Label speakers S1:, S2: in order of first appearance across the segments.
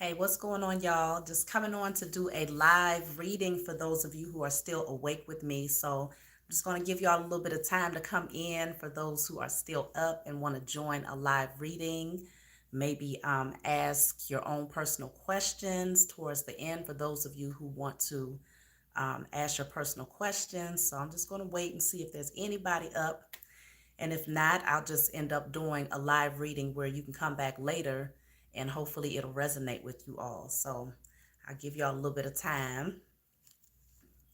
S1: Hey, what's going on, y'all? Just coming on to do a live reading for those of you who are still awake with me. So I'm just going to give y'all a little bit of time to come in for those who are still up and want to join a live reading. Maybe ask your own personal questions towards the end for those of you who want to ask your personal questions. So I'm just going to wait and see if there's anybody up. And if not, I'll just end up doing a live reading where you can come back later and hopefully it'll resonate with you all. So I'll give y'all a little bit of time.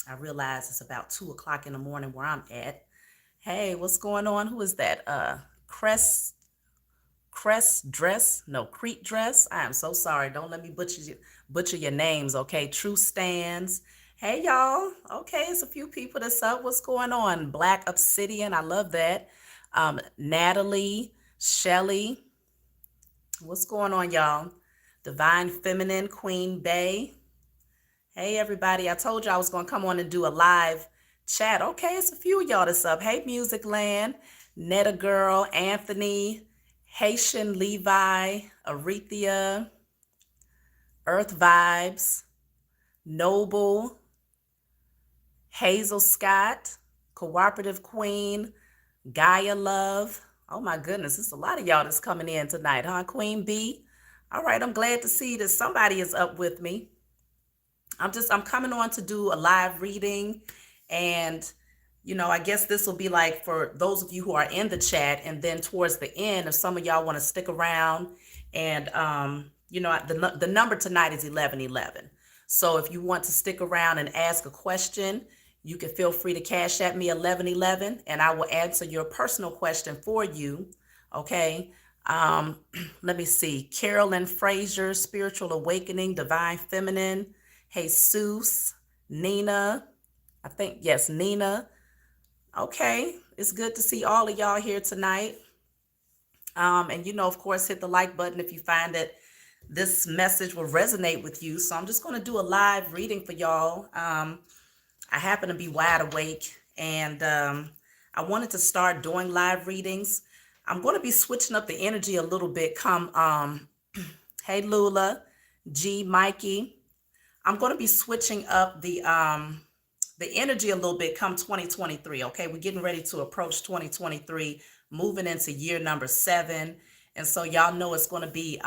S1: I realize it's about 2 o'clock in the morning where I'm at. Hey, what's going on? Who is that? Crest Dress? No, Crete Dress. I am so sorry. Don't let me butcher your names, okay? True Stands. Hey y'all. Okay, it's a few people that's up. What's going on? Black Obsidian. I love that. Natalie, Shelly. What's going on, y'all? Divine Feminine, Queen Bay. Hey everybody. I told you I was gonna come on and do a live chat. Okay, it's a few of y'all that's up. Hey Music Land, Netta Girl, Anthony, Haitian Levi, Arethea, Earth Vibes, Noble, Hazel Scott, Cooperative Queen, Gaia Love. Oh my goodness, it's a lot of y'all that's coming in tonight, huh? Queen B. All right, I'm glad to see that somebody is up with me. I'm coming on to do a live reading, and I guess this will be like for those of you who are in the chat, and then towards the end, if some of y'all want to stick around, and the number tonight is 1111. So if you want to stick around and ask a question, you can feel free to cash at me 1111, and I will answer your personal question for you. Okay. Let me see. Carolyn Fraser, Spiritual Awakening, Divine Feminine. Jesus, Nina. I think, yes, Nina. Okay. It's good to see all of y'all here tonight. And of course, hit the like button if you find that this message will resonate with you. So I'm just going to do a live reading for y'all. I happen to be wide awake, and I wanted to start doing live readings. I'm going to be switching up the energy a little bit come hey Lula, G Mikey. I'm going to be switching up the energy a little bit come 2023. Okay, we're getting ready to approach 2023, moving into year number 7. And so y'all know it's going to be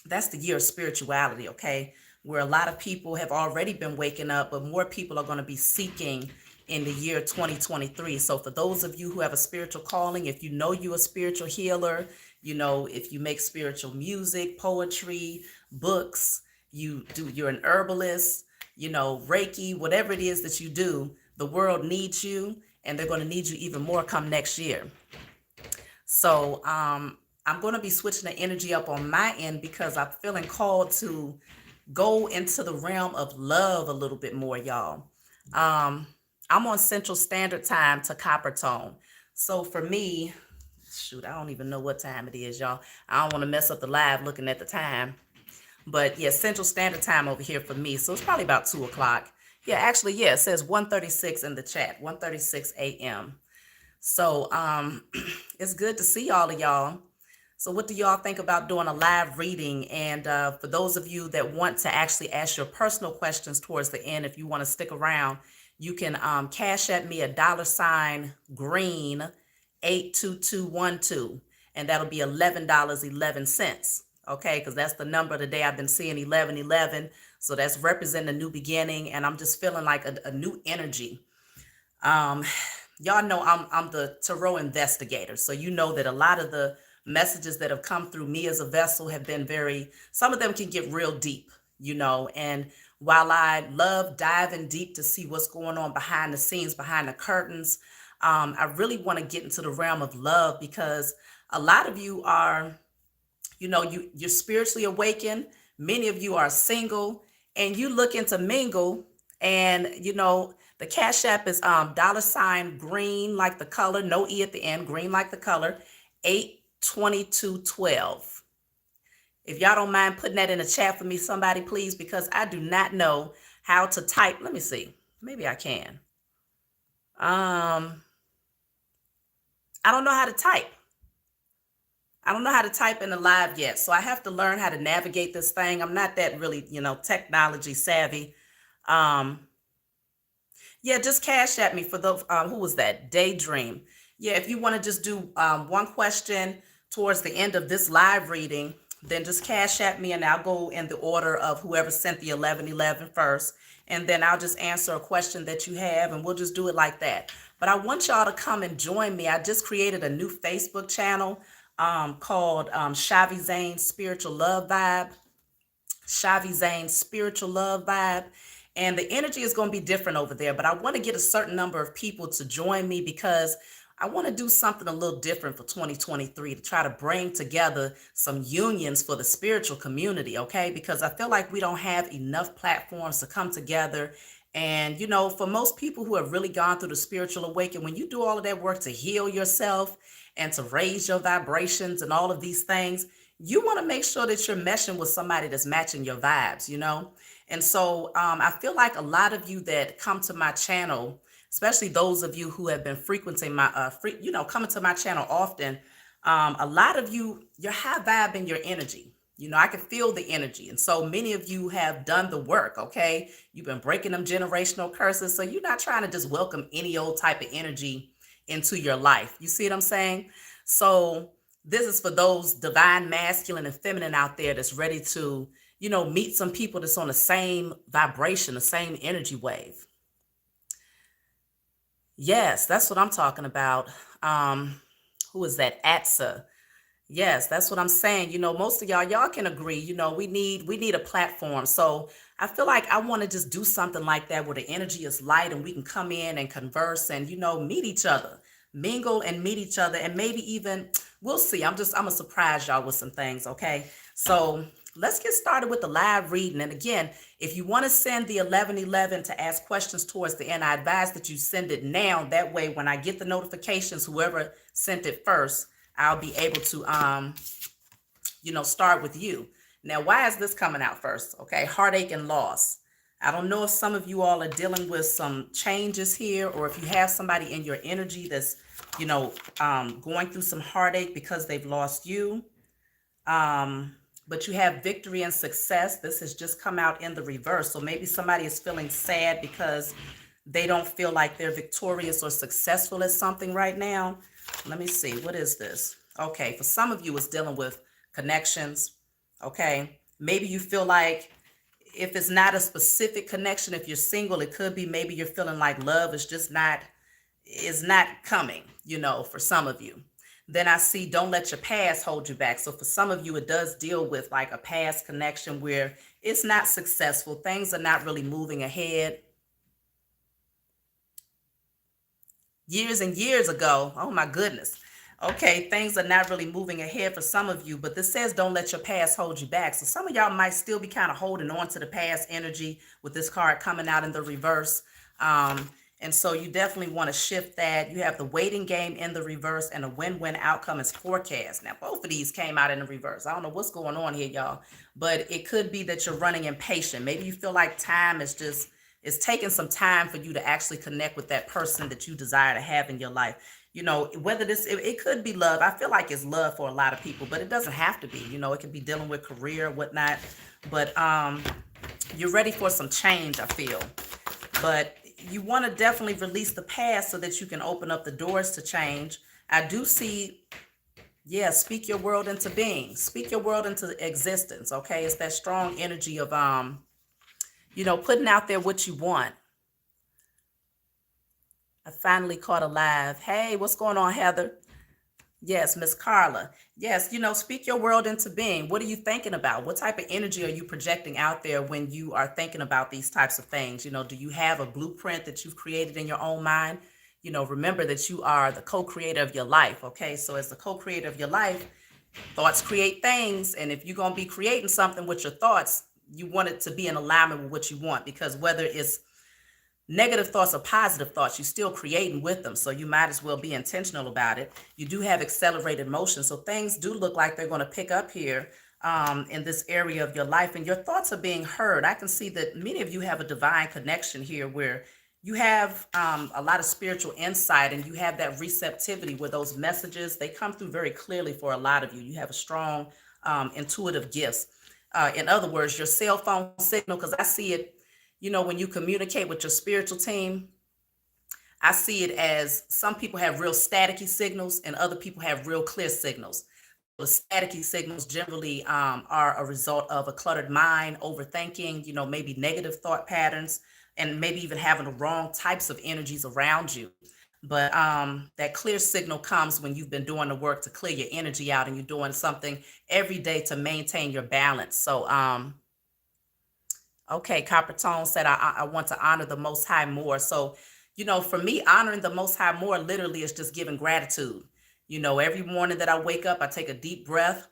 S1: that's the year of spirituality, okay? Where a lot of people have already been waking up, but more people are going to be seeking in the year 2023. So for those of you who have a spiritual calling, if you know you're a spiritual healer, if you make spiritual music, poetry, books, you're an herbalist, Reiki, whatever it is that you do, the world needs you, and they're going to need you even more come next year. So I'm going to be switching the energy up on my end because I'm feeling called to go into the realm of love a little bit more, y'all. I'm on Central Standard Time to Copper Tone. So for me, shoot, I don't even know what time it is, y'all. I don't want to mess up the live looking at the time. But yeah, Central Standard Time over here for me. So it's probably about 2 o'clock. Yeah, actually, yeah, it says 1:36 in the chat, 1:36 a.m. So it's good to see all of y'all. So what do y'all think about doing a live reading? And for those of you that want to actually ask your personal questions towards the end, if you want to stick around, you can cash at me a $green 82212, and that'll be $11.11. Okay, because that's the number of the day I've been seeing 1111. So that's representing a new beginning, and I'm just feeling like a new energy. Y'all know I'm the tarot investigator, so you know that a lot of the messages that have come through me as a vessel have been some of them can get real deep, and while I love diving deep to see what's going on behind the scenes, behind the curtains, I really want to get into the realm of love because a lot of you are, you're spiritually awakened. Many of you are single and you looking to mingle, and the Cash App is $green like the color, no E at the end, green like the color, 82212. If y'all don't mind putting that in the chat for me, somebody, please, because I do not know how to type. Let me see. Maybe I can. I don't know how to type. I don't know how to type in the live yet, so I have to learn how to navigate this thing. I'm not that really, technology savvy. Um, yeah, just cash at me for those. Who was that? Daydream. Yeah, if you want to just do one question towards the end of this live reading, then just cash at me and I'll go in the order of whoever sent the 1111 first. And then I'll just answer a question that you have and we'll just do it like that. But I want y'all to come and join me. I just created a new Facebook channel called Shavi Zane Spiritual Love Vibe. Shavi Zane's Spiritual Love Vibe. And the energy is going to be different over there, but I want to get a certain number of people to join me because I want to do something a little different for 2023 to try to bring together some unions for the spiritual community, okay? Because I feel like we don't have enough platforms to come together. And, for most people who have really gone through the spiritual awakening, when you do all of that work to heal yourself and to raise your vibrations and all of these things, you want to make sure that you're meshing with somebody that's matching your vibes. And so I feel like a lot of you that come to my channel, especially those of you who have been frequenting my, coming to my channel often, a lot of you, you're high vibe in your energy. I can feel the energy. And so many of you have done the work, okay? You've been breaking them generational curses. So you're not trying to just welcome any old type of energy into your life. You see what I'm saying? So this is for those divine masculine and feminine out there that's ready to, meet some people that's on the same vibration, the same energy wave. Yes, that's what I'm talking about. Who is that? Atsa. Yes, that's what I'm saying. Most of y'all can agree, we need a platform. So I feel like I want to just do something like that where the energy is light and we can come in and converse and, meet each other, mingle and meet each other. And maybe even we'll see. I'm gonna surprise y'all with some things. Okay. So let's get started with the live reading. And again, if you want to send the 1111 to ask questions towards the end, I advise that you send it now. That way, when I get the notifications, whoever sent it first, I'll be able to, start with you. Now, why is this coming out first? Okay, heartache and loss. I don't know if some of you all are dealing with some changes here, or if you have somebody in your energy that's, going through some heartache because they've lost you. But you have victory and success. This has just come out in the reverse. So maybe somebody is feeling sad because they don't feel like they're victorious or successful at something right now. Let me see. What is this? Okay. For some of you, it's dealing with connections. Okay. Maybe you feel like if it's not a specific connection, if you're single, it could be maybe you're feeling like love is not coming, for some of you. Then I see don't let your past hold you back. So for some of you, it does deal with like a past connection where it's not successful. Things are not really moving ahead. Years and years ago, oh my goodness. Okay, things are not really moving ahead for some of you, but this says don't let your past hold you back. So some of y'all might still be kind of holding on to the past energy with this card coming out in the reverse. And so you definitely want to shift that. You have the waiting game in the reverse and a win-win outcome is forecast. Now, both of these came out in the reverse. I don't know what's going on here, y'all, but it could be that you're running impatient. Maybe you feel like time is just, it's taking some time for you to actually connect with that person that you desire to have in your life. Whether it could be love. I feel like it's love for a lot of people, but it doesn't have to be. It could be dealing with career, whatnot. But you're ready for some change, I feel. But you want to definitely release the past so that you can open up the doors to change. I do see, speak your world into being. Speak your world into existence, okay? It's that strong energy of, putting out there what you want. I finally caught a live. Hey, what's going on, Heather? Yes, Miss Carla. Yes, speak your world into being. What are you thinking about? What type of energy are you projecting out there when you are thinking about these types of things? Do you have a blueprint that you've created in your own mind? Remember that you are the co-creator of your life, okay? So as the co-creator of your life, thoughts create things. And if you're going to be creating something with your thoughts, you want it to be in alignment with what you want, because whether it's negative thoughts or positive thoughts, you're still creating with them. So you might as well be intentional about it. You do have accelerated motion. So things do look like they're going to pick up here in this area of your life, and your thoughts are being heard. I can see that many of you have a divine connection here where you have a lot of spiritual insight, and you have that receptivity where those messages, they come through very clearly for a lot of you. You have a strong intuitive gifts. In other words, your cell phone signal, because I see it, when you communicate with your spiritual team, I see it as some people have real staticky signals and other people have real clear signals. The staticky signals generally are a result of a cluttered mind, overthinking, maybe negative thought patterns, and maybe even having the wrong types of energies around you. But that clear signal comes when you've been doing the work to clear your energy out and you're doing something every day to maintain your balance. So, okay, Copper Tone said, I want to honor the Most High more. So, for me, honoring the Most High more literally is just giving gratitude. Every morning that I wake up, I take a deep breath,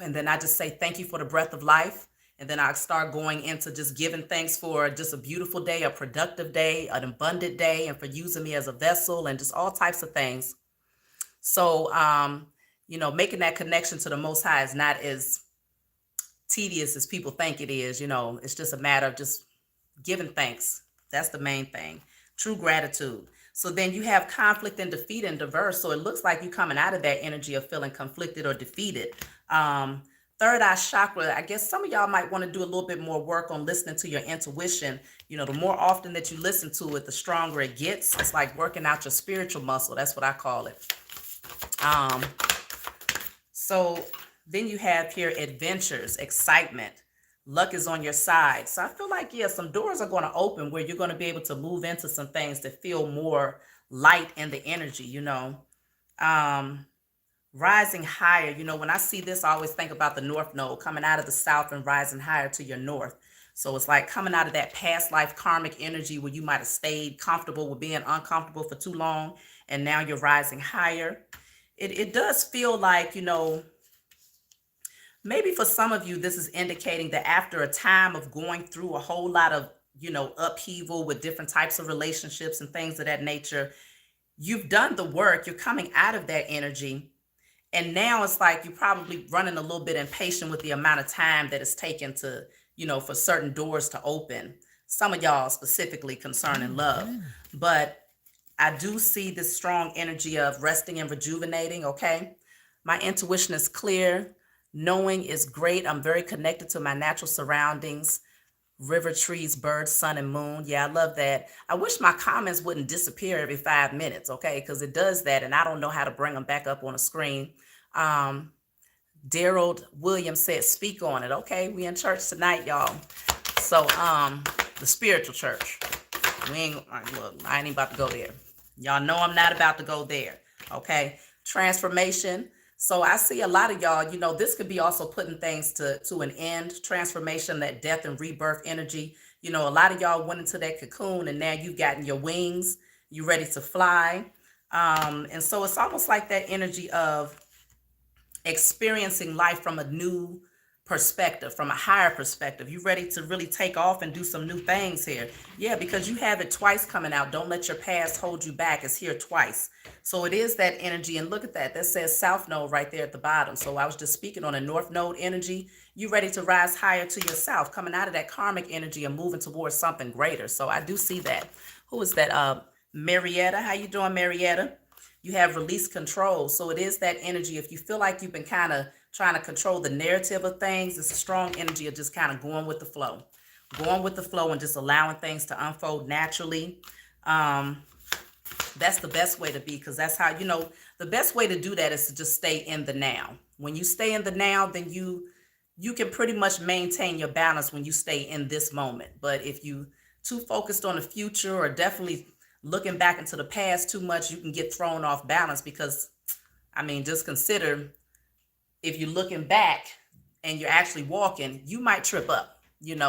S1: and then I just say, thank you for the breath of life. And then I start going into just giving thanks for just a beautiful day, a productive day, an abundant day, and for using me as a vessel and just all types of things. So, making that connection to the Most High is not as tedious as people think it is. It's just a matter of just giving thanks. That's the main thing. True gratitude. So then you have conflict and defeat and diverse. So it looks like you coming out of that energy of feeling conflicted or defeated. Third eye chakra, I guess some of y'all might want to do a little bit more work on listening to your intuition. The more often that you listen to it, the stronger it gets. It's like working out your spiritual muscle. That's what I call it. So then you have here adventures, excitement. Luck is on your side. So I feel like, yeah, some doors are going to open where you're going to be able to move into some things that feel more light in the energy, rising higher. When I see this, I always think about the North Node coming out of the South and rising higher to your North. So it's like coming out of that past life karmic energy where you might have stayed comfortable with being uncomfortable for too long, and now you're rising higher. It does feel like, maybe for some of you, this is indicating that after a time of going through a whole lot of, upheaval with different types of relationships and things of that nature, you've done the work, you're coming out of that energy. And now it's like you're probably running a little bit impatient with the amount of time that it's taken to, for certain doors to open. Some of y'all specifically concerning love. But I do see this strong energy of resting and rejuvenating, okay? My intuition is clear. Knowing is great. I'm very connected to my natural surroundings. River, trees, birds, sun, and moon. Yeah, I love that. I wish my comments wouldn't disappear every 5 minutes, okay? Because it does that, and I don't know how to bring them back up on the screen. Daryl Williams said, speak on it. Okay, we in church tonight, y'all. So, the spiritual church. Look, I ain't even about to go there. Y'all know I'm not about to go there, okay? Transformation. So I see a lot of y'all, this could be also putting things to an end, transformation, that death and rebirth energy. A lot of y'all went into that cocoon and now you've gotten your wings, you're ready to fly. And so it's almost like that energy of experiencing life from a new perspective, from a higher perspective. You ready to really take off and do some new things here. Yeah, because you have it twice coming out. Don't let your past hold you back. It's here twice. So it is that energy. And look at that. That says South Node right there at the bottom. So I was just speaking on a North Node energy. You ready to rise higher to your South, coming out of that karmic energy and moving towards something greater. So I do see that. Who is that? Marietta. How you doing, Marietta? You have release control. So it is that energy. If you feel like you've been kind of trying to control the narrative of things, it's a strong energy of just kind of going with the flow. Going with the flow and just allowing things to unfold naturally. That's the best way to be, because that's how, the best way to do that is to just stay in the now. When you stay in the now, then you can pretty much maintain your balance when you stay in this moment. But if you too focused on the future or definitely looking back into the past too much, you can get thrown off balance, because, just consider if you're looking back and you're actually walking, you might trip up,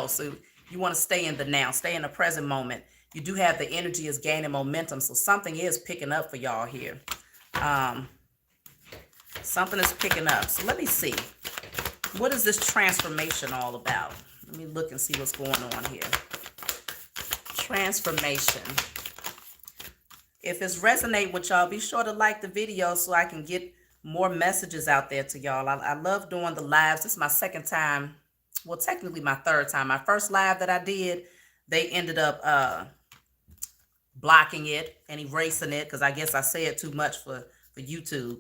S1: so you want to stay in the now, stay in the present moment. You do have the energy is gaining momentum. So something is picking up for y'all here. Something is picking up. So let me see. What is this transformation all about? Let me look and see what's going on here. Transformation. If it's resonate with y'all, be sure to like the video so I can get more messages out there to y'all. I love doing the lives. This is my second time. Well, technically my third time. My first live that I did, they ended up blocking it and erasing it because I guess I say it too much for YouTube.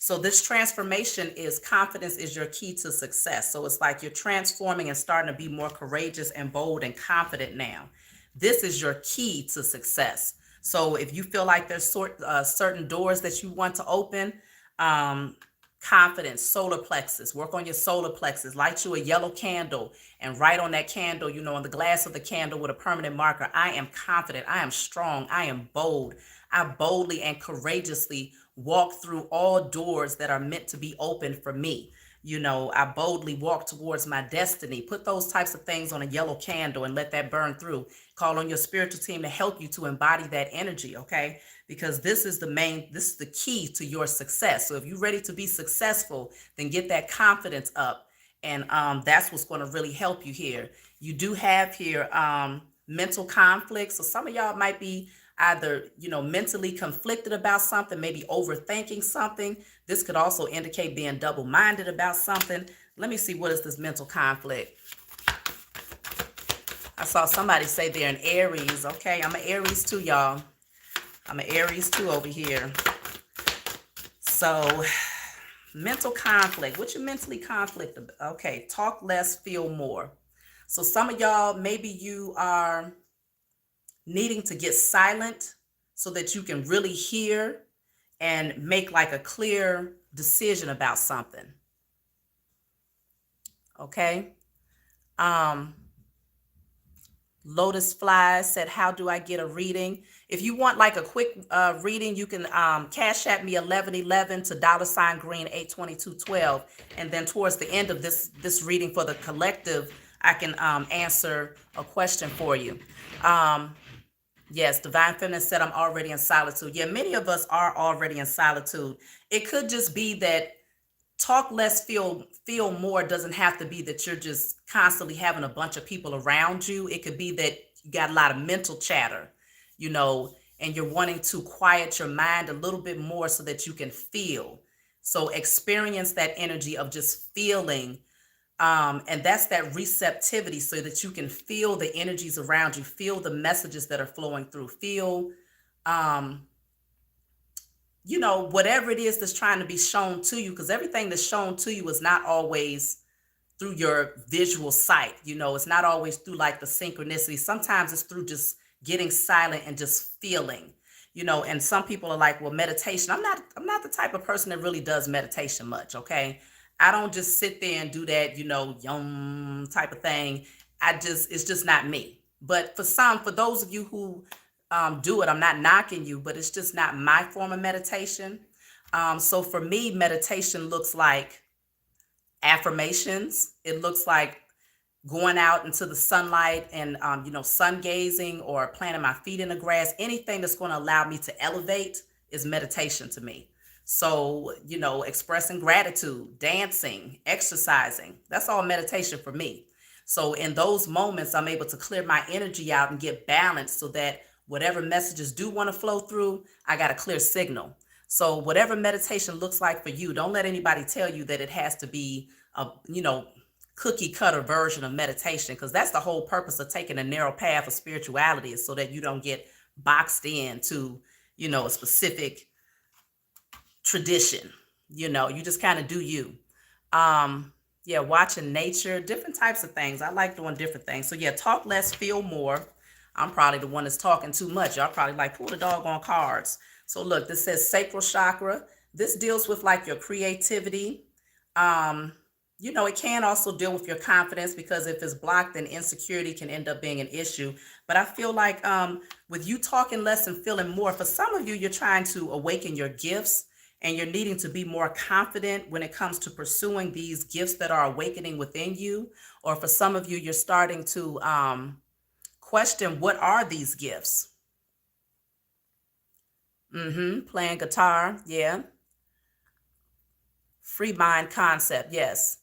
S1: So this transformation is confidence is your key to success. So it's like you're transforming and starting to be more courageous and bold and confident now. This is your key to success. So if you feel like there's certain doors that you want to open, um, confidence, solar plexus, work on your solar plexus, light you a yellow candle and write on that candle, on the glass of the candle with a permanent marker, I am confident, I am strong, I am bold. I boldly and courageously walk through all doors that are meant to be open for me. I boldly walk towards my destiny. Put those types of things on a yellow candle and let that burn through. Call on your spiritual team to help you to embody that energy, okay? Because this is the key to your success. So if you're ready to be successful, then get that confidence up. And that's what's going to really help you here. You do have here mental conflict. So some of y'all might be either, mentally conflicted about something, maybe overthinking something. This could also indicate being double-minded about something. Let me see, what is this mental conflict? I saw somebody say they're an Aries. Okay, I'm an Aries too, y'all. I'm an Aries too over here. So mental conflict. What you mentally conflict about? Okay, talk less, feel more. So some of y'all, maybe you are needing to get silent so that you can really hear and make like a clear decision about something. Okay. Lotus Flies said, how do I get a reading? If you want like a quick reading, you can cash at me 1111 to $green 82212. And then towards the end of this reading for the collective, I can answer a question for you. Yes, Divine Feminine said, I'm already in solitude. Yeah, many of us are already in solitude. It could just be that talk less, feel more doesn't have to be that you're just constantly having a bunch of people around you. It could be that you got a lot of mental chatter, and you're wanting to quiet your mind a little bit more so that you can feel. So experience that energy of just feeling. And that's that receptivity so that you can feel the energies around you, feel the messages that are flowing through, feel, whatever it is that's trying to be shown to you, because everything that's shown to you is not always through your visual sight. It's not always through like the synchronicity. Sometimes it's through just getting silent and just feeling, and some people are like, well, meditation. I'm not the type of person that really does meditation much. Okay. I don't just sit there and do that, yum type of thing. It's just not me. But for those of you who do it, I'm not knocking you, but it's just not my form of meditation. So for me, meditation looks like affirmations. It looks like going out into the sunlight and, sun gazing or planting my feet in the grass. Anything that's going to allow me to elevate is meditation to me. So, expressing gratitude, dancing, exercising, that's all meditation for me. So in those moments, I'm able to clear my energy out and get balanced so that whatever messages do want to flow through, I got a clear signal. So whatever meditation looks like for you, don't let anybody tell you that it has to be a, cookie cutter version of meditation, because that's the whole purpose of taking a narrow path of spirituality, is so that you don't get boxed into, a specific tradition. You just kind of do you. Yeah, watching nature, different types of things. I like doing different things. So yeah, talk less, feel more. I'm probably the one that's talking too much. Y'all probably like, pull the doggone cards. So look, this says sacral chakra. This deals with like your creativity. It can also deal with your confidence, because if it's blocked, then insecurity can end up being an issue. But I feel like with you talking less and feeling more, for some of you, you're trying to awaken your gifts and you're needing to be more confident when it comes to pursuing these gifts that are awakening within you. Or for some of you, you're starting to question, what are these gifts? Playing guitar, yeah. Free mind concept, yes.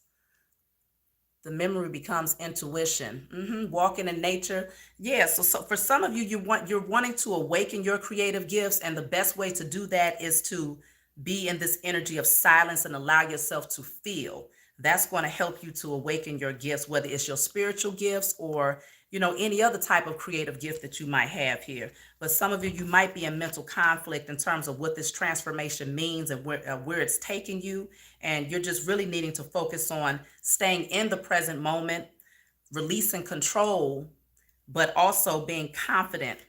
S1: The memory becomes intuition. Walking in nature, yeah. So for some of you, you're wanting to awaken your creative gifts, and the best way to do that is to be in this energy of silence and allow yourself to feel. That's going to help you to awaken your gifts, whether it's your spiritual gifts or any other type of creative gift that you might have here. But some of you might be in mental conflict in terms of what this transformation means and where it's taking you. And you're just really needing to focus on staying in the present moment, releasing control, but also being confident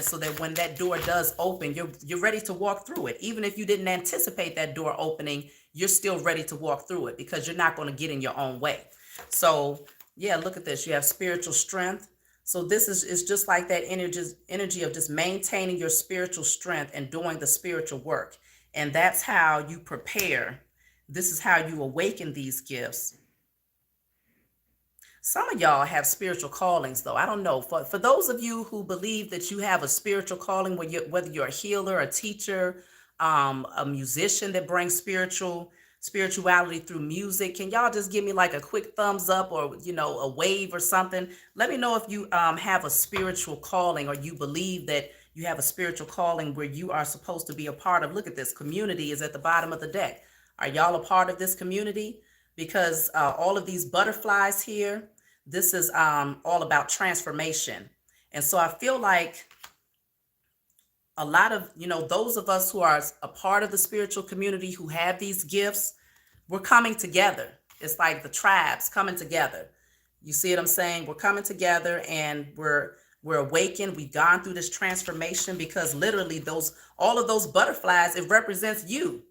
S1: so that when that door does open, you're ready to walk through it. Even if you didn't anticipate that door opening, you're still ready to walk through it because you're not going to get in your own way. So yeah, look at this. You have spiritual strength. So this is just like that energy of just maintaining your spiritual strength and doing the spiritual work. And that's how you prepare. This is how you awaken these gifts. Some of y'all have spiritual callings, though. I don't know. For those of you who believe that you have a spiritual calling, whether you're a healer, a teacher, a musician that brings spirituality through music, can y'all just give me like a quick thumbs up or a wave or something? Let me know if you have a spiritual calling or you believe that you have a spiritual calling where you are supposed to be a part of. Look at this. Community is at the bottom of the deck. Are y'all a part of this community? Because all of these butterflies here, this is all about transformation. And so I feel like a lot of, those of us who are a part of the spiritual community who have these gifts, we're coming together. It's like the tribes coming together. You see what I'm saying? We're coming together and we're awakened. We've gone through this transformation because literally all of those butterflies, it represents you.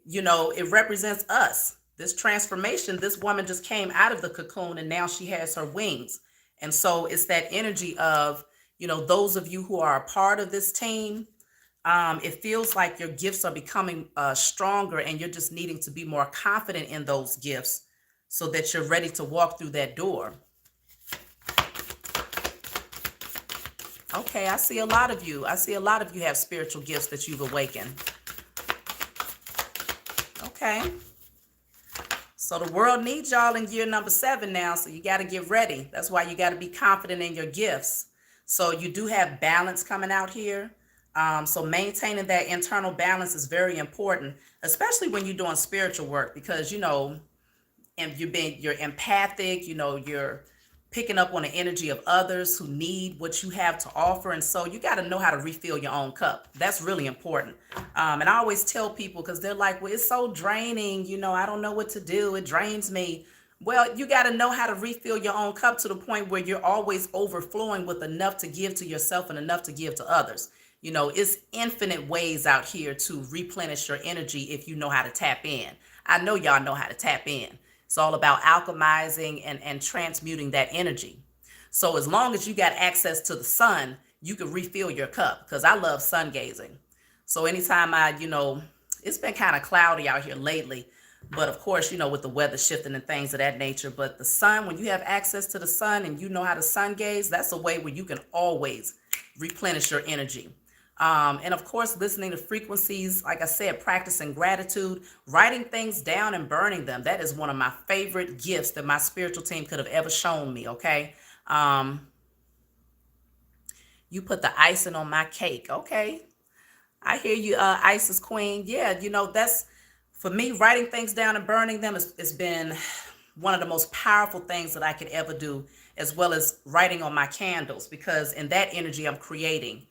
S1: It represents us. This transformation, this woman just came out of the cocoon and now she has her wings. And so it's that energy of, those of you who are a part of this team, it feels like your gifts are becoming stronger and you're just needing to be more confident in those gifts so that you're ready to walk through that door. Okay, I see a lot of you. I see a lot of you have spiritual gifts that you've awakened. Okay. So the world needs y'all in year number 7 now, so you got to get ready. That's why you got to be confident in your gifts. So you do have balance coming out here. So maintaining that internal balance is very important, especially when you're doing spiritual work because, and you're empathic, you're picking up on the energy of others who need what you have to offer. And so you got to know how to refill your own cup. That's really important. And I always tell people because they're like, well, it's so draining. I don't know what to do. It drains me. Well, you got to know how to refill your own cup to the point where you're always overflowing with enough to give to yourself and enough to give to others. It's infinite ways out here to replenish your energy if you know how to tap in. I know y'all know how to tap in. It's all about alchemizing and transmuting that energy. So as long as you got access to the sun, you can refill your cup because I love sun gazing. So anytime it's been kind of cloudy out here lately, but of course, with the weather shifting and things of that nature, but the sun, when you have access to the sun and you know how to sun gaze, that's a way where you can always replenish your energy. And of course, listening to frequencies, like I said, practicing gratitude, writing things down and burning them. That is one of my favorite gifts that my spiritual team could have ever shown me. Okay. You put the icing on my cake. Okay. I hear you, Isis Queen. Yeah. That's for me, writing things down and burning them has been one of the most powerful things that I could ever do, as well as writing on my candles, because in that energy I'm creating.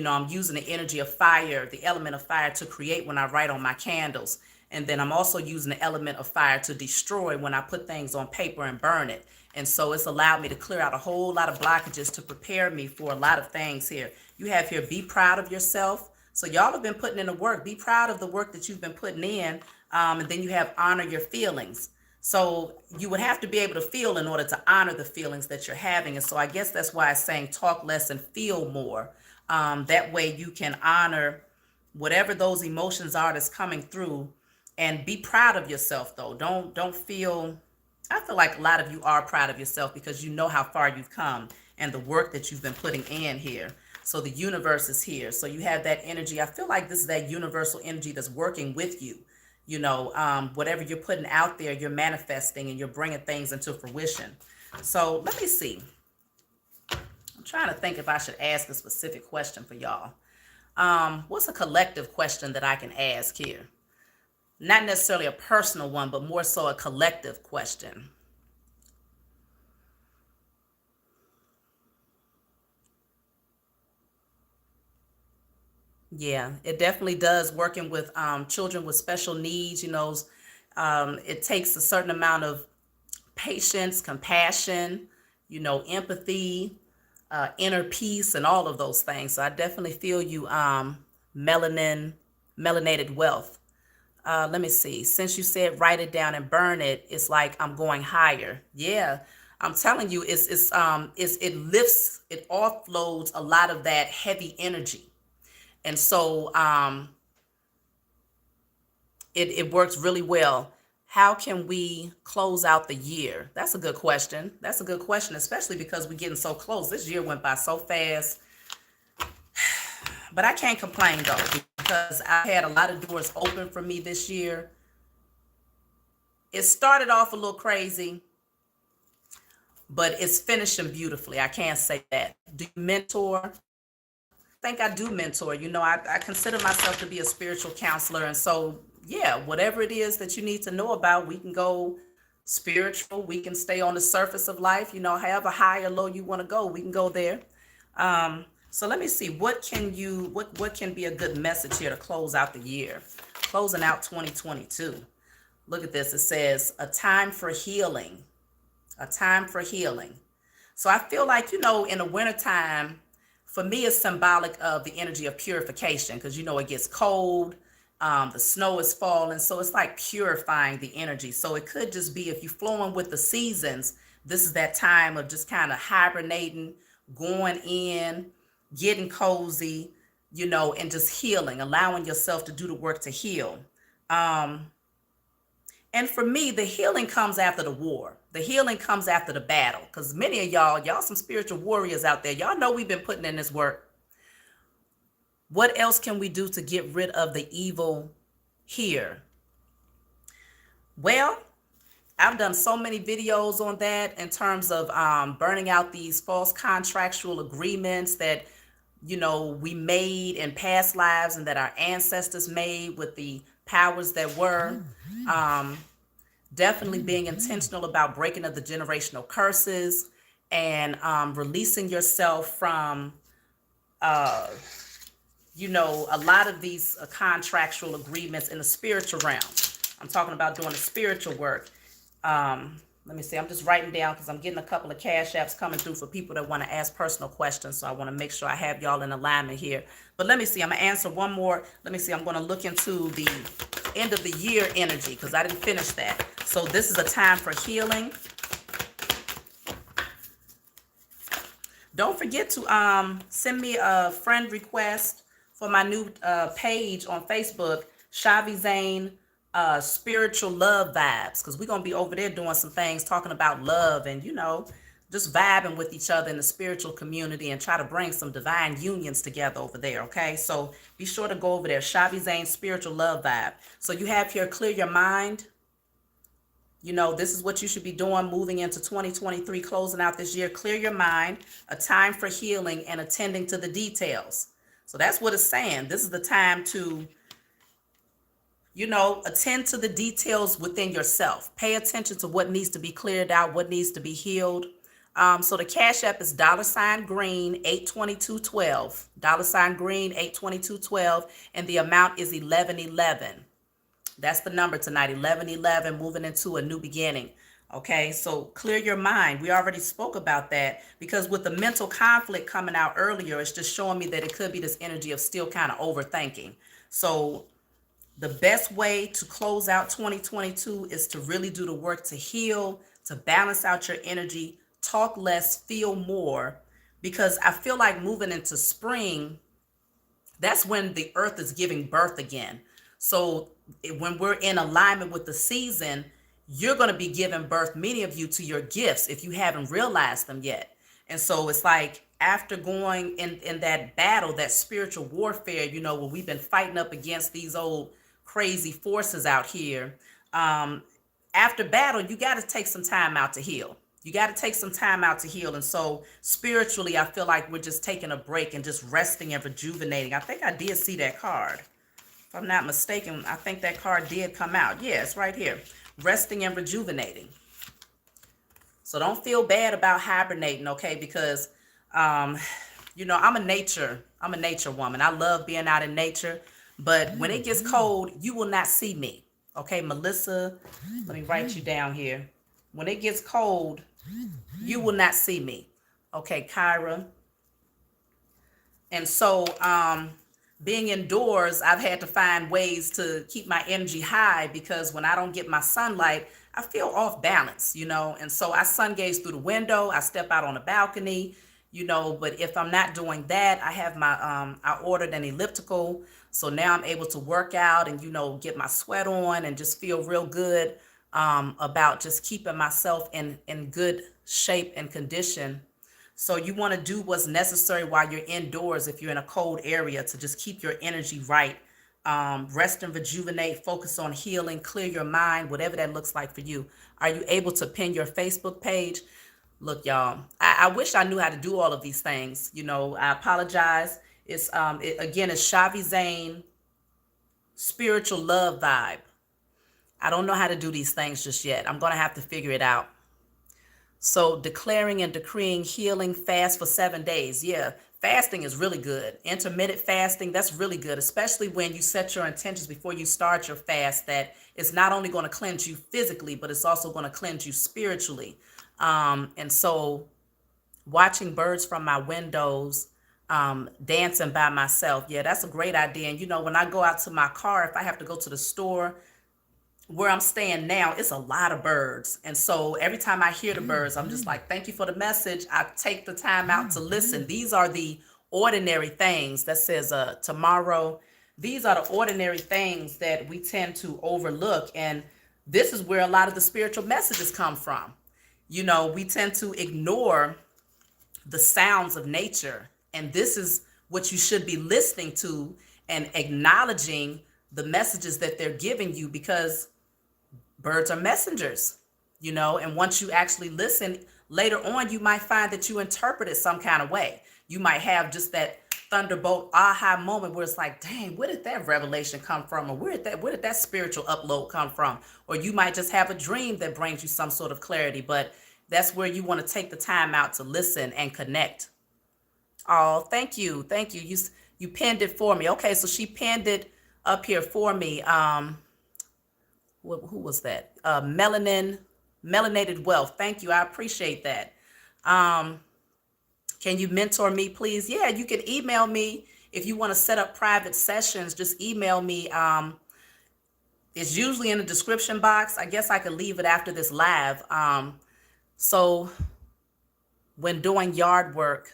S1: I'm using the energy of fire, the element of fire to create when I write on my candles. And then I'm also using the element of fire to destroy when I put things on paper and burn it. And so it's allowed me to clear out a whole lot of blockages to prepare me for a lot of things here. You have here, be proud of yourself. So y'all have been putting in the work. Be proud of the work that you've been putting in. And then you have honor your feelings. So you would have to be able to feel in order to honor the feelings that you're having. And so I guess that's why it's saying talk less and feel more. That way you can honor whatever those emotions are that's coming through, and be proud of yourself though. Don't feel, I feel like a lot of you are proud of yourself because you know how far you've come and the work that you've been putting in here. So the universe is here. So you have that energy. I feel like this is that universal energy that's working with you. Whatever you're putting out there, you're manifesting and you're bringing things into fruition. So let me see. I'm trying to think if I should ask a specific question for y'all. What's a collective question that I can ask here? Not necessarily a personal one, but more so a collective question. Yeah, it definitely does. Working with children with special needs, it takes a certain amount of patience, compassion, empathy, inner peace, and all of those things. So I definitely feel you, melanin, melanated wealth. Let me see. Since you said write it down and burn it, it's like I'm going higher. Yeah, I'm telling you, it lifts, it offloads a lot of that heavy energy, and so it works really well. How can we close out the year? That's a good question. That's a good question, especially because we're getting so close. This year went by so fast, but I can't complain though because I had a lot of doors open for me this year. It started off a little crazy, but it's finishing beautifully. I can't say that. Do you mentor? I think I do mentor. I consider myself to be a spiritual counselor. And so, yeah, whatever it is that you need to know about, we can go spiritual. We can stay on the surface of life, however high or low you want to go, we can go there. So let me see, what can be a good message here to close out the year? Closing out 2022. Look at this. It says a time for healing, a time for healing. So I feel like, in the wintertime, for me, it's symbolic of the energy of purification because, it gets cold, the snow is falling. So it's like purifying the energy. So it could just be if you're flowing with the seasons, this is that time of just kind of hibernating, going in, getting cozy, and just healing, allowing yourself to do the work to heal. And for me, the healing comes after the war. The healing comes after the battle. Because many of y'all some spiritual warriors out there. Y'all know we've been putting in this work. What else can we do to get rid of the evil here? Well, I've done so many videos on that in terms of burning out these false contractual agreements that, we made in past lives and that our ancestors made with the powers that were. Definitely being intentional about breaking of the generational curses and releasing yourself from, a lot of these contractual agreements in the spiritual realm. I'm talking about doing the spiritual work. Let me see. I'm just writing down because I'm getting a couple of cash apps coming through for people that want to ask personal questions. So I want to make sure I have y'all in alignment here. But let me see. I'm going to answer one more. Let me see. I'm going to look into the end of the year energy because I didn't finish that. So this is a time for healing. Don't forget to send me a friend request for my new page on Facebook, Shavi Zane Spiritual Love Vibes, because we're going to be over there doing some things, talking about love and, just vibing with each other in the spiritual community and try to bring some divine unions together over there, okay? So be sure to go over there, Shavi Zane Spiritual Love Vibe. So you have here, clear your mind. This is what you should be doing moving into 2023, closing out this year. Clear your mind, a time for healing and attending to the details. So that's what it's saying. This is the time to, attend to the details within yourself. Pay attention to what needs to be cleared out, what needs to be healed. So the Cash App is $green 82212, $green 82212, and the amount is 1111. That's the number tonight, 1111, moving into a new beginning. Okay, so clear your mind. We already spoke about that because with the mental conflict coming out earlier, it's just showing me that it could be this energy of still kind of overthinking. So the best way to close out 2022 is to really do the work to heal, to balance out your energy, talk less, feel more, because I feel like moving into spring, that's when the earth is giving birth again. So when we're in alignment with the season, you're going to be giving birth, many of you, to your gifts if you haven't realized them yet. And so it's like after going in that battle, that spiritual warfare, when we've been fighting up against these old crazy forces out here, after battle, you got to take some time out to heal. You got to take some time out to heal. And so spiritually, I feel like we're just taking a break and just resting and rejuvenating. I think I did see that card. If I'm not mistaken, I think that card did come out. Yeah, it's right here. Resting and rejuvenating. So don't feel bad about hibernating, okay? Because I'm a nature woman. I love being out in nature, but when it gets cold, you will not see me. Okay, Melissa, let me write you down here. When it gets cold, you will not see me. Okay, Kyra. And so, being indoors, I've had to find ways to keep my energy high because when I don't get my sunlight, I feel off balance, And so I sun gaze through the window, I step out on the balcony, But if I'm not doing that, I have I ordered an elliptical. So now I'm able to work out and, get my sweat on and just feel real good about just keeping myself in good shape and condition. So you want to do what's necessary while you're indoors if you're in a cold area to just keep your energy right. Rest and rejuvenate, focus on healing, clear your mind, whatever that looks like for you. Are you able to pin your Facebook page? Look, y'all, I wish I knew how to do all of these things. I apologize. It's Shavi Zane, spiritual love vibe. I don't know how to do these things just yet. I'm going to have to figure it out. So declaring and decreeing healing, fast for 7 days. Yeah, fasting is really good. Intermittent fasting, that's really good, especially when you set your intentions before you start your fast that it's not only going to cleanse you physically, but it's also going to cleanse you spiritually. And so watching birds from my windows, dancing by myself. Yeah, that's a great idea. And when I go out to my car, if I have to go to the store, where I'm staying now, it's a lot of birds. And so every time I hear the birds, I'm just like, thank you for the message. I take the time out to listen. These are the ordinary things that says tomorrow. These are the ordinary things that we tend to overlook. And this is where a lot of the spiritual messages come from. We tend to ignore the sounds of nature. And this is what you should be listening to and acknowledging the messages that they're giving you, because birds are messengers, and once you actually listen later on, you might find that you interpret it some kind of way. You might have just that thunderbolt aha moment where it's like, dang, where did that revelation come from? Or where did that spiritual upload come from? Or you might just have a dream that brings you some sort of clarity, but that's where you want to take the time out to listen and connect. Oh, thank you. Thank you. You pinned it for me. Okay, so she pinned it up here for me. Who was that? Melanated Wealth. Thank you. I appreciate that. Can you mentor me, please? Yeah, you can email me if you want to set up private sessions. Just email me. It's usually in the description box. I guess I could leave it after this live. So when doing yard work,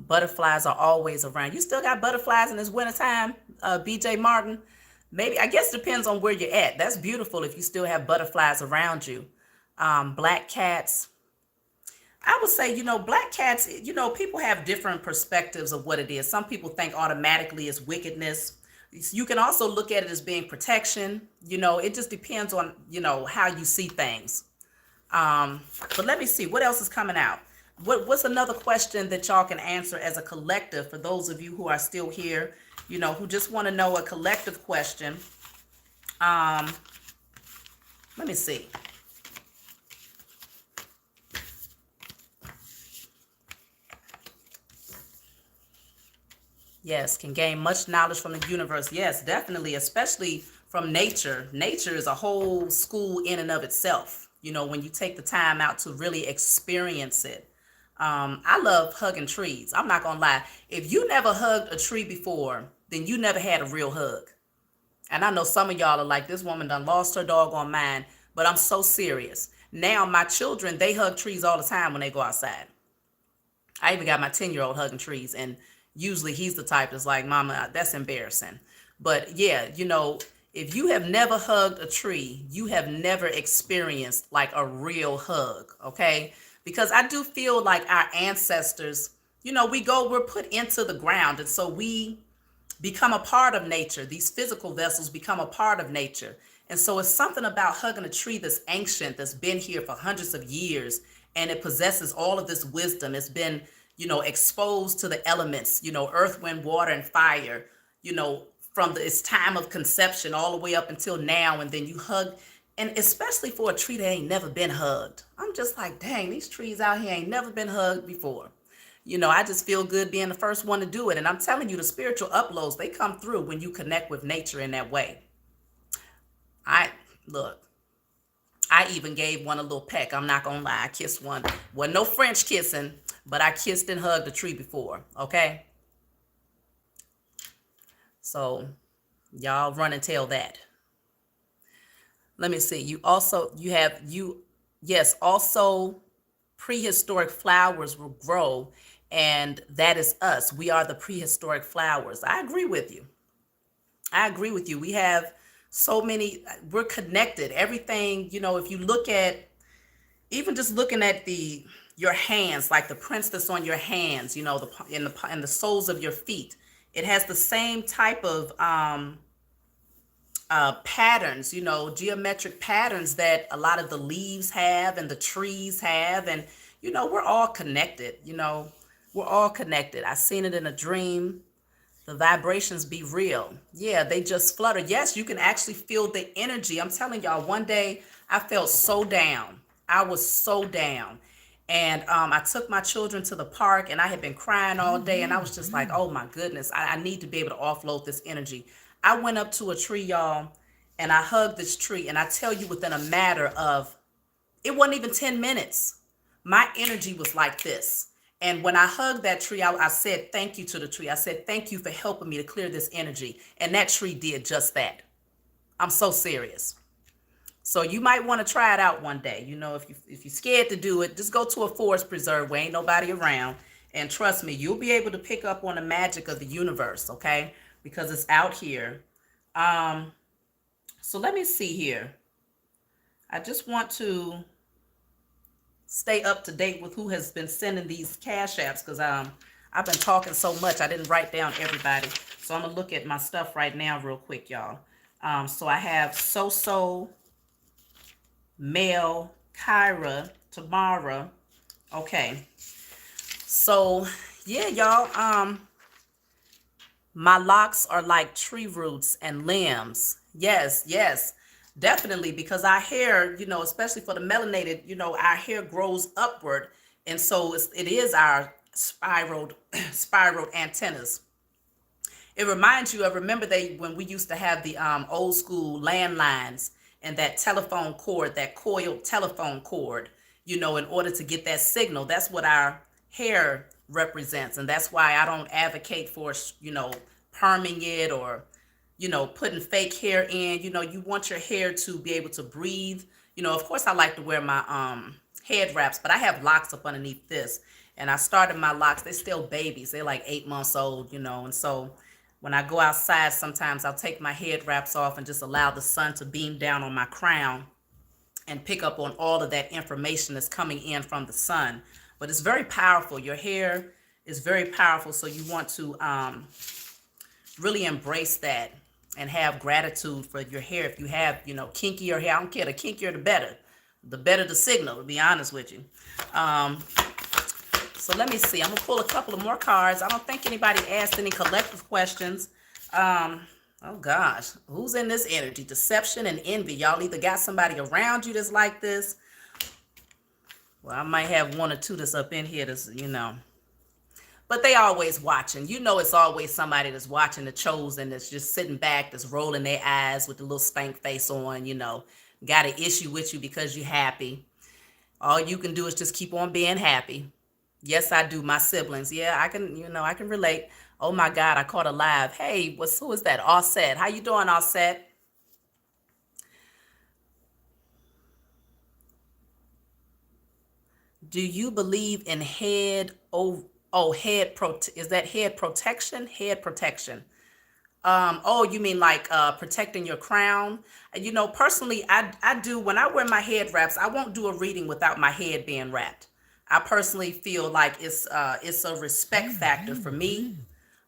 S1: butterflies are always around. You still got butterflies in this wintertime, BJ Martin? Maybe, I guess depends on where you're at. That's beautiful if you still have butterflies around you. Black cats. I would say, black cats, people have different perspectives of what it is. Some people think automatically it's wickedness. You can also look at it as being protection. It just depends on, how you see things. But let me see, what else is coming out? What's another question that y'all can answer as a collective for those of you who are still here, who just want to know a collective question? Let me see. Yes, can gain much knowledge from the universe. Yes, definitely, especially from nature. Nature is a whole school in and of itself, when you take the time out to really experience it. I love hugging trees. I'm not gonna lie. If you never hugged a tree before, then you never had a real hug. And I know some of y'all are like, this woman done lost her doggone mind, but I'm so serious. Now my children, they hug trees all the time when they go outside. I even got my 10-year-old hugging trees, and usually he's the type that's like, Mama, that's embarrassing. But yeah, if you have never hugged a tree, you have never experienced like a real hug, okay? Because I do feel like our ancestors, we're put into the ground. And so we become a part of nature. These physical vessels become a part of nature. And so it's something about hugging a tree that's ancient, that's been here for hundreds of years, and it possesses all of this wisdom. It's been, exposed to the elements, earth, wind, water, and fire, from its time of conception all the way up until now. And then you hug, and especially for a tree that ain't never been hugged. I'm just like, dang, these trees out here ain't never been hugged before. I just feel good being the first one to do it. And I'm telling you, the spiritual uploads, they come through when you connect with nature in that way. I look, I even gave one a little peck. I'm not gonna lie. I kissed one. Wasn't no French kissing, but I kissed and hugged a tree before. Okay. So y'all run and tell that. Let me see. Yes, also prehistoric flowers will grow, and that is us. We are the prehistoric flowers. I agree with you. I agree with you. We have so many, we're connected. Everything, if you look at, even just looking at your hands, like the prints that's on your hands, in the soles of your feet, it has the same type of patterns, geometric patterns that a lot of the leaves have and the trees have. And, we're all connected, we're all connected. I seen it in a dream. The vibrations be real. Yeah, they just flutter. Yes, you can actually feel the energy. I'm telling y'all, one day I felt so down. I was so down. And I took my children to the park, and I had been crying all day. And I was just like, oh my goodness, I need to be able to offload this energy. I went up to a tree, y'all, and I hugged this tree. And I tell you, within a matter of, it wasn't even 10 minutes, my energy was like this. And when I hugged that tree, I said thank you to the tree. I said, thank you for helping me to clear this energy. And that tree did just that. I'm so serious. So you might want to try it out one day. If you're scared to do it, just go to a forest preserve where ain't nobody around. And trust me, you'll be able to pick up on the magic of the universe, okay? Because it's out here. So let me see here. I just want to stay up to date with who has been sending these cash apps, because I've been talking so much I didn't write down everybody. So I'm gonna look at my stuff right now real quick, y'all. So I have So Mel, Kyra, Tamara. Okay, so yeah, y'all, my locks are like tree roots and limbs. Yes, definitely, because our hair, especially for the melanated, our hair grows upward. And so it is our spiraled antennas. It reminds you of, remember when we used to have the old school landlines and that telephone cord, that coiled telephone cord, in order to get that signal. That's what our hair represents. And that's why I don't advocate for, perming it or, putting fake hair in. You want your hair to be able to breathe. Of course I like to wear my head wraps, but I have locks up underneath this. And I started my locks, they're still babies. They're like 8 months old, and so when I go outside, sometimes I'll take my head wraps off and just allow the sun to beam down on my crown and pick up on all of that information that's coming in from the sun. But it's very powerful. Your hair is very powerful. So you want to really embrace that and have gratitude for your hair. If you have, kinkier hair, I don't care. The kinkier, the better. The better the signal, to be honest with you. So let me see. I'm going to pull a couple of more cards. I don't think anybody asked any collective questions. Oh, gosh. Who's in this energy? Deception and envy. Y'all either got somebody around you that's like this. Well, I might have one or two that's up in here that's, But they always watching. It's always somebody that's watching, the chosen, that's just sitting back, that's rolling their eyes with the little stank face on, got an issue with you because you're happy. All you can do is just keep on being happy. Yes, I do. My siblings. Yeah, I can relate. Oh my God, I caught a live. Hey, who is that? Offset. How you doing, Offset? Do you believe in head? Is that head protection? Head protection. You mean like protecting your crown? Personally, I do. When I wear my head wraps, I won't do a reading without my head being wrapped. I personally feel like it's a respect factor for me.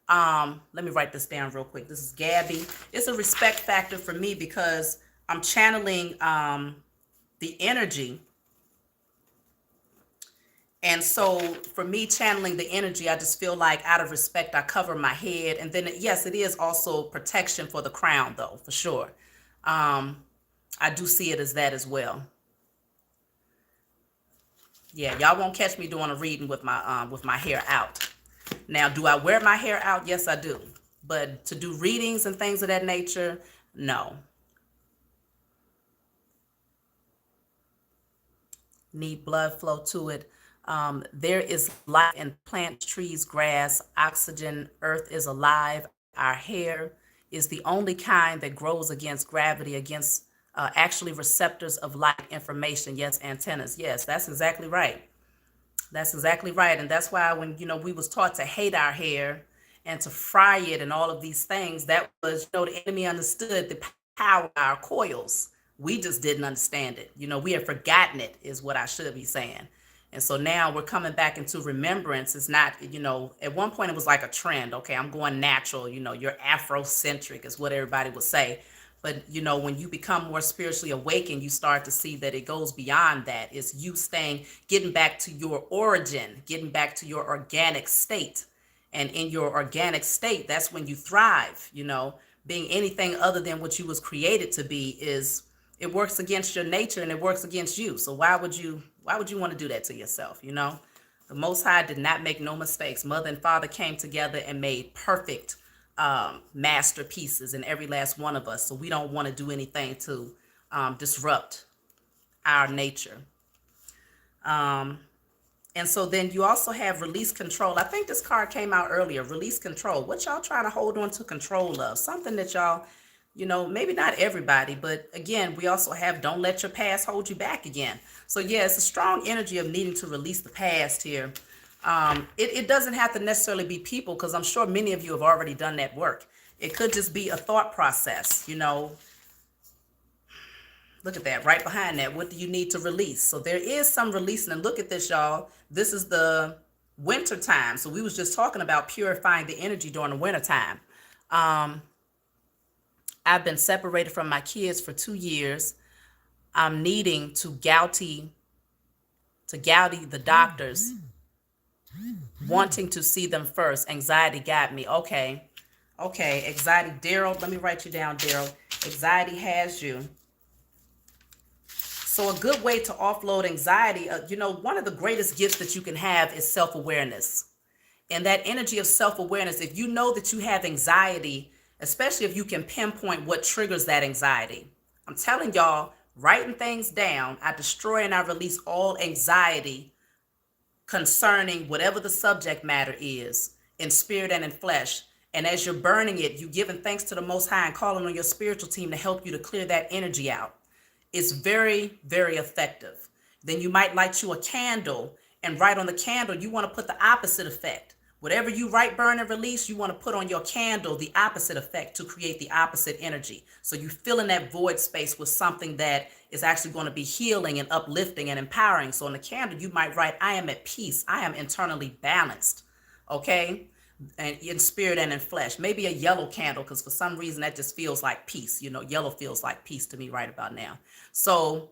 S1: Let me write this down real quick. This is Gabby. It's a respect factor for me because I'm channeling the energy. And so for me channeling the energy, I just feel like out of respect, I cover my head. And then, yes, it is also protection for the crown, though, for sure. I do see it as that as well. Yeah, y'all won't catch me doing a reading with my hair out. Now, do I wear my hair out? Yes, I do. But to do readings and things of that nature, no. Need blood flow to it. There is life in plants, trees, grass, oxygen. Earth is alive. Our hair is the only kind that grows against gravity, against actually receptors of light information. Yes, antennas. Yes, that's exactly right. That's exactly right. And that's why when, we was taught to hate our hair and to fry it and all of these things, that was, the enemy understood the power of our coils. We just didn't understand it. We have forgotten it is what I should be saying. And so now we're coming back into remembrance. It's not, at one point it was like a trend. Okay, I'm going natural, you're Afrocentric is what everybody would say. But when you become more spiritually awakened, you start to see that it goes beyond that. It's you getting back to your origin, getting back to your organic state. And in your organic state, that's when you thrive. Being anything other than what you was created to be it works against your nature and it works against you. So why would you want to do that to yourself? The Most High did not make no mistakes. Mother and father came together and made perfect masterpieces in every last one of us. So we don't want to do anything to disrupt our nature. And so then you also have release control. I think this card came out earlier. Release control. What y'all trying to hold on to control of? Something that y'all, maybe not everybody, but again, we also have don't let your past hold you back again. So yeah, it's a strong energy of needing to release the past here. It doesn't have to necessarily be people, because I'm sure many of you have already done that work. It could just be a thought process, Look at that right behind that. What do you need to release? So there is some releasing. And look at this, y'all. This is the winter time. So we was just talking about purifying the energy during the winter time. I've been separated from my kids for 2 years. I'm needing to gouty the doctors, wanting to see them first. Anxiety got me. Okay. Anxiety, Daryl. Let me write you down, Daryl. Anxiety has you. So a good way to offload anxiety, one of the greatest gifts that you can have is self-awareness. And that energy of self-awareness, if you know that you have anxiety, especially if you can pinpoint what triggers that anxiety. I'm telling y'all, writing things down, I destroy and I release all anxiety concerning whatever the subject matter is, in spirit and in flesh. And as you're burning it, you're giving thanks to the Most High and calling on your spiritual team to help you to clear that energy out. It's very, very effective. Then you might light you a candle, and right on the candle, you want to put the opposite effect. Whatever you write, burn, and release, you want to put on your candle the opposite effect to create the opposite energy. So you fill in that void space with something that is actually going to be healing and uplifting and empowering. So on the candle, you might write, I am at peace. I am internally balanced. Okay? And in spirit and in flesh. Maybe a yellow candle, because for some reason that just feels like peace. Yellow feels like peace to me right about now. So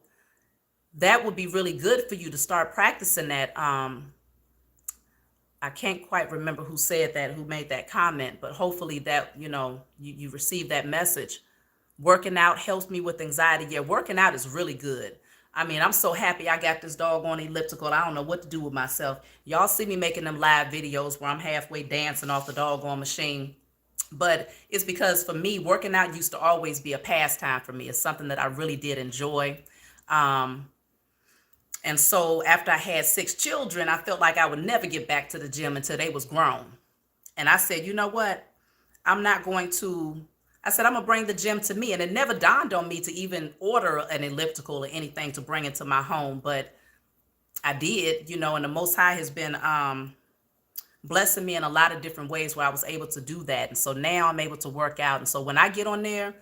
S1: that would be really good for you to start practicing that. I can't quite remember who said that, who made that comment, but hopefully that, you received that message. Working out helps me with anxiety. Yeah, working out is really good. I mean, I'm so happy I got this doggone elliptical. I don't know what to do with myself. Y'all see me making them live videos where I'm halfway dancing off the doggone machine. But it's because for me, working out used to always be a pastime for me. It's something that I really did enjoy. And so after I had 6 children, I felt like I would never get back to the gym until they was grown. And I said, you know what? I'm going to bring the gym to me. And it never dawned on me to even order an elliptical or anything to bring into my home. But I did, and the Most High has been blessing me in a lot of different ways where I was able to do that. And so now I'm able to work out. And so when I get on there,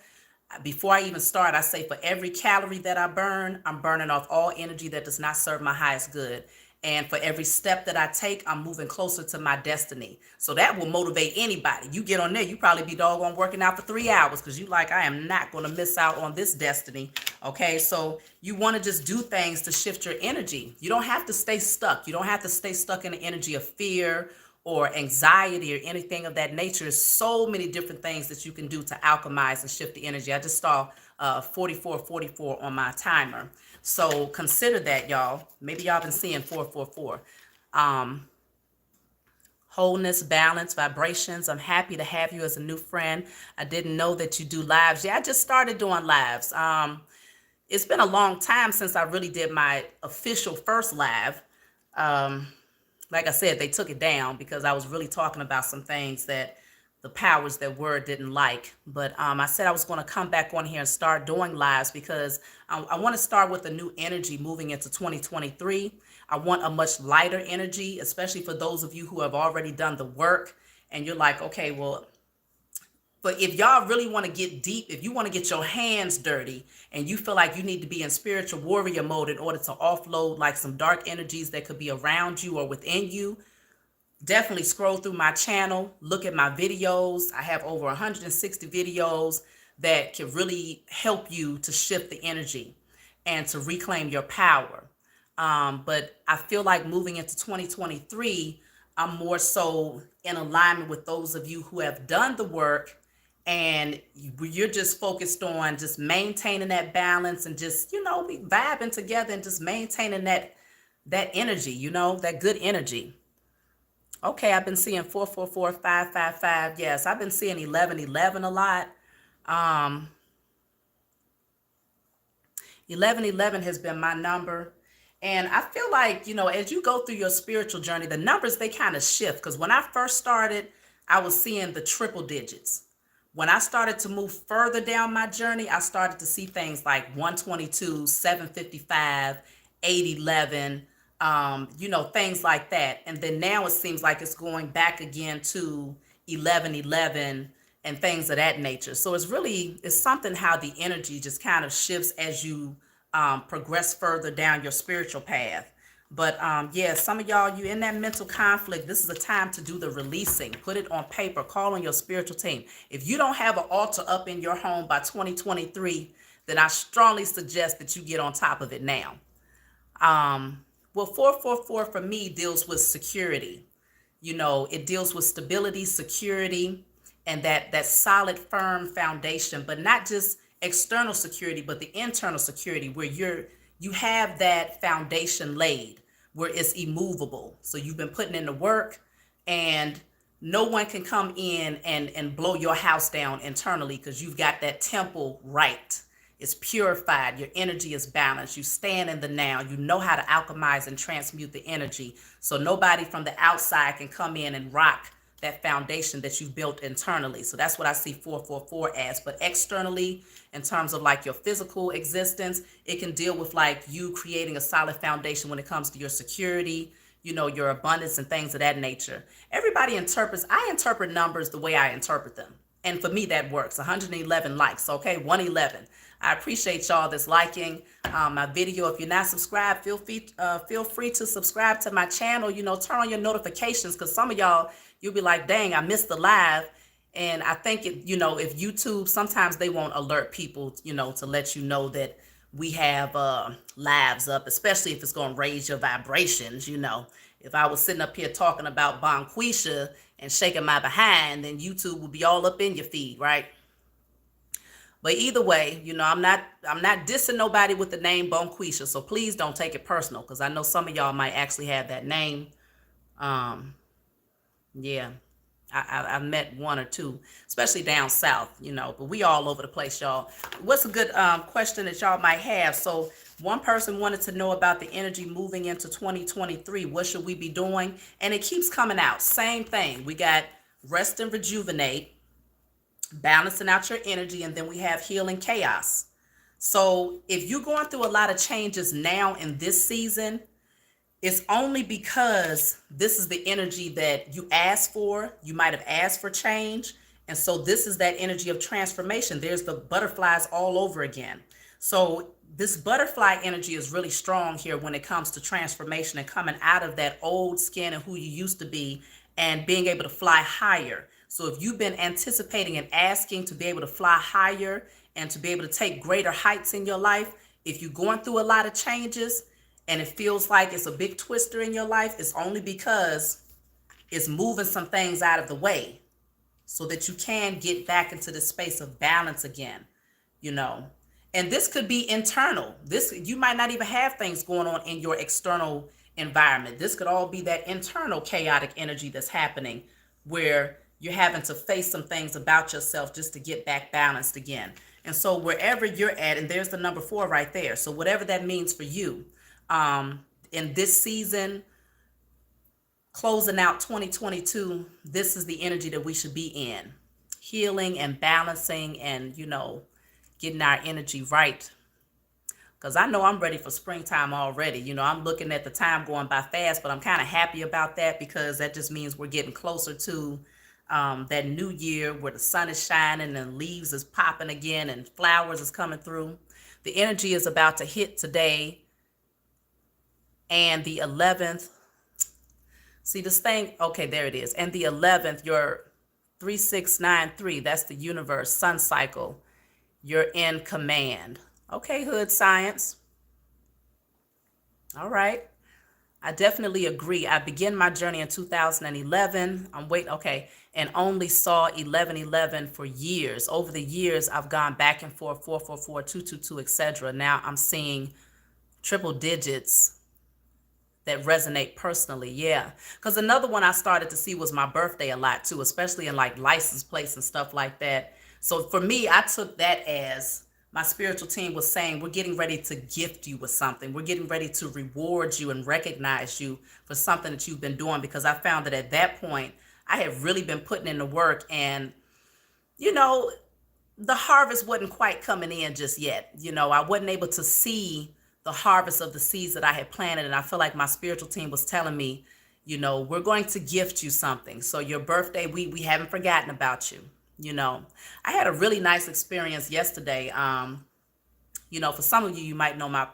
S1: before I even start, I say for every calorie that I burn, I'm burning off all energy that does not serve my highest good. And for every step that I take, I'm moving closer to my destiny. So that will motivate anybody. You get on there, you probably be doggone working out for 3 hours because you like, I am not going to miss out on this destiny. Okay, so you want to just do things to shift your energy. You don't have to stay stuck. You don't have to stay stuck in the energy of fear or anxiety or anything of that nature. There's so many different things that you can do to alchemize and shift the energy. I just saw 4444 on my timer. So consider that, y'all. Maybe y'all been seeing 444. Wholeness, balance, vibrations. I'm happy to have you as a new friend. I didn't know that you do lives. Yeah, I just started doing lives. It's been a long time since I really did my official first live. Like I said, they took it down because I was really talking about some things that the powers that were didn't like. But I said I was going to come back on here and start doing lives because I want to start with a new energy moving into 2023. I want a much lighter energy, especially for those of you who have already done the work and you're like, okay, well, but if y'all really want to get deep, if you want to get your hands dirty and you feel like you need to be in spiritual warrior mode in order to offload like some dark energies that could be around you or within you, definitely scroll through my channel, look at my videos. I have over 160 videos that can really help you to shift the energy and to reclaim your power. But I feel like moving into 2023, I'm more so in alignment with those of you who have done the work and you're just focused on just maintaining that balance and just, be vibing together and just maintaining that energy, that good energy. Okay, I've been seeing 444, 555. Yes, I've been seeing 1111 a lot. 1111 has been my number. And I feel like, as you go through your spiritual journey, the numbers, they kind of shift. Because when I first started, I was seeing the triple digits. When I started to move further down my journey, I started to see things like 122, 755, 811, things like that. And then now it seems like it's going back again to 1111 and things of that nature. So it's something how the energy just kind of shifts as you progress further down your spiritual path. But yeah, some of y'all, you in that mental conflict. This is a time to do the releasing. Put it on paper. Call on your spiritual team. If you don't have an altar up in your home by 2023, then I strongly suggest that you get on top of it now. Well, 444 for me deals with security. It deals with stability, security, and that solid, firm foundation, but not just external security, but the internal security where you have that foundation laid where it's immovable. So you've been putting in the work and no one can come in and blow your house down internally because you've got that temple right. It's purified. Your energy is balanced. You stand in the now. You know how to alchemize and transmute the energy. So nobody from the outside can come in and rock that foundation that you've built internally. So that's what I see 444 as. But externally, in terms of like your physical existence, it can deal with like you creating a solid foundation when it comes to your security, your abundance and things of that nature. Everybody I interpret numbers the way I interpret them. And for me, that works. 111 likes. Okay, 111. I appreciate y'all that's liking my video. If you're not subscribed, feel free to subscribe to my channel. Turn on your notifications because some of y'all, you'll be like, dang, I missed the live. And I think, if YouTube, sometimes they won't alert people, to let you know that we have lives up, especially if it's going to raise your vibrations. If I was sitting up here talking about Bonquisha and shaking my behind, then YouTube will be all up in your feed, right? But either way, I'm not dissing nobody with the name Bonquisha, so please don't take it personal because I know some of y'all might actually have that name. Yeah, I've met one or two, especially down south, but we all over the place, y'all. What's a good question that y'all might have? So one person wanted to know about the energy moving into 2023. What should we be doing? And it keeps coming out. Same thing. We got rest and rejuvenate, balancing out your energy, and then we have healing chaos. So if you're going through a lot of changes now in this season, it's only because this is the energy that you asked for. You might have asked for change. And so this is that energy of transformation. There's the butterflies all over again. So this butterfly energy is really strong here when it comes to transformation and coming out of that old skin and who you used to be and being able to fly higher. So if you've been anticipating and asking to be able to fly higher and to be able to take greater heights in your life, if you're going through a lot of changes, and it feels like it's a big twister in your life, it's only because is moving some things out of the way so that you can get back into the space of balance again, you know. And this could be internal. This, you might not even have things going on in your external environment. This could all be that internal chaotic energy that's happening where you're having to face some things about yourself just to get back balanced again. And so wherever you're at, and there's the number 4 right there. So whatever that means for you, in this season, closing out 2022, this is the energy that we should be in. Healing and balancing and, you know, getting our energy right. Because I know I'm ready for springtime already. You know, I'm looking at the time going by fast, but I'm kind of happy about that because that just means we're getting closer to that new year where the sun is shining and leaves is popping again and flowers is coming through. The energy is about to hit today and the 11th. See this thing? Okay, there it is. And the 11th, your 3693, that's the universe, sun cycle. You're in command. Okay, hood science. All right. I definitely agree. I began my journey in 2011. I'm waiting. Okay. And only saw 1111 for years. Over the years, I've gone back and forth, 444, 222, etc. Now I'm seeing triple digits that resonate personally. Yeah. Because another one I started to see was my birthday a lot too, especially in like license plates and stuff like that. So for me, I took that as my spiritual team was saying, we're getting ready to gift you with something. We're getting ready to reward you and recognize you for something that you've been doing. Because I found that at that point, I had really been putting in the work and, you know, the harvest wasn't quite coming in just yet. You know, I wasn't able to see the harvest of the seeds that I had planted. And I feel like my spiritual team was telling me, you know, we're going to gift you something. So your birthday, we haven't forgotten about you. You know, I had a really nice experience yesterday. You know, for some of you, you might know my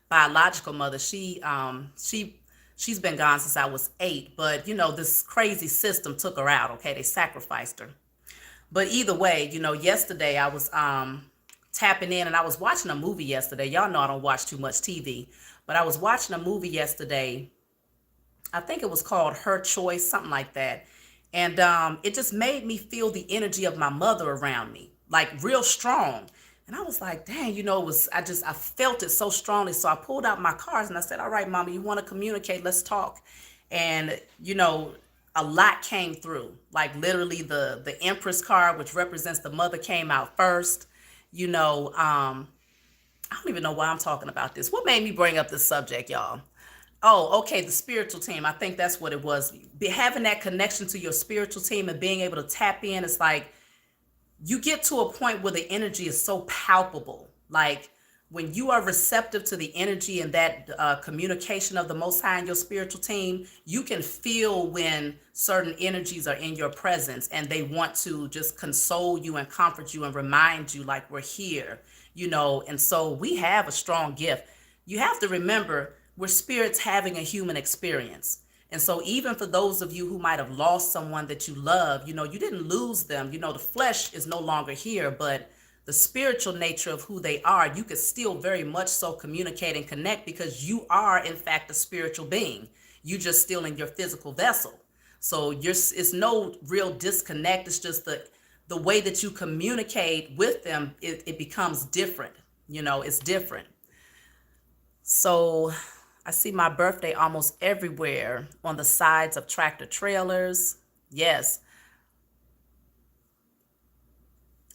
S1: biological mother. She's been gone since I was 8, but you know, this crazy system took her out. Okay, they sacrificed her. But either way, you know, yesterday I was tapping in and I was watching a movie yesterday. Y'all know I don't watch too much TV, but I was watching a movie yesterday. I think it was called Her Choice, something like that. And it just made me feel the energy of my mother around me, like real strong. And I was like, dang, you know, I felt it so strongly. So I pulled out my cards and I said, all right, mama, you want to communicate? Let's talk. And, you know, a lot came through, like literally the Empress card, which represents the mother, came out first. You know, I don't even know why I'm talking about this. What made me bring up this subject, y'all? Oh, okay, the spiritual team. I think that's what it was. Having that connection to your spiritual team and being able to tap in, it's like you get to a point where the energy is so palpable. Like when you are receptive to the energy and that communication of the Most High and your spiritual team, you can feel when certain energies are in your presence and they want to just console you and comfort you and remind you like we're here, you know. And so we have a strong gift. You have to remember, we're spirits having a human experience. And so even for those of you who might have lost someone that you love, you know, you didn't lose them. You know, the flesh is no longer here, but the spiritual nature of who they are, you could still very much so communicate and connect because you are, in fact, a spiritual being. You just still in your physical vessel. So it's no real disconnect. It's just the way that you communicate with them, it becomes different. You know, it's different. So I see my birthday almost everywhere on the sides of tractor trailers. Yes.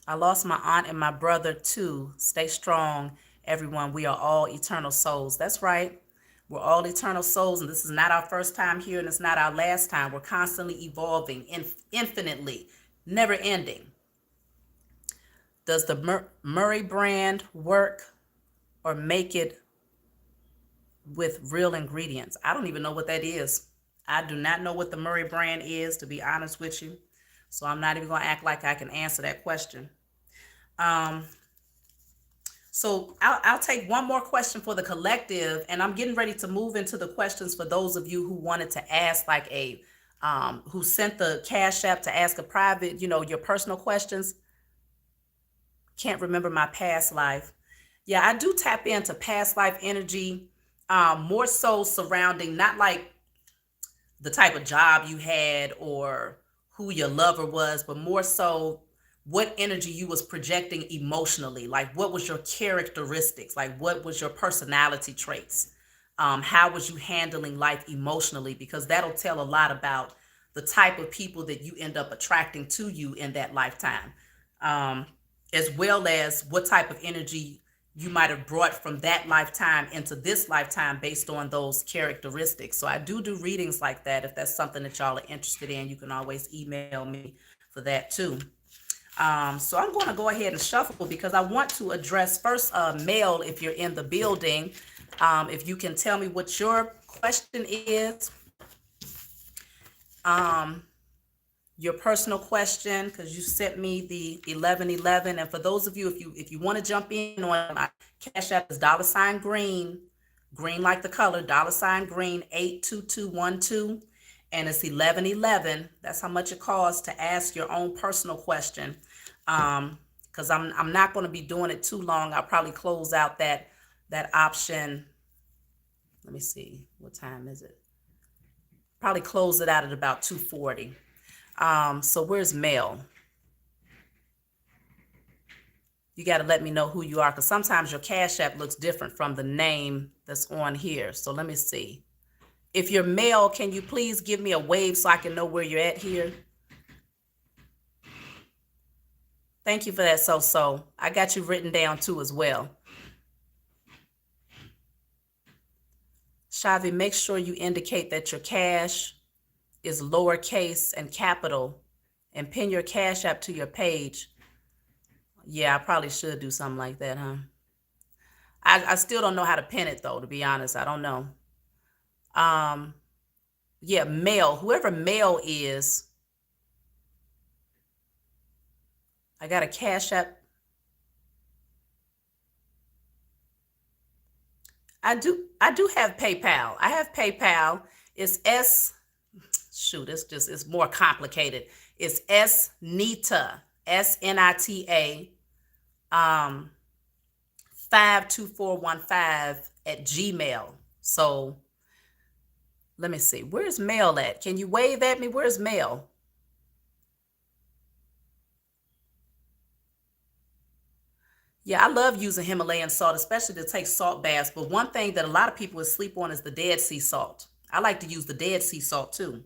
S1: I lost my aunt and my brother too. Stay strong, everyone. We are all eternal souls. That's right. We're all eternal souls, and this is not our first time here, and it's not our last time. We're constantly evolving, infinitely, never ending. Does the Murray brand work or make it with real ingredients? I don't even know what that is. I do not know what the Murray brand is, to be honest with you. So I'm not even going to act like I can answer that question. So I'll take one more question for the collective, and I'm getting ready to move into the questions for those of you who wanted to ask like who sent the Cash App to ask a private, you know, your personal questions. Can't remember my past life. Yeah, I do tap into past life energy, more so surrounding, not like the type of job you had or who your lover was, but more so what energy you was projecting emotionally. Like what was your characteristics? Like what was your personality traits? How was you handling life emotionally? Because that'll tell a lot about the type of people that you end up attracting to you in that lifetime, um, as well as what type of energy you might have brought from that lifetime into this lifetime based on those characteristics. So I do readings like that. If that's something that y'all are interested in, you can always email me for that too. So I'm going to go ahead and shuffle because I want to address first, male, if you're in the building. If you can tell me what your question is, your personal question, because you sent me the 1111. And for those of you, if you want to jump in on my Cash App is $green, green like the color, $green 82212, and it's 1111. That's how much it costs to ask your own personal question. Because I'm not going to be doing it too long. I'll probably close out that option. Let me see, what time is it? Probably close it out at about 2:40. So where's Mel? You got to let me know who you are, because sometimes your Cash App looks different from the name that's on here. So let me see. If you're male, can you please give me a wave so I can know where you're at here? Thank you for that, so. I got you written down too as well. Shavi, make sure you indicate that your cash is lowercase and capital, and pin your Cash App to your page. Yeah, I probably should do something like that, huh? I still don't know how to pin it though, to be honest. I don't know. Yeah, male, whoever male is, I got a Cash App. I do have PayPal. I have PayPal. It's it's more complicated. It's SNITA, SNITA, 52415 at Gmail. So let me see. Where's Mail at? Can you wave at me? Where's Mail? Yeah, I love using Himalayan salt, especially to take salt baths. But one thing that a lot of people sleep on is the Dead Sea salt. I like to use the Dead Sea salt too,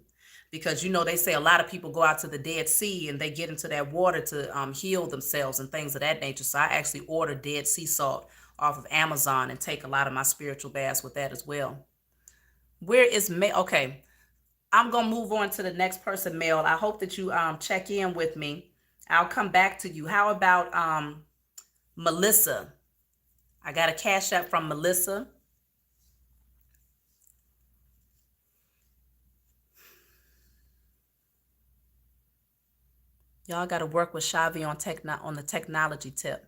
S1: because they say a lot of people go out to the Dead Sea and they get into that water to heal themselves and things of that nature. So I actually order Dead Sea salt off of Amazon and take a lot of my spiritual baths with that as well. Where is Mel? Okay, I'm gonna move on to the next person, Mel. I hope that you check in with me. I'll come back to you. How about Melissa? I got a Cash App from Melissa. Y'all got to work with Shavi on the technology tip.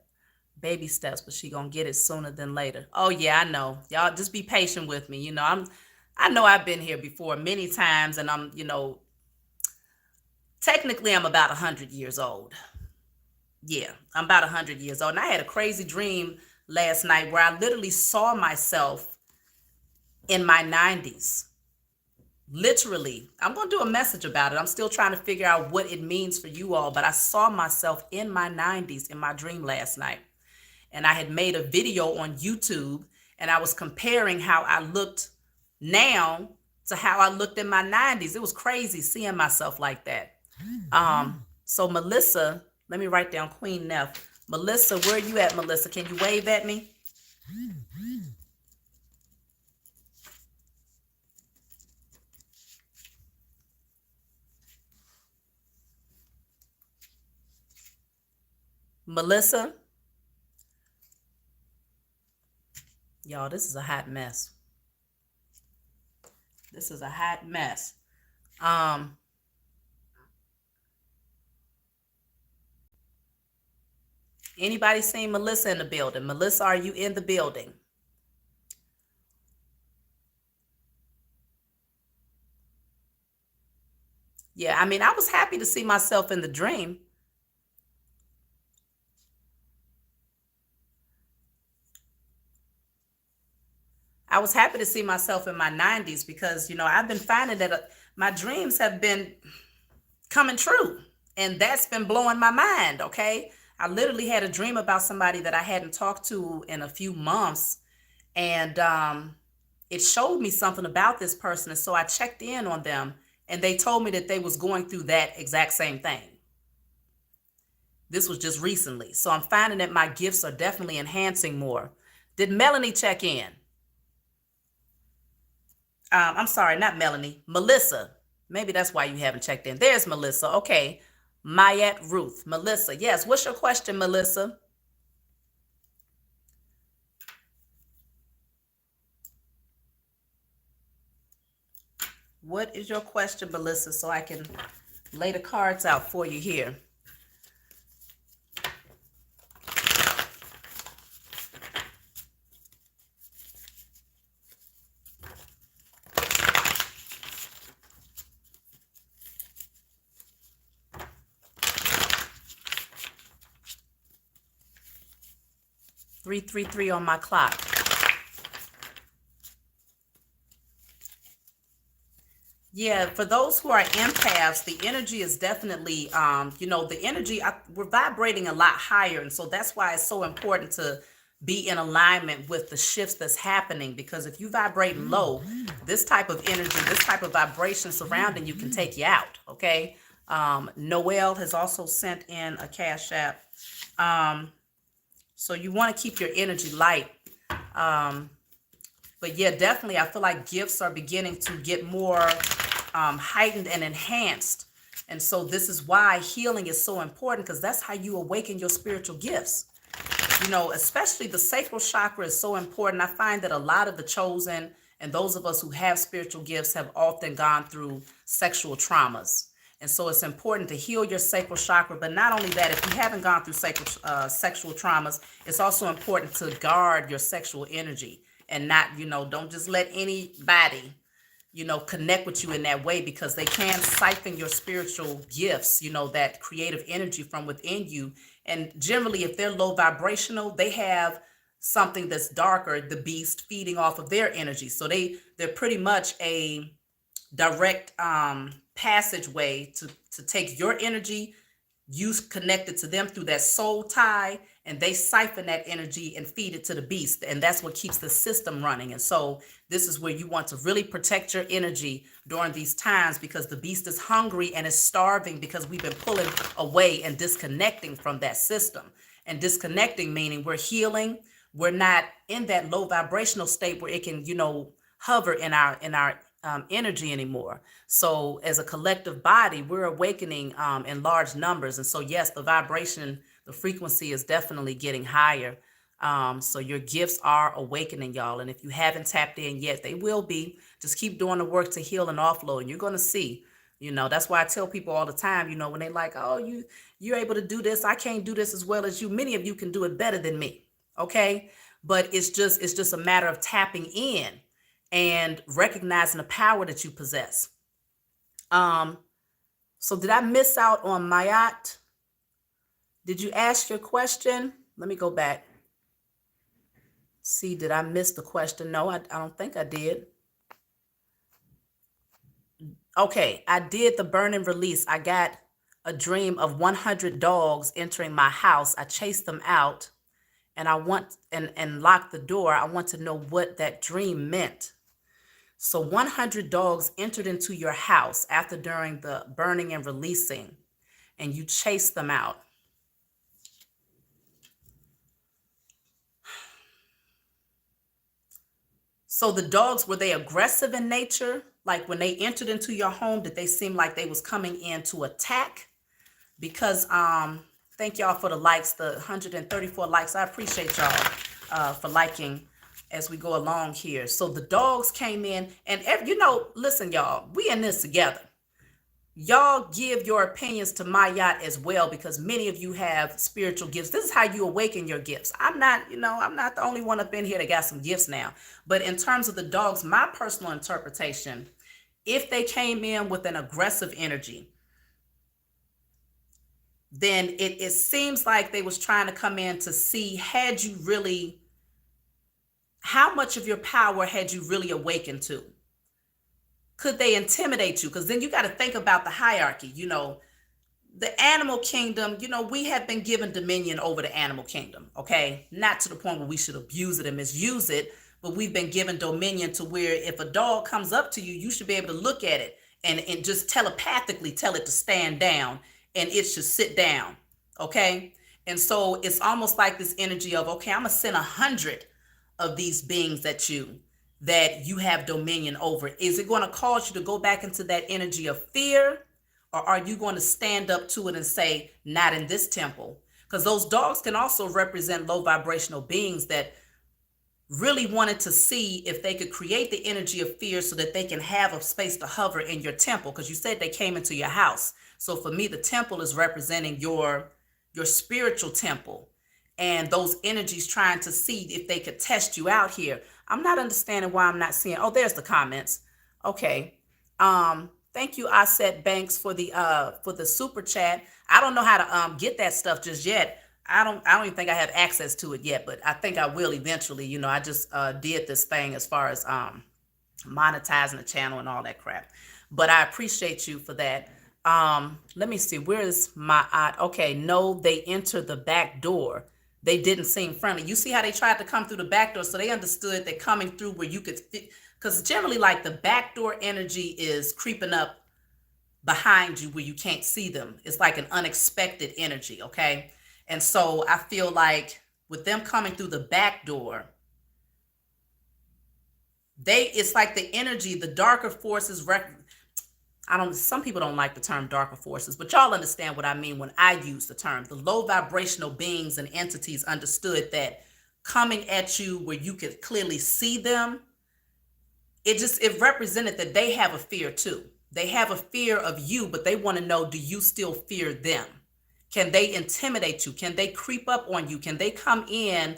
S1: Baby steps, but she gonna get it sooner than later. Oh yeah, I know. Y'all just be patient with me. I know I've been here before many times, and I'm technically I'm about 100 years old. Yeah, I'm about 100 years old. And I had a crazy dream last night where I literally saw myself in my 90s. Literally. I'm going to do a message about it. I'm still trying to figure out what it means for you all, but I saw myself in my 90s in my dream last night. And I had made a video on YouTube, and I was comparing how I looked now to how I looked in my 90s. It was crazy seeing myself like that. So Melissa, let me write down Queen Neff. Melissa, where are you at, Melissa? Can you wave at me? Melissa? Y'all, this is a hot mess. This is a hot mess. Anybody seen Melissa in the building? Melissa, are you in the building? Yeah, I mean, I was happy to see myself in the dream. I was happy to see myself in my 90s because, I've been finding that My dreams have been coming true, and that's been blowing my mind. Okay, I literally had a dream about somebody that I hadn't talked to in a few months, and it showed me something about this person, and so I checked in on them, and they told me that they was going through that exact same thing. This was just recently, so I'm finding that my gifts are definitely enhancing more. Did Melanie check in? I'm sorry, not Melanie, Melissa. Maybe that's why you haven't checked in. There's Melissa. Okay. Mayette Ruth. Melissa. Yes. What's your question, Melissa? What is your question, Melissa, so I can lay the cards out for you here? Three, 3 on my clock. Yeah, for those who are empaths, the energy is definitely, the energy, we're vibrating a lot higher. And so that's why it's so important to be in alignment with the shifts that's happening. Because if you vibrate low, this type of energy, this type of vibration surrounding you can take you out. Okay. Noel has also sent in a cash app. So you want to keep your energy light. But yeah, definitely, I feel like gifts are beginning to get more heightened and enhanced. And so this is why healing is so important, because that's how you awaken your spiritual gifts. Especially the sacral chakra is so important. I find that a lot of the chosen and those of us who have spiritual gifts have often gone through sexual traumas. And so it's important to heal your sacral chakra. But not only that, if you haven't gone through sexual traumas, it's also important to guard your sexual energy and not, don't just let anybody, connect with you in that way, because they can siphon your spiritual gifts, that creative energy from within you. And generally, if they're low vibrational, they have something that's darker, the beast, feeding off of their energy. So they're pretty much a direct passageway to take your energy, you connect it to them through that soul tie, and they siphon that energy and feed it to the beast. And that's what keeps the system running. And so this is where you want to really protect your energy during these times, because the beast is hungry and is starving, because we've been pulling away and disconnecting from that system. And disconnecting meaning we're healing. We're not in that low vibrational state where it can, hover in our energy anymore. So as a collective body, we're awakening in large numbers. And so, yes, the vibration, the frequency is definitely getting higher. So your gifts are awakening, y'all. And if you haven't tapped in yet, they will be. Just keep doing the work to heal and offload, and you're going to see. That's why I tell people all the time, when they like, oh, you're able to do this, I can't do this as well as you. Many of you can do it better than me. Okay. But it's just a matter of tapping in and recognizing the power that you possess. So did I miss out on Mayat? Did you ask your question? Let me go back. See, did I miss the question? No, I don't think I did. Okay, I did the burn and release. I got a dream of 100 dogs entering my house. I chased them out, and I want and locked the door. I want to know what that dream meant. So 100 dogs entered into your house during the burning and releasing, and you chased them out. So the dogs, were they aggressive in nature? Like when they entered into your home, did they seem like they was coming in to attack? Because thank y'all for the likes, the 134 likes. I appreciate y'all for liking as we go along here. So the dogs came in, and listen, y'all, we in this together. Y'all give your opinions to Mayat as well, because many of you have spiritual gifts. This is how you awaken your gifts. I'm not the only one up in here that got some gifts now. But in terms of the dogs, my personal interpretation, if they came in with an aggressive energy, then it seems like they was trying to come in to see, how much of your power had you really awakened to? Could they intimidate you? Because then you got to think about the hierarchy. The animal kingdom, we have been given dominion over the animal kingdom, okay? Not to the point where we should abuse it and misuse it, but we've been given dominion to where if a dog comes up to you, you should be able to look at it and just telepathically tell it to stand down, and it should sit down, okay? And so it's almost like this energy of, okay, I'm gonna send 100 of these beings at you that you have dominion over. Is it going to cause you to go back into that energy of fear? Or are you going to stand up to it and say, not in this temple? Because those dogs can also represent low vibrational beings that really wanted to see if they could create the energy of fear so that they can have a space to hover in your temple. Because you said they came into your house. So for me, the temple is representing your spiritual temple. And those energies trying to see if they could test you out here. I'm not understanding why I'm not seeing. Oh, there's the comments. Okay. Thank you, Asset Banks, for the super chat. I don't know how to get that stuff just yet. I don't even think I have access to it yet, but I think I will eventually. I just did this thing as far as monetizing the channel and all that crap. But I appreciate you for that. Let me see. Where is my eye? Okay, no, they entered the back door. They didn't seem friendly. You see how they tried to come through the back door, so they understood they're coming through where you could fit. Because generally, like, the backdoor energy is creeping up behind you where you can't see them. It's like an unexpected energy, okay? And so I feel like with them coming through the back door, it's like the energy, the darker forces. Some people don't like the term darker forces, but y'all understand what I mean when I use the term. The low vibrational beings and entities understood that coming at you where you could clearly see them, it represented that they have a fear too. They have a fear of you, but they want to know, do you still fear them? Can they intimidate you? Can they creep up on you? Can they come in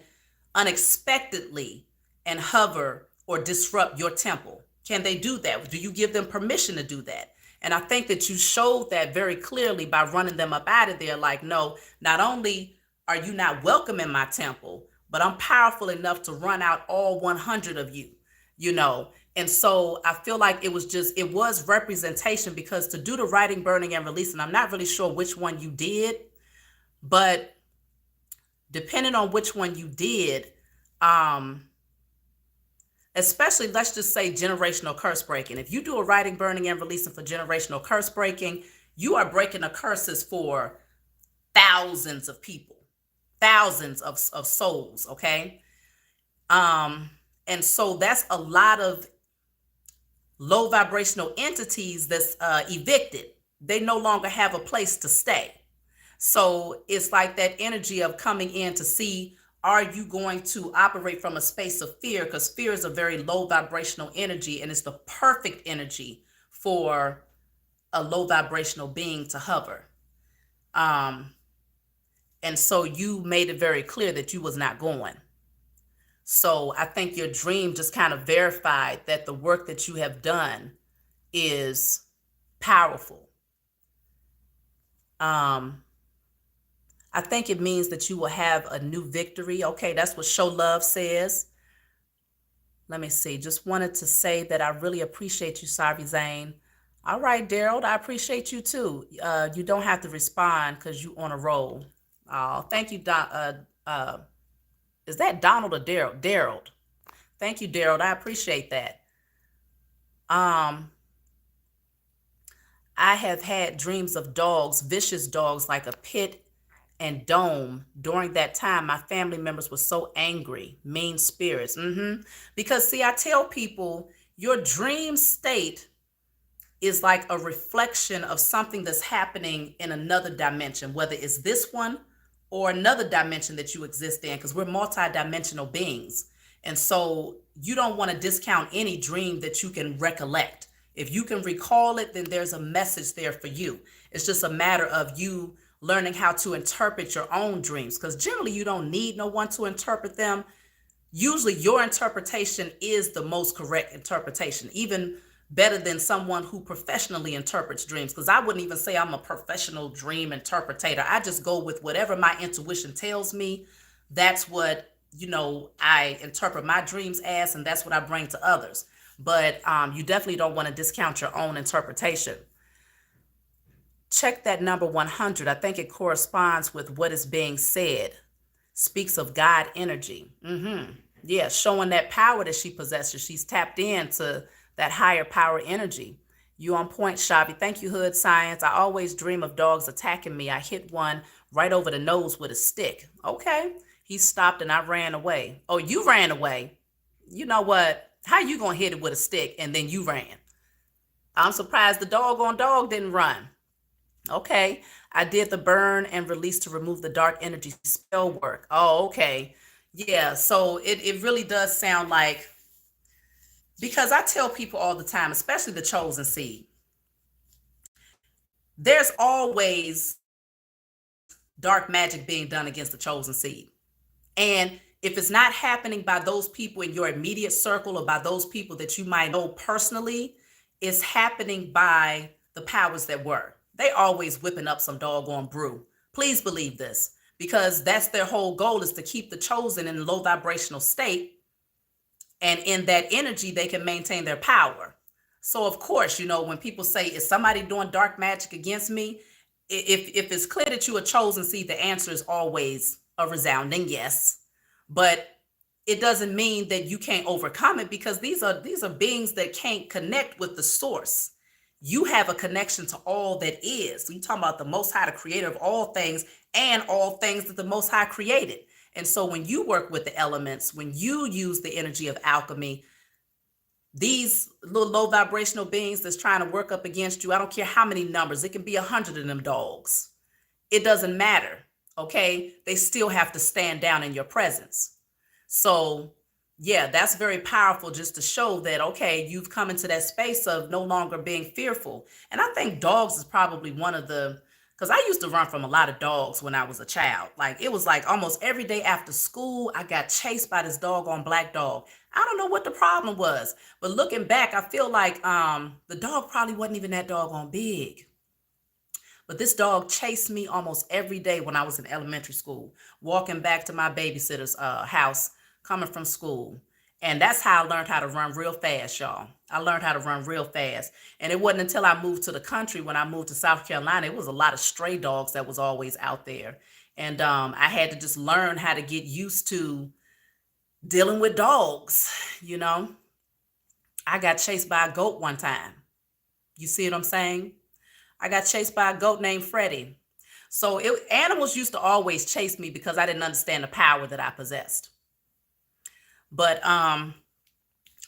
S1: unexpectedly and hover or disrupt your temple? Can they do that? Do you give them permission to do that? And I think that you showed that very clearly by running them up out of there. Like, no, not only are you not welcome in my temple, but I'm powerful enough to run out all 100 of you, And so I feel like it was representation, because to do the writing, burning, and releasing, I'm not really sure which one you did, but depending on which one you did, especially, let's just say, generational curse breaking. If you do a writing, burning, and releasing for generational curse breaking, you are breaking the curses for thousands of people, thousands of souls, okay? And so that's a lot of low vibrational entities that's evicted. They no longer have a place to stay. So it's like that energy of coming in to see, are you going to operate from a space of fear? Because fear is a very low vibrational energy, and it's the perfect energy for a low vibrational being to hover. And so you made it very clear that you was not going. So I think your dream just kind of verified that the work that you have done is powerful. I think it means that you will have a new victory. Okay, that's what Show Love says. Let me see. Just wanted to say that I really appreciate you, Sarvi Zane. All right, Daryl, I appreciate you too. You don't have to respond because you on a roll. Thank you, is that Donald or Daryl? Daryl. Thank you, Daryl. I appreciate that. I have had dreams of dogs, vicious dogs, like a pit and dome. During that time, my family members were so angry, mean spirits. Because see, I tell people, your dream state is like a reflection of something that's happening in another dimension, whether it's this one or another dimension that you exist in, because we're multi-dimensional beings. And so you don't want to discount any dream that you can recollect. If you can recall it, then there's a message there for you. It's just a matter of you learning how to interpret your own dreams, because generally you don't need no one to interpret them. Usually your interpretation is the most correct interpretation, even better than someone who professionally interprets dreams, because I wouldn't even say I'm a professional dream interpretator. I just go with whatever my intuition tells me. That's what, I interpret my dreams as, and that's what I bring to others. But you definitely don't want to discount your own interpretation. Check that number 100. I think it corresponds with what is being said. Speaks of God energy. Yeah, showing that power that she possesses. She's tapped into that higher power energy. You on point, Shavi. Thank you, Hood Science. I always dream of dogs attacking me. I hit one right over the nose with a stick. Okay. He stopped and I ran away. Oh, you ran away. You know what? How you gonna hit it with a stick and then you ran? I'm surprised the doggone dog didn't run. Okay. I did the burn and release to remove the dark energy spell work. Oh, okay. Yeah. So it really does sound like, because I tell people all the time, especially the chosen seed, there's always dark magic being done against the chosen seed. And if it's not happening by those people in your immediate circle or by those people that you might know personally, it's happening by the powers that were. They always whipping up some doggone brew. Please believe this, because that's their whole goal, is to keep the chosen in a low vibrational state. And in that energy, they can maintain their power. So of course, when people say, is somebody doing dark magic against me? If it's clear that you are chosen seed, the answer is always a resounding yes. But it doesn't mean that you can't overcome it, because these are beings that can't connect with the source. You have a connection to all that is. So you're talking about the Most High, the creator of all things, and all things that the Most High created. And so when you work with the elements, when you use the energy of alchemy, these little low vibrational beings that's trying to work up against you, I don't care how many numbers, it can be 100 of them dogs. It doesn't matter. Okay. They still have to stand down in your presence. So yeah, that's very powerful, just to show that, okay, you've come into that space of no longer being fearful. And I think dogs is probably one of the, because I used to run from a lot of dogs when I was a child. Like, it was like almost every day after school, I got chased by this doggone black dog. I don't know what the problem was, but looking back, I feel like the dog probably wasn't even that doggone big. But this dog chased me almost every day when I was in elementary school, walking back to my babysitter's house, coming from school. And that's how I learned how to run real fast, y'all. I learned how to run real fast. And it wasn't until I moved to the country, when I moved to South Carolina, it was a lot of stray dogs that was always out there. And I had to just learn how to get used to dealing with dogs. I got chased by a goat one time. You see what I'm saying? I got chased by a goat named Freddie. So animals used to always chase me because I didn't understand the power that I possessed. But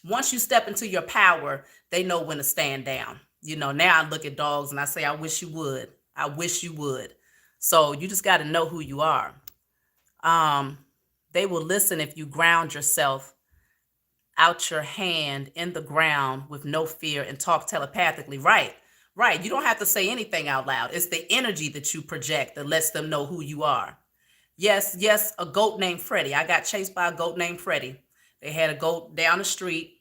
S1: once you step into your power, they know when to stand down. Now I look at dogs and I say, I wish you would. I wish you would. So you just got to know who you are. They will listen if you ground yourself out your hand in the ground with no fear and talk telepathically. Right. You don't have to say anything out loud. It's the energy that you project that lets them know who you are. Yes, a goat named Freddie. I got chased by a goat named Freddie. They had a goat down the street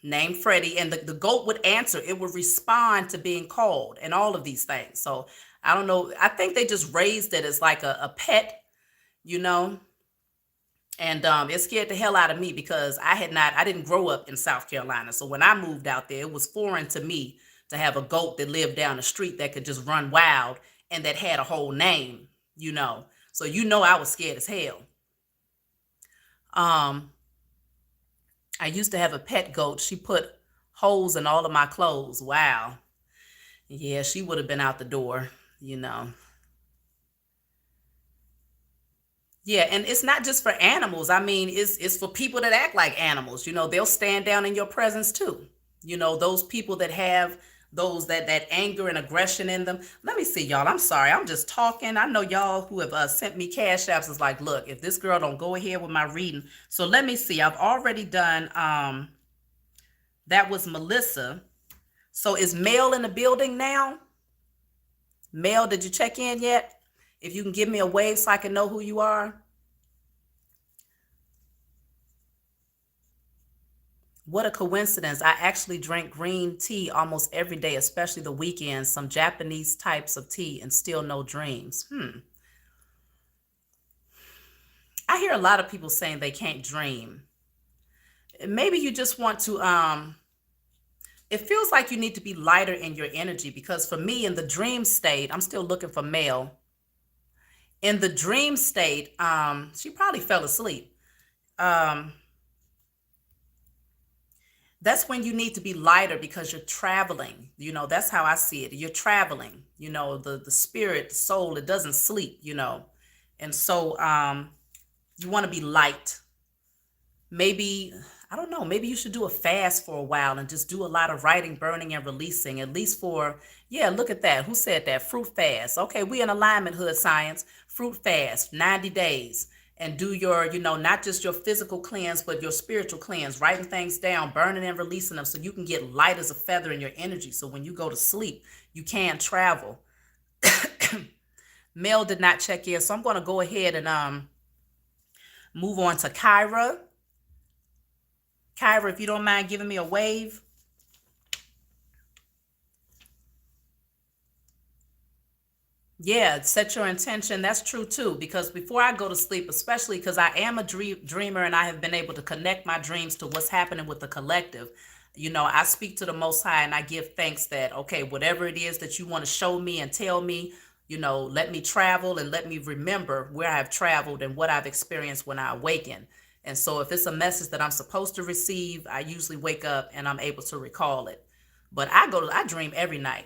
S1: named Freddie, and the goat would answer. It would respond to being called and all of these things. So I don't know. I think they just raised it as like a pet, and it scared the hell out of me, because I didn't grow up in South Carolina. So when I moved out there, it was foreign to me to have a goat that lived down the street that could just run wild and that had a whole name, So I was scared as hell. I used to have a pet goat. She put holes in all of my clothes. Wow. Yeah, she would have been out the door. Yeah, and it's not just for animals. I mean, it's for people that act like animals. They'll stand down in your presence too. Those people that have that anger and aggression in them. Let me see, y'all. I'm sorry. I'm just talking. I know y'all who have sent me cash apps is like, look, if this girl don't go ahead with my reading. So let me see. I've already done, that was Melissa. So is Mel in the building now? Mel, did you check in yet? If you can give me a wave so I can know who you are. What a coincidence. I actually drink green tea almost every day, especially the weekends, some Japanese types of tea, and still no dreams. I hear a lot of people saying they can't dream. Maybe you just want to it feels like you need to be lighter in your energy, because for me in the dream state, I'm still looking for male. In the dream state, she probably fell asleep. Um, that's when you need to be lighter because you're traveling. That's how I see it. You're traveling. The spirit, the soul, it doesn't sleep. And so you want to be light. Maybe, I don't know, maybe you should do a fast for a while and just do a lot of writing, burning, and releasing, at least for, yeah, look at that. Who said that? Fruit fast. Okay, we in alignment, Hood Science. Fruit fast, 90 days. And do your, not just your physical cleanse, but your spiritual cleanse, writing things down, burning and releasing them so you can get light as a feather in your energy. So when you go to sleep, you can travel. Mel did not check in. So I'm going to go ahead and move on to Kyra. Kyra, if you don't mind giving me a wave. Yeah, set your intention. That's true too, because before I go to sleep, especially because I am a dreamer and I have been able to connect my dreams to what's happening with the collective. I speak to the Most High and I give thanks that, okay, whatever it is that you want to show me and tell me, let me travel and let me remember where I've traveled and what I've experienced when I awaken. And so if it's a message that I'm supposed to receive, I usually wake up and I'm able to recall it. But I dream every night.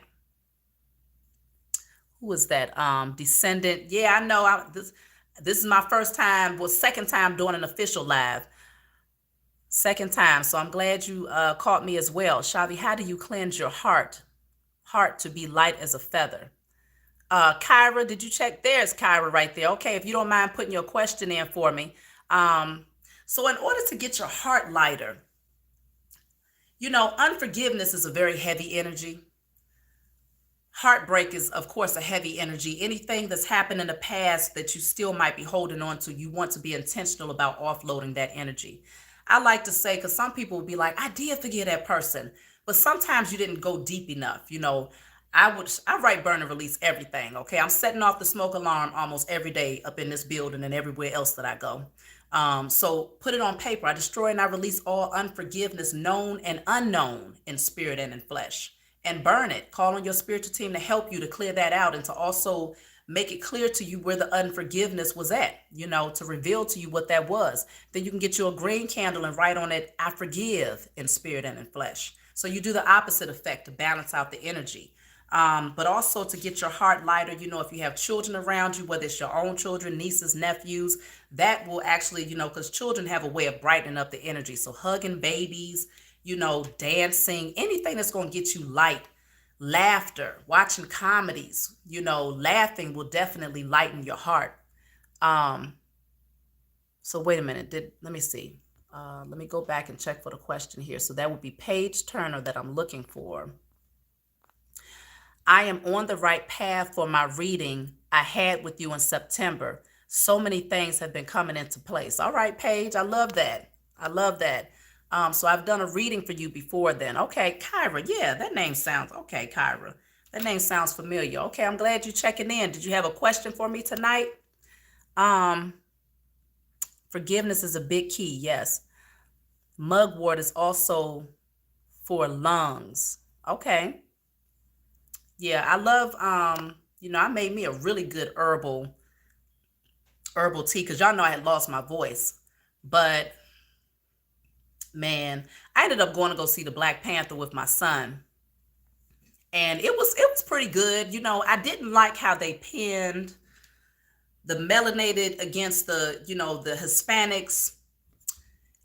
S1: Who is that? Descendant. Yeah, I know. This is my first time, well, second time doing an official live. Second time. So I'm glad you caught me as well. Shavi, how do you cleanse your heart to be light as a feather? Kyra, did you check? There's Kyra right there. Okay, if you don't mind putting your question in for me. So in order to get your heart lighter, unforgiveness is a very heavy energy. Heartbreak is, of course, a heavy energy. Anything that's happened in the past that you still might be holding on to, you want to be intentional about offloading that energy. I like to say, because some people will be like, I did forgive that person, but sometimes you didn't go deep enough. I write, burn, and release everything. Okay, I'm setting off the smoke alarm almost every day up in this building and everywhere else that I go. So put it on paper. I destroy and I release all unforgiveness, known and unknown, in spirit and in flesh. And burn it. Call on your spiritual team to help you to clear that out and to also make it clear to you where the unforgiveness was at, to reveal to you what that was. Then you can get you a green candle and write on it, I forgive, in spirit and in flesh. So you do the opposite effect to balance out the energy. But also to get your heart lighter, if you have children around you, whether it's your own children, nieces, nephews, that will actually, because children have a way of brightening up the energy. So hugging babies, dancing, anything that's going to get you light, laughter, watching comedies, laughing will definitely lighten your heart. So wait a minute. Let me see. Let me go back and check for the question here. So that would be Paige Turner that I'm looking for. I am on the right path for my reading I had with you in September. So many things have been coming into place. All right, Paige, I love that. I love that. So I've done a reading for you before then. Okay, Kyra. Yeah, that name sounds, okay, Kyra. That name sounds familiar. Okay, I'm glad you're checking in. Did you have a question for me tonight? Forgiveness is a big key, yes. Mugwort is also for lungs. Okay. Yeah, I love, I made me a really good herbal tea because y'all know I had lost my voice. But man, I ended up going to go see the Black Panther with my son. And it was pretty good. I didn't like how they pinned the melanated against the Hispanics,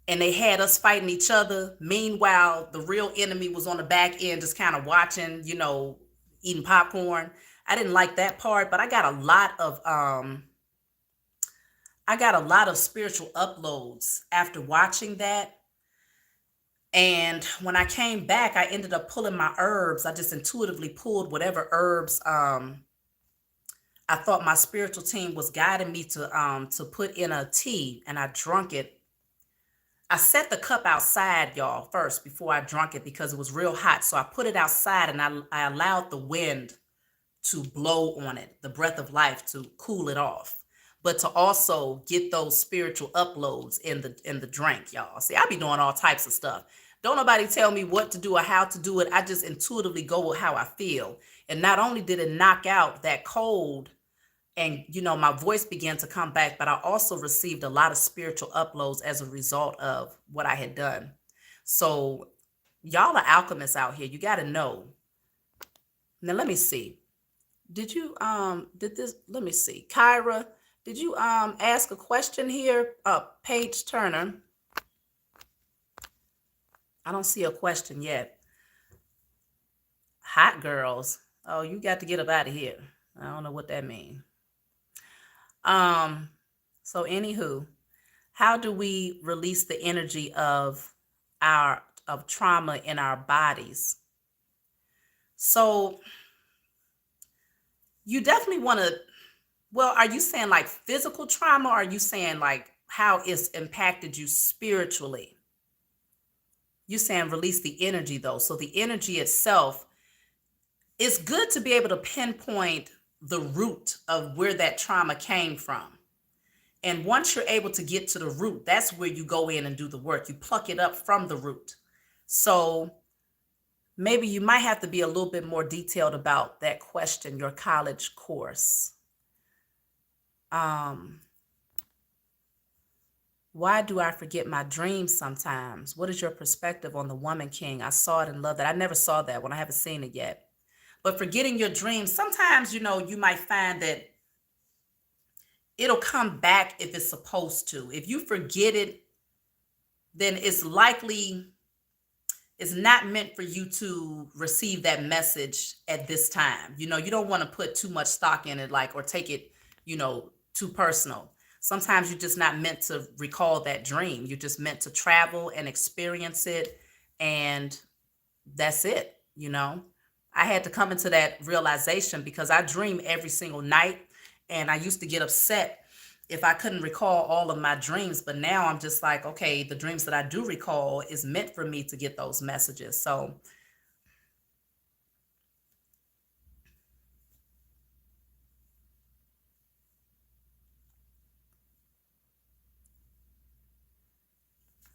S1: and they had us fighting each other. Meanwhile, the real enemy was on the back end just kind of watching, eating popcorn. I didn't like that part, but I got a lot of spiritual uploads after watching that. And when I came back, I ended up pulling my herbs. I just intuitively pulled whatever herbs I thought my spiritual team was guiding me to put in a tea, and I drunk it. I set the cup outside, y'all, first before I drank it because it was real hot. So I put it outside and I allowed the wind to blow on it, the breath of life to cool it off. but to also get those spiritual uploads in the drink, y'all. See, I be doing all types of stuff. Don't nobody tell me what to do or how to do it. I just intuitively go with how I feel. And not only did it knock out that cold and, my voice began to come back, but I also received a lot of spiritual uploads as a result of what I had done. So y'all are alchemists out here. You got to know. Now, let me see. Let me see. Kyra, did you ask a question here? Paige Turner. I don't see a question yet. Hot girls. Oh, you got to get up out of here. I don't know what that means. So anywho, how do we release the energy of trauma in our bodies? So you definitely want to, well, are you saying like physical trauma, or are you saying like how it's impacted you spiritually? You're saying release the energy though. So the energy itself, it's good to be able to pinpoint the root of where that trauma came from. And once you're able to get to the root, that's where you go in and do the work. You pluck it up from the root. So maybe you might have to be a little bit more detailed about that question, your college course. Why do I forget my dreams sometimes? What is your perspective on the Woman King? I saw it and loved it. I never saw that one. I haven't seen it yet. But forgetting your dreams, sometimes, you might find that it'll come back if it's supposed to. If you forget it, then it's likely it's not meant for you to receive that message at this time. You don't want to put too much stock in it, or take it, too personal. Sometimes you're just not meant to recall that dream. You're just meant to travel and experience it. And that's it. I had to come into that realization because I dream every single night. And I used to get upset if I couldn't recall all of my dreams. But now I'm just like, okay, the dreams that I do recall is meant for me to get those messages. So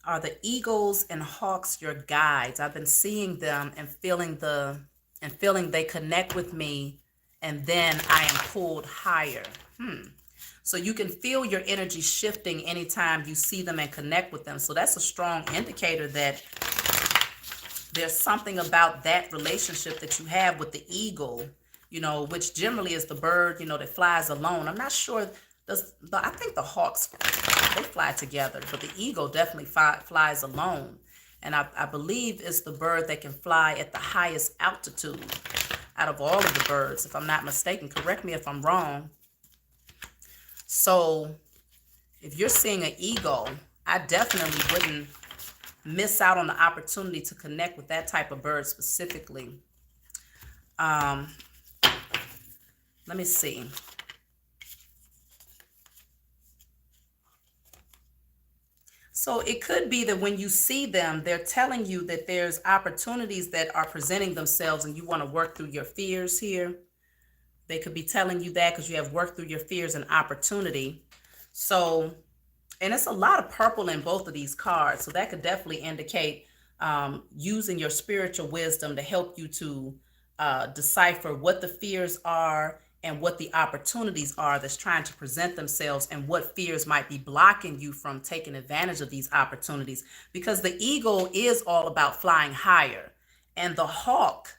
S1: are the eagles and hawks your guides? I've been seeing them and feeling they connect with me, and then I am pulled higher. So you can feel your energy shifting anytime you see them and connect with them. So that's a strong indicator that there's something about that relationship that you have with the eagle, which generally is the bird, that flies alone. I'm not sure. I think the hawks, they fly together, but the eagle definitely flies alone. And I believe it's the bird that can fly at the highest altitude out of all of the birds, if I'm not mistaken. Correct me if I'm wrong. So if you're seeing an eagle, I definitely wouldn't miss out on the opportunity to connect with that type of bird specifically. Let me see. So it could be that when you see them, they're telling you that there's opportunities that are presenting themselves and you want to work through your fears here. They could be telling you that because you have worked through your fears and opportunity. So, and it's a lot of purple in both of these cards. So that could definitely indicate using your spiritual wisdom to help you to decipher what the fears are and what the opportunities are that's trying to present themselves, and what fears might be blocking you from taking advantage of these opportunities. Because the eagle is all about flying higher, and the hawk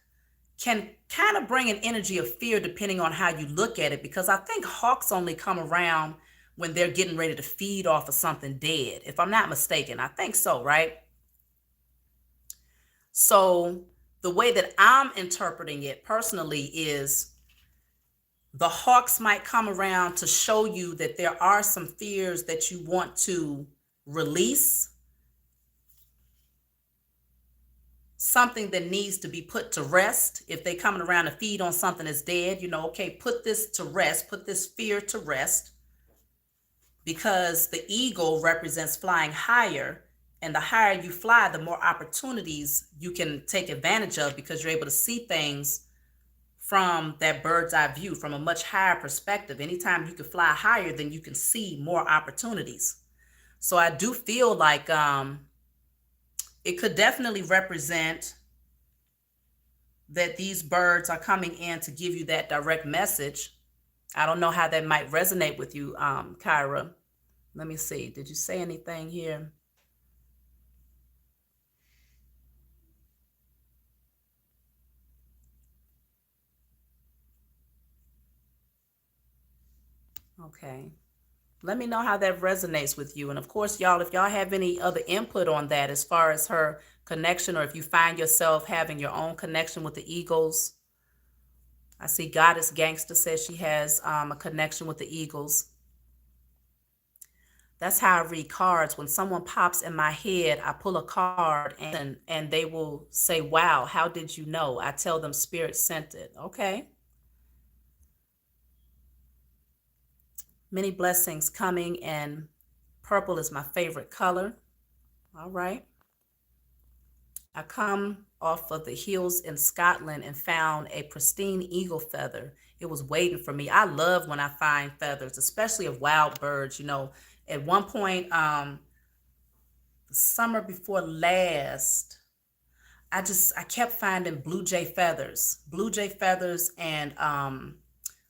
S1: can kind of bring an energy of fear depending on how you look at it, because I think hawks only come around when they're getting ready to feed off of something dead, if I'm not mistaken. I think so, right? So the way that I'm interpreting it personally is the hawks might come around to show you that there are some fears that you want to release, something that needs to be put to rest. If they coming around to feed on something that's dead, okay, put this to rest, put this fear to rest, because the eagle represents flying higher, and the higher you fly, the more opportunities you can take advantage of, because you're able to see things from that bird's eye view, from a much higher perspective. Anytime you can fly higher, then you can see more opportunities. So I do feel like it could definitely represent that these birds are coming in to give you that direct message. I don't know how that might resonate with you, Kyra. Let me see. Did you say anything here? Okay. Let me know how that resonates with you. And of course, y'all, if y'all have any other input on that as far as her connection, or if you find yourself having your own connection with the eagles. I see Goddess Gangster says she has a connection with the eagles. That's how I read cards. When someone pops in my head, I pull a card and they will say, wow, how did you know? I tell them spirit sent it. Okay. Many blessings coming, and purple is my favorite color. All right. I come off of the hills in Scotland and found a pristine eagle feather. It was waiting for me. I love when I find feathers, especially of wild birds. You know, at one point, the summer before last, I kept finding blue jay feathers and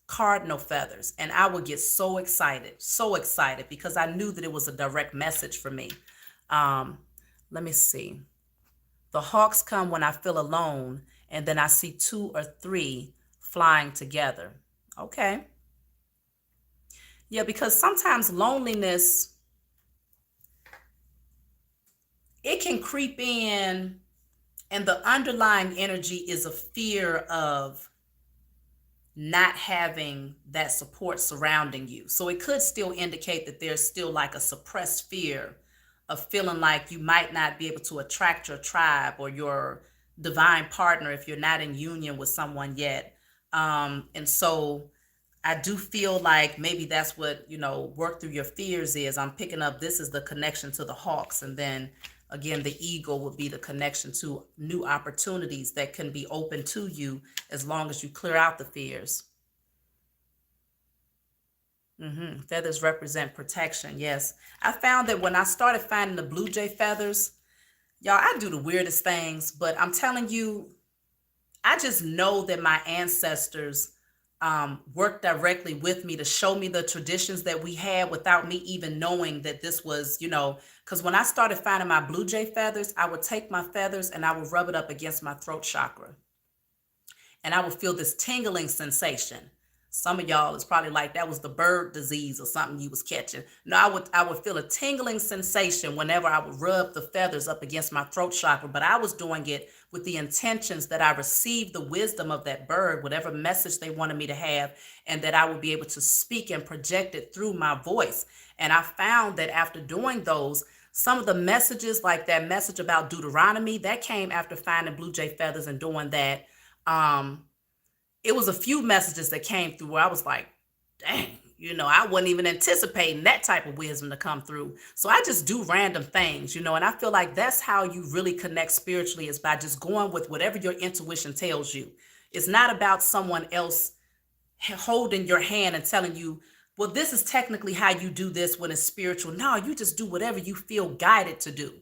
S1: cardinal feathers. And I would get so excited because I knew that it was a direct message for me. Let me see. The hawks come when I feel alone, and then I see 2 or 3 flying together. Okay. Yeah, because sometimes loneliness, it can creep in, and the underlying energy is a fear of not having that support surrounding you. So it could still indicate that there's still like a suppressed fear of feeling like you might not be able to attract your tribe or your divine partner if you're not in union with someone yet. And so I do feel like maybe that's what, work through your fears is. I'm picking up, this is the connection to the hawks. And then again, the eagle would be the connection to new opportunities that can be open to you as long as you clear out the fears. Feathers represent protection. Yes. I found that when I started finding the blue jay feathers, y'all, I do the weirdest things, but I'm telling you, I just know that my ancestors worked directly with me to show me the traditions that we had without me even knowing that this was, because when I started finding my blue jay feathers, I would take my feathers and I would rub it up against my throat chakra. And I would feel this tingling sensation. Some of y'all is probably like that was the bird disease or something you was catching. No, I would feel a tingling sensation whenever I would rub the feathers up against my throat chakra, but I was doing it with the intentions that I received the wisdom of that bird, whatever message they wanted me to have, and that I would be able to speak and project it through my voice. And I found that after doing those, some of the messages, like that message about Deuteronomy, that came after finding blue jay feathers and doing that. It was a few messages that came through where I was like, dang, I wasn't even anticipating that type of wisdom to come through. So I just do random things, and I feel like that's how you really connect spiritually, is by just going with whatever your intuition tells you. It's not about someone else holding your hand and telling you, well, this is technically how you do this when it's spiritual. No, you just do whatever you feel guided to do.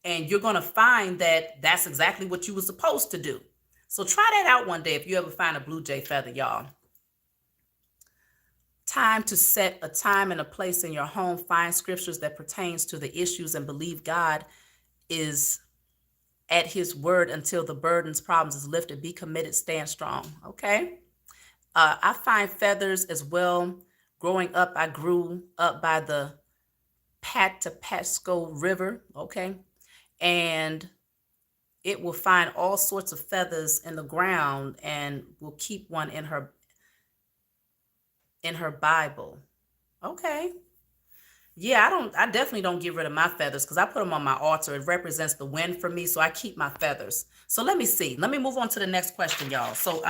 S1: And you're going to find that that's exactly what you were supposed to do. So try that out one day if you ever find a blue jay feather, y'all. Time to set a time and a place in your home. Find scriptures that pertains to the issues and believe God is at his word until the burdens, problems is lifted. Be committed, stand strong. Okay. I find feathers as well. Growing up, I grew up by the Patapsco River. Okay. And it will find all sorts of feathers in the ground and will keep one in her Bible. Okay. Yeah, I definitely don't get rid of my feathers because I put them on my altar. It represents the wind for me, so I keep my feathers. So let me see. Let me move on to the next question, y'all. So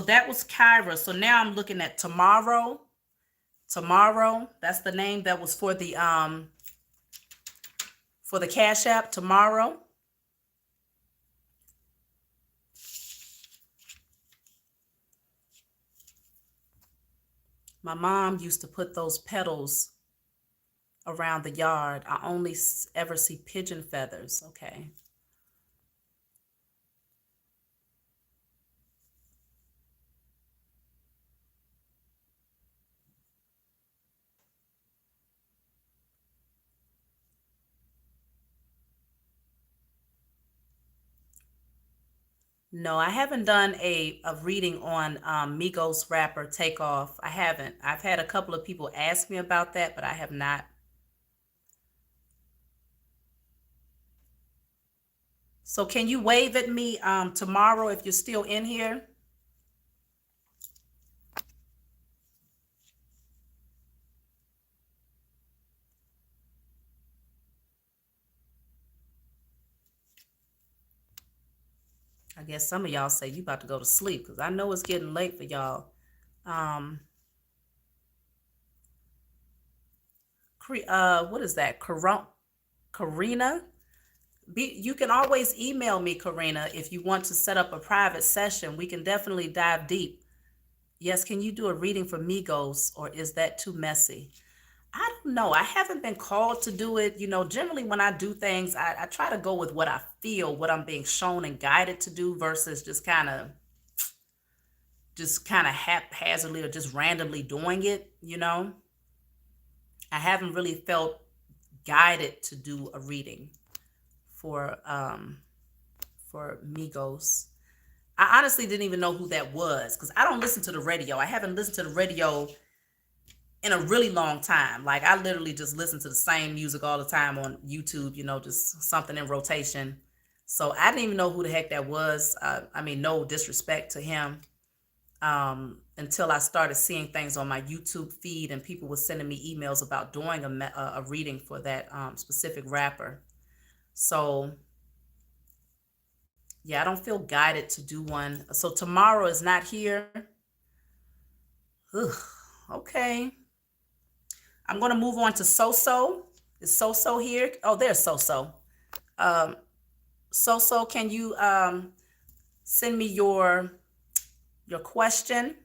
S1: that was Kyra. So now I'm looking at tomorrow. Tomorrow, that's the name that was for the Cash App, tomorrow. My mom used to put those petals around the yard. I only ever see pigeon feathers. Okay. No, I haven't done a reading on Migos rapper Takeoff. I haven't. I've had a couple of people ask me about that, but I have not. So can you wave at me tomorrow if you're still in here? I guess some of y'all say you about to go to sleep because I know it's getting late for y'all. Um, what is that? Karina? You can always email me, Karina, if you want to set up a private session. We can definitely dive deep. Yes, can you do a reading for Migos, or is that too messy? I don't know. I haven't been called to do it. Generally when I do things, I try to go with what I feel, what I'm being shown and guided to do versus just kind of haphazardly or just randomly doing it. I haven't really felt guided to do a reading for Migos. I honestly didn't even know who that was because I don't listen to the radio. I haven't listened to the radio in a really long time. Like I literally just listen to the same music all the time on YouTube, just something in rotation. So I didn't even know who the heck that was. I mean, no disrespect to him. Until I started seeing things on my YouTube feed and people were sending me emails about doing a reading for that specific rapper. So yeah, I don't feel guided to do one. So tomorrow is not here. Ugh, okay. I'm going to move on to So-So. Is So-So here? Oh, there's So-So. Um, So-So, can you send me your question?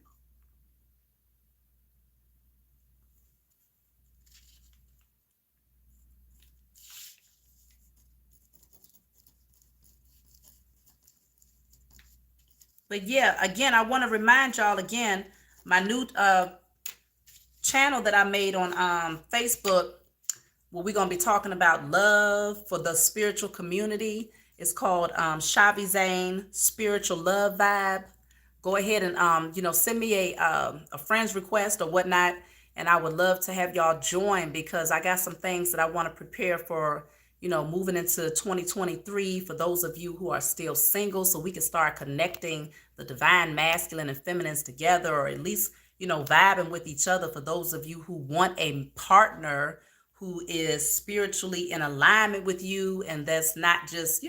S1: But yeah, again, I want to remind y'all again, my new channel that I made on Facebook, where we're going to be talking about love for the spiritual community. It's called Shavi Zane Spiritual Love Vibe. Go ahead and send me a friend's request or whatnot, and I would love to have y'all join because I got some things that I want to prepare for, moving into 2023 for those of you who are still single, so we can start connecting the divine masculine and feminines together, or at least vibing with each other for those of you who want a partner who is spiritually in alignment with you and that's not just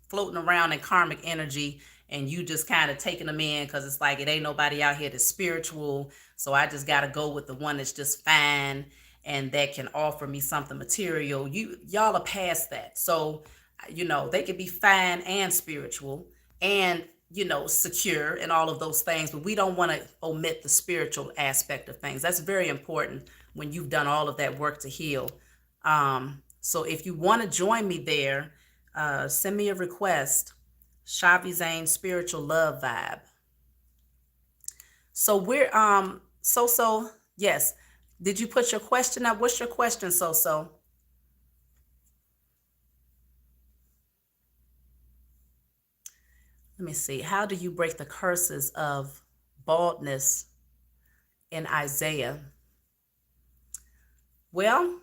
S1: floating around in karmic energy and you just kind of taking them in because it's like it ain't nobody out here that's spiritual, so I just got to go with the one that's just fine and that can offer me something material. Y'all are past that. So they could be fine and spiritual and secure and all of those things, but we don't want to omit the spiritual aspect of things. That's very important when you've done all of that work to heal. So if you want to join me there, send me a request. Shavi Zane Spiritual Love Vibe. So we're So yes. Did you put your question up? What's your question, So? Let me see. How do you break the curses of baldness in Isaiah? Well,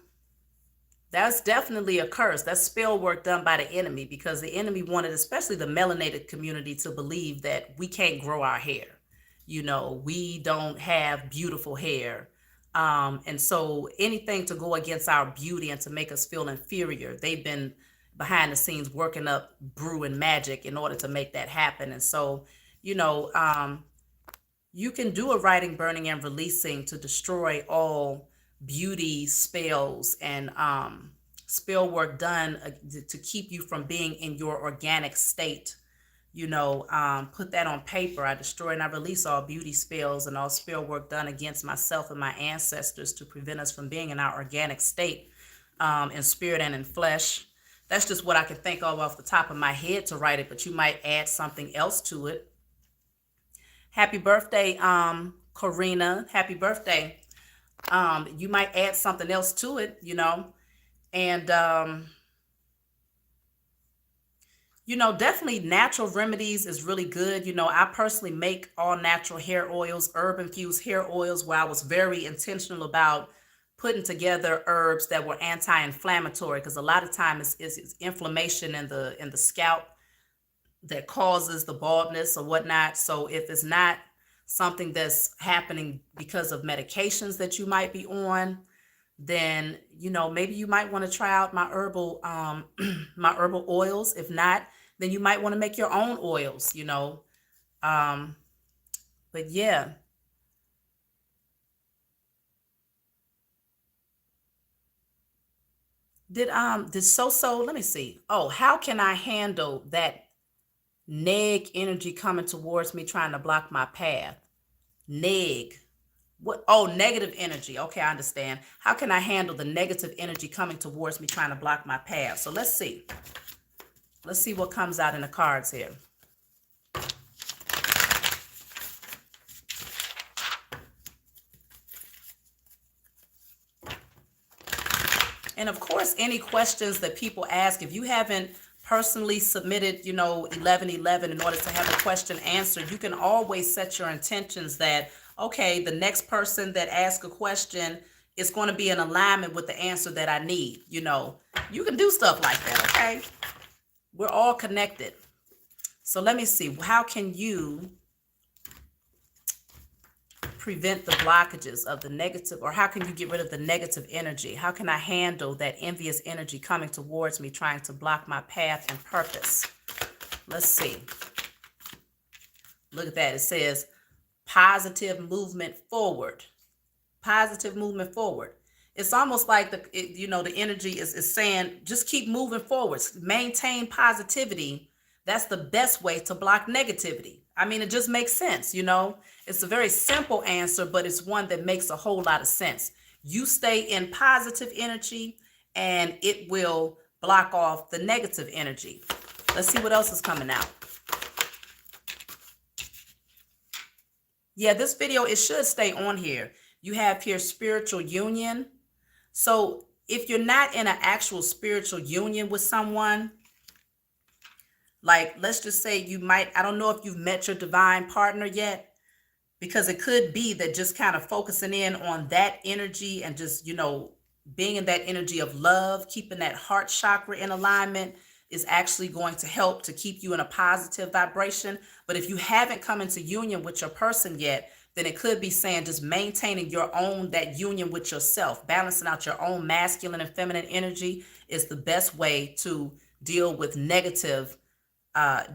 S1: that's definitely a curse. That's spell work done by the enemy because the enemy wanted, especially the melanated community, to believe that we can't grow our hair. We don't have beautiful hair. And so anything to go against our beauty and to make us feel inferior, they've been behind the scenes working up brew and magic in order to make that happen. And so, you know, um, you can do a writing, burning, and releasing to destroy all beauty spells and spell work done to keep you from being in your organic state, put that on paper. I destroy and I release all beauty spells and all spell work done against myself and my ancestors to prevent us from being in our organic state, in spirit and in flesh. That's just what I can think of off the top of my head to write it, but you might add something else to it. Happy birthday, Corina. Happy birthday. You might add something else to it, and definitely natural remedies is really good. I personally make all natural hair oils, herb infused hair oils, where I was very intentional about putting together herbs that were anti-inflammatory, because a lot of times it's inflammation in the scalp that causes the baldness or whatnot. So if it's not something that's happening because of medications that you might be on, then maybe you might want to try out my herbal my herbal oils. If not, then you might want to make your own oils. But yeah. Did so let me see. Oh, how can I handle that neg energy coming towards me trying to block my path? Neg. What? Oh, negative energy. Okay, I understand. How can I handle the negative energy coming towards me trying to block my path? So let's see. Let's see what comes out in the cards here. And of course, any questions that people ask, if you haven't personally submitted, 1111 in order to have a question answered, you can always set your intentions that, okay, the next person that asks a question is going to be in alignment with the answer that I need. You can do stuff like that, okay? We're all connected. So let me see. How can you prevent the blockages of the negative, or how can you get rid of the negative energy? How can I handle that envious energy coming towards me, trying to block my path and purpose? Let's see. Look at that. It says positive movement forward. Positive movement forward. It's almost like the energy is saying, just keep moving forward. Maintain positivity. That's the best way to block negativity. I mean, it just makes sense, It's a very simple answer, but it's one that makes a whole lot of sense. You stay in positive energy and it will block off the negative energy. Let's see what else is coming out. Yeah, this video, it should stay on here. You have here spiritual union. So if you're not in an actual spiritual union with someone, like, let's just say I don't know if you've met your divine partner yet, because it could be that just kind of focusing in on that energy and just, being in that energy of love, keeping that heart chakra in alignment is actually going to help to keep you in a positive vibration. But if you haven't come into union with your person yet, then it could be saying just maintaining that union with yourself, balancing out your own masculine and feminine energy is the best way to deal with negative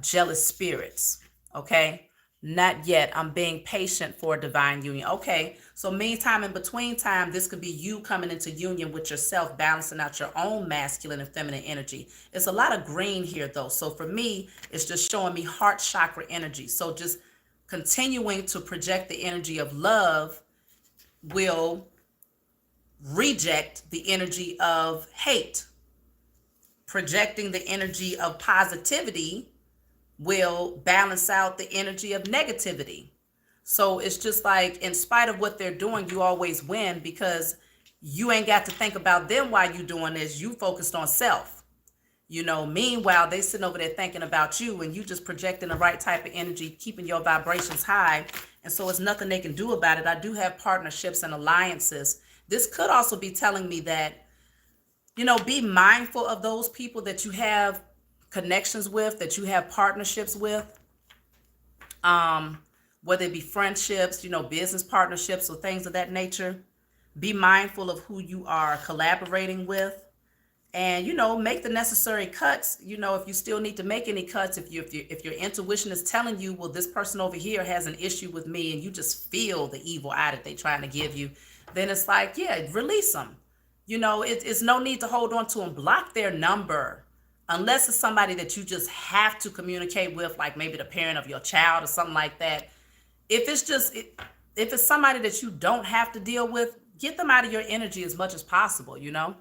S1: jealous spirits. Okay. Not yet. I'm being patient for a divine union. Okay. So meantime, in between time, this could be you coming into union with yourself, balancing out your own masculine and feminine energy. It's a lot of green here though. So for me, it's just showing me heart chakra energy. So just continuing to project the energy of love will reject the energy of hate. Projecting the energy of positivity will balance out the energy of negativity. So it's just like, in spite of what they're doing, you always win, because you ain't got to think about them while you're doing this. You focused on self. Meanwhile, they sitting over there thinking about you, and you just projecting the right type of energy, keeping your vibrations high. And so it's nothing they can do about it. I do have partnerships and alliances. This could also be telling me that, be mindful of those people that you have connections with, that you have partnerships with, whether it be friendships, business partnerships or things of that nature. Be mindful of who you are collaborating with, and make the necessary cuts. If you still need to make any cuts, if your intuition is telling you, well, this person over here has an issue with me, and you just feel the evil eye that they're trying to give you, then it's like, yeah, release them. It's no need to hold on to them. Block their number. unless it's somebody that you just have to communicate with, like maybe the parent of your child or something like that. If it's just if it's somebody that you don't have to deal with, get them out of your energy as much as possible, you know.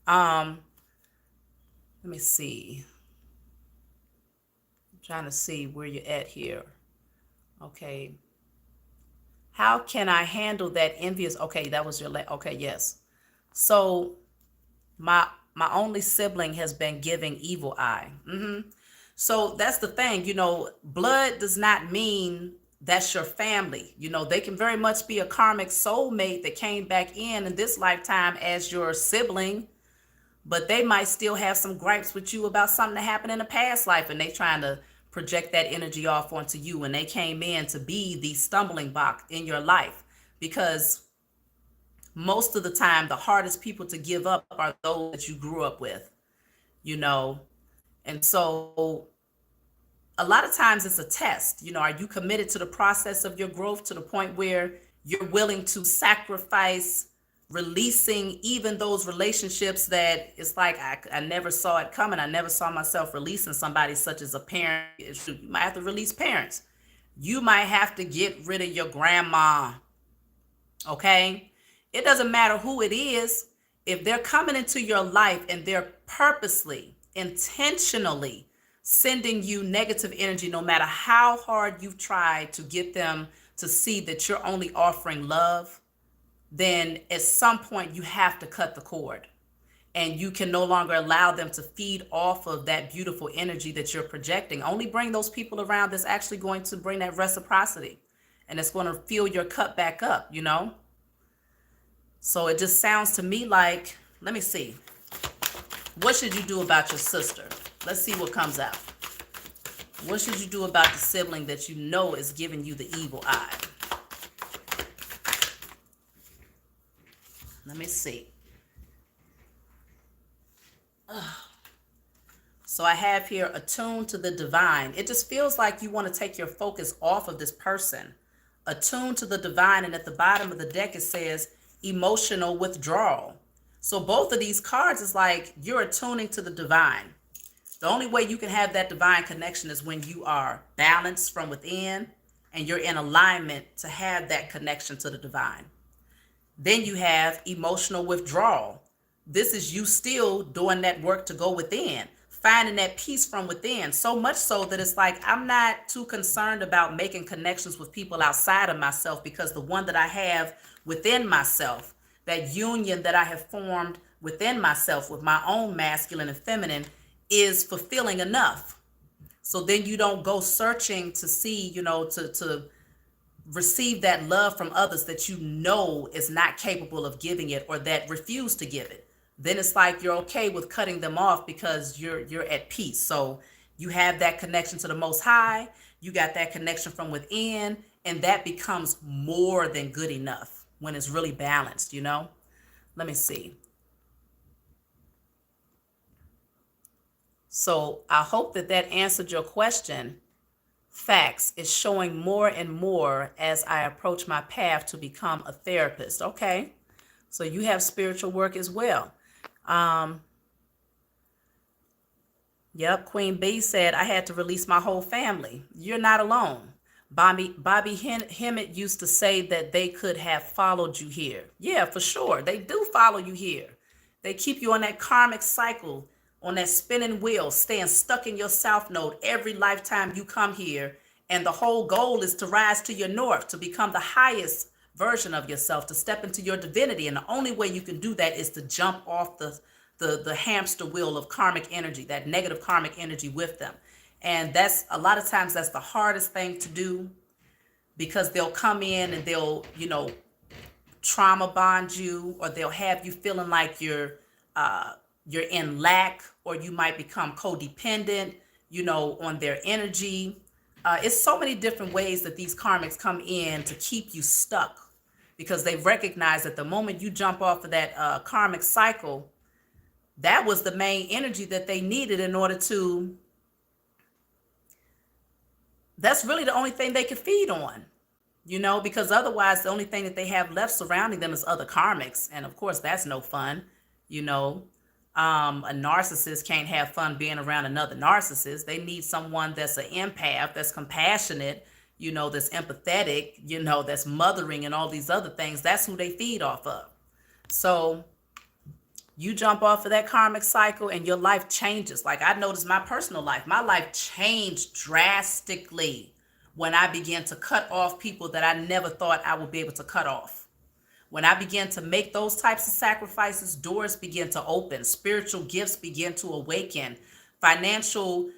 S1: um Let me see. I'm trying to see where you're at here. Okay. How can I handle that envious? Okay, that was your okay, yes. So my only sibling has been giving evil eye. So that's the thing, you know, blood does not mean that's your family. You know, they can very much be a karmic soulmate that came back in this lifetime as your sibling, but they might still have some gripes with you about something that happened in a past life, and they trying to project that energy off onto you, and they came in to be the stumbling block in your life. Because most of the time the hardest people to give up are those that you grew up with, you know. And so a lot of times it's a test, you know. Are you committed to the process of your growth to the point where you're willing to sacrifice releasing even those relationships that it's like I never saw it coming. I never saw myself releasing somebody such as a parent. You might have to release parents. You might have to get rid of your grandma. Okay, it doesn't matter who it is. If they're coming into your life and they're purposely, intentionally sending you negative energy, no matter how hard you've tried to get them to see that you're only offering love, then at some point you have to cut the cord, and you can no longer allow them to feed off of that beautiful energy that you're projecting. Only bring those people around that's actually going to bring that reciprocity, and it's going to fill your cup back up, you know. So it just sounds to me like, let me see, what should you do about your sister? Let's see what comes out. What should you do about the sibling that you know is giving you the evil eye? Let me see. So I have here attuned to the divine. It just feels like you want to take your focus off of this person. Attuned to the divine, and at the bottom of the deck it says emotional withdrawal. So both of these cards is like you're attuning to the divine. The only way you can have that divine connection is when you are balanced from within and you're in alignment to have that connection to the divine. Then you have emotional withdrawal. This is you still doing that work to go within, finding that peace from within. So much so that it's like, I'm not too concerned about making connections with people outside of myself, because the one that I have within myself, that union that I have formed within myself with my own masculine and feminine, is fulfilling enough. So then you don't go searching to see, you know, to receive that love from others that you know is not capable of giving it, or that refuse to give it. Then it's like you're okay with cutting them off because you're at peace. So you have that connection to the Most High, you got that connection from within, and that becomes more than good enough when it's really balanced, you know. Let me see. So I hope that that answered your question. Facts is showing more and more as I approach my path to become a therapist. Okay, so you have spiritual work as well. Yep, Queen B said I had to release my whole family. You're not alone. Bobby Hemmett used to say that they could have followed you here. Yeah, for sure. They do follow you here. They keep you on that karmic cycle, on that spinning wheel, staying stuck in your south node every lifetime you come here. And the whole goal is to rise to your north, to become the highest version of yourself, to step into your divinity. And the only way you can do that is to jump off the hamster wheel of karmic energy, that negative karmic energy with them. And that's a lot of times that's the hardest thing to do, because they'll come in and they'll, you know, trauma bond you, or they'll have you feeling like you're in lack, or you might become codependent, you know, on their energy. It's so many different ways that these karmics come in to keep you stuck, because they recognize that the moment you jump off of that karmic cycle, that was the main energy that they needed in order to, that's really the only thing they could feed on, you know, because otherwise the only thing that they have left surrounding them is other karmics. And of course, that's no fun, you know. A narcissist can't have fun being around another narcissist. They need someone that's an empath, that's compassionate, that's empathetic, that's mothering and all these other things. That's who they feed off of. So you jump off of that karmic cycle and your life changes. Like I noticed my personal life, my life changed drastically when I began to cut off people that I never thought I would be able to cut off. When I began to make those types of sacrifices, doors begin to open, spiritual gifts begin to awaken, financial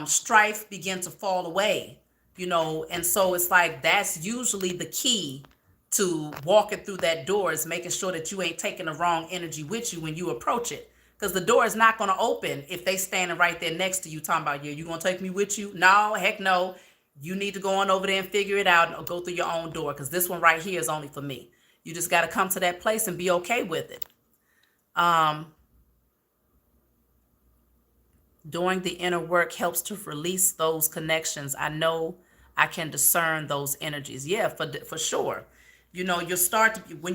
S1: strife begin to fall away, and so it's like that's usually the key to walking through that door, is making sure that you ain't taking the wrong energy with you when you approach it. Because the door is not going to open if they standing right there next to you talking about, yeah, you going to take me with you? No, heck no. You need to go on over there and figure it out and go through your own door, because this one right here is only for me. You just got to come to that place and be okay with it. Doing the inner work helps to release those connections. I know I can discern those energies. Yeah, for sure. When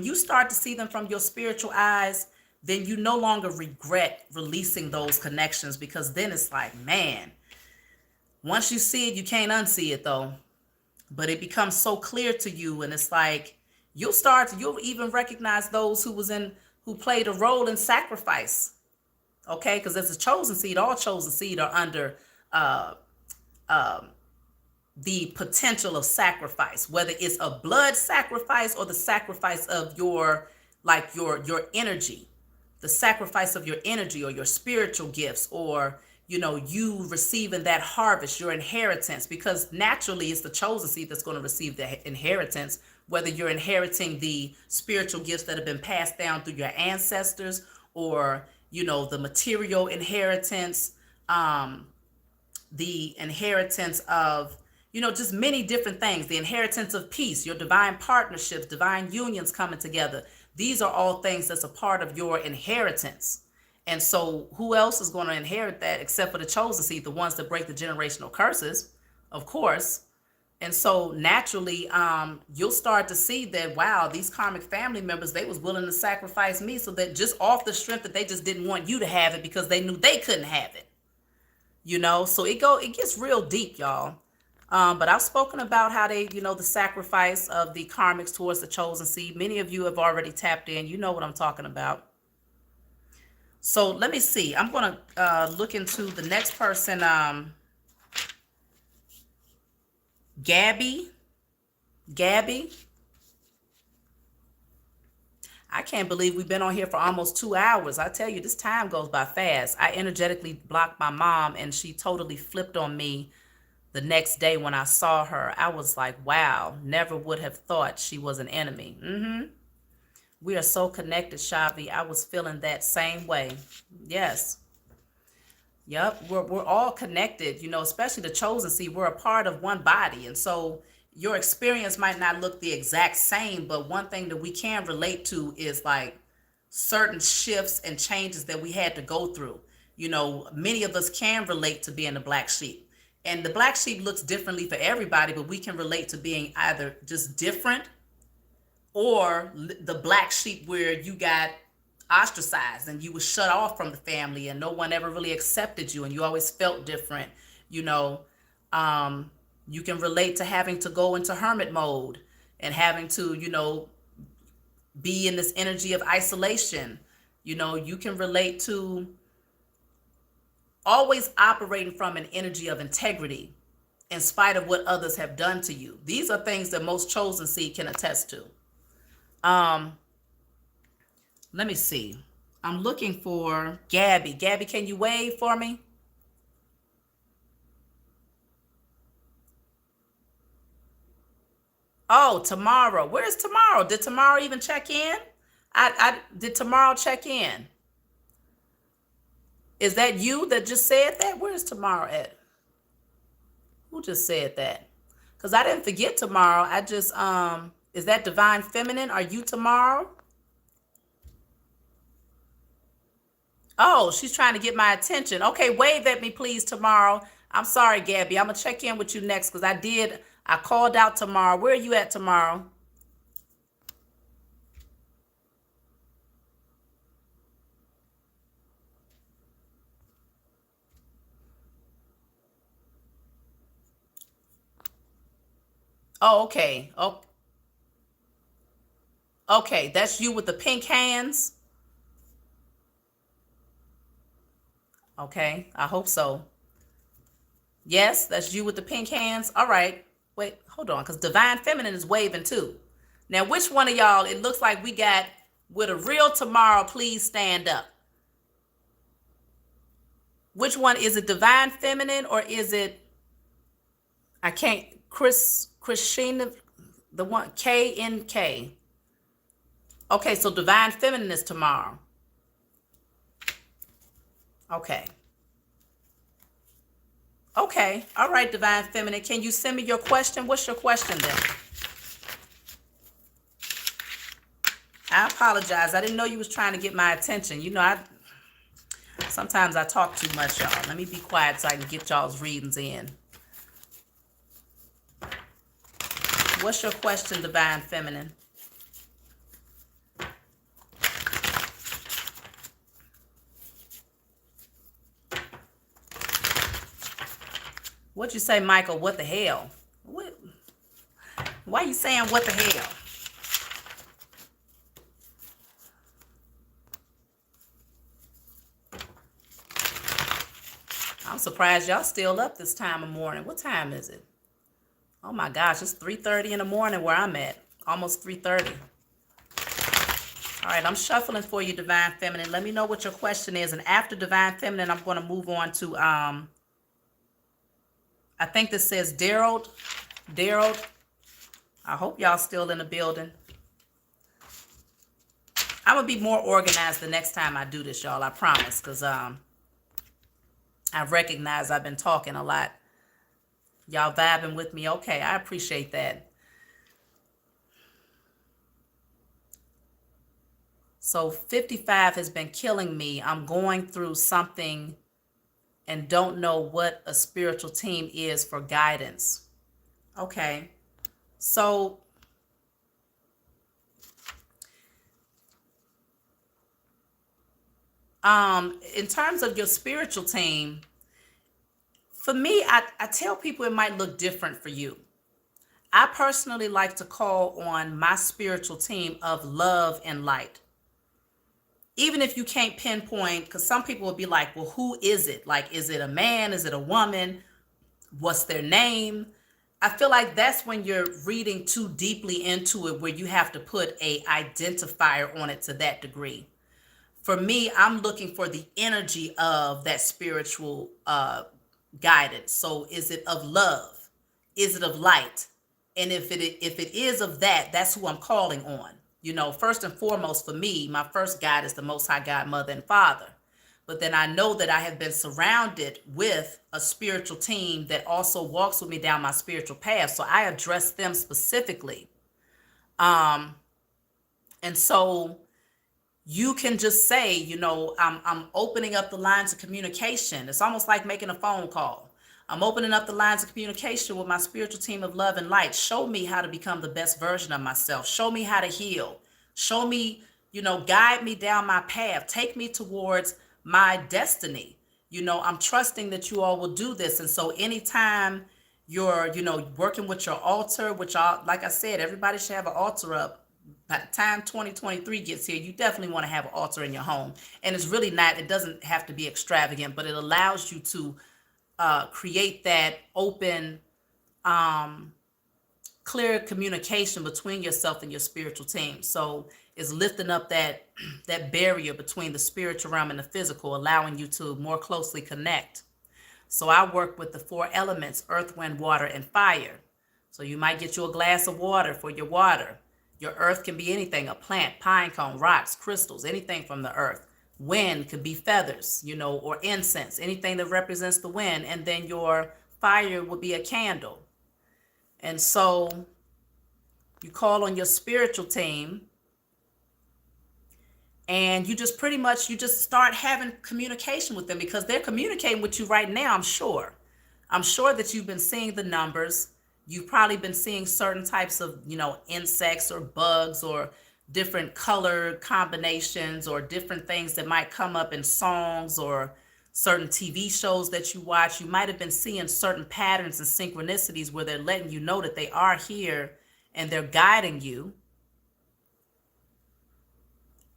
S1: you start to see them from your spiritual eyes, then you no longer regret releasing those connections, because then it's like, man, once you see it, you can't unsee it though. But it becomes so clear to you, and it's like you'll even recognize those who played a role in sacrifice. Okay, because as a chosen seed, all chosen seed are under the potential of sacrifice, whether it's a blood sacrifice or the sacrifice of your energy, the sacrifice of your energy or your spiritual gifts, or you receiving that harvest, your inheritance, because naturally it's the chosen seed that's going to receive the inheritance, whether you're inheriting the spiritual gifts that have been passed down through your ancestors, or the material inheritance, the inheritance of just many different things, the inheritance of peace, your divine partnerships, divine unions coming together. These are all things that's a part of your inheritance. And so who else is going to inherit that except for the chosen seed, the ones that break the generational curses, of course. And so naturally, you'll start to see that, wow, these karmic family members, they was willing to sacrifice me, so that just off the strength that they just didn't want you to have it because they knew they couldn't have it. So it gets real deep, y'all. But I've spoken about how they, the sacrifice of the karmics towards the chosen seed. Many of you have already tapped in. You know what I'm talking about. So let me see. I'm going to look into the next person. Gabby. I can't believe we've been on here for almost 2 hours. I tell you, this time goes by fast. I energetically blocked my mom, and she totally flipped on me the next day when I saw her. I was like, wow, never would have thought she was an enemy. We are so connected, Shavi. I was feeling that same way. Yes. Yep. We're all connected, especially the chosen seed. We're a part of one body. And so your experience might not look the exact same, but one thing that we can relate to is like certain shifts and changes that we had to go through. Many of us can relate to being the black sheep. And the black sheep looks differently for everybody, but we can relate to being either just different, or the black sheep where you got ostracized and you were shut off from the family and no one ever really accepted you and you always felt different. You can relate to having to go into hermit mode and having to, be in this energy of isolation. You can relate to always operating from an energy of integrity in spite of what others have done to you. These are things that most chosen seed can attest to. Let me see. I'm looking for Gabby. Gabby, can you wave for me? Oh, tomorrow. Where's tomorrow? Did tomorrow even check in? I did tomorrow check in? Is that you that just said that? Where's tomorrow at? Who just said that? Because I didn't forget tomorrow. I just, is that divine feminine? Are you tomorrow? Oh, she's trying to get my attention. Okay, wave at me, please, tomorrow. I'm sorry, Gabby. I'm going to check in with you next because I called out tomorrow. Where are you at tomorrow? Oh, okay. Oh, okay. That's you with the pink hands. Okay. I hope so. Yes, that's you with the pink hands. All right. Wait, hold on, because Divine Feminine is waving too. Now, which one of y'all, it looks like we got with a real tomorrow, please stand up. Which one is it, Divine Feminine, or is it, I can't, Christina, the one, KNK. Okay, so Divine Feminine is tomorrow. Okay. Okay. All right, Divine Feminine. Can you send me your question? What's your question then? I apologize. I didn't know you was trying to get my attention. You know, sometimes I talk too much, y'all. Let me be quiet so I can get y'all's readings in. What's your question, Divine Feminine? What'd you say, Michael? What the hell? What? Why are you saying what the hell? I'm surprised y'all still up this time of morning. What time is it? Oh my gosh, it's 3:30 in the morning where I'm at. Almost 3:30. All right, I'm shuffling for you, Divine Feminine. Let me know what your question is. And after Divine Feminine, I'm going to move on to, I think this says Daryl. Daryl, I hope y'all still in the building. I'm going to be more organized the next time I do this, y'all. I promise, because I recognize I've been talking a lot. Y'all vibing with me? Okay, I appreciate that. So 55 has been killing me. I'm going through something and don't know what a spiritual team is for guidance. Okay. So in terms of your spiritual team, for me, I tell people it might look different for you. I personally like to call on my spiritual team of love and light. Even if you can't pinpoint, because some people will be like, well, who is it? Like, is it a man? Is it a woman? What's their name? I feel like that's when you're reading too deeply into it, where you have to put a identifier on it to that degree. For me, I'm looking for the energy of that spiritual guidance. So is it of love? Is it of light? And if it is of that, that's who I'm calling on. You know, first and foremost for me, my first guide is the Most High God, Mother and Father. But then I know that I have been surrounded with a spiritual team that also walks with me down my spiritual path. So I address them specifically. And so you can just say, you know, I'm opening up the lines of communication. It's almost like making a phone call. I'm opening up the lines of communication with my spiritual team of love and light. Show me how to become the best version of myself. Show me how to heal. Show me, you know, guide me down my path. Take me towards my destiny. You know, I'm trusting that you all will do this. And so anytime you're, you know, working with your altar, which like I said, everybody should have an altar up. By the time 2023 gets here, you definitely want to have an altar in your home. And it's really not, it doesn't have to be extravagant, but it allows you to create that open, clear communication between yourself and your spiritual team. So it's lifting up that barrier between the spiritual realm and the physical, allowing you to more closely connect. So I work with the 4 elements: earth, wind, water, and fire. So you might get you a glass of water for your water. Your earth can be anything: a plant, pine cone, rocks, crystals, anything from the earth. Wind could be feathers, you know, or incense, anything that represents the wind. And then your fire would be a candle. And so you call on your spiritual team and you just pretty much, you just start having communication with them, because they're communicating with you right now, I'm sure. I'm sure that you've been seeing the numbers. You've probably been seeing certain types of, you know, insects or bugs or different color combinations or different things that might come up in songs or certain TV shows that you watch. You might have been seeing certain patterns and synchronicities where they're letting you know that they are here and they're guiding you.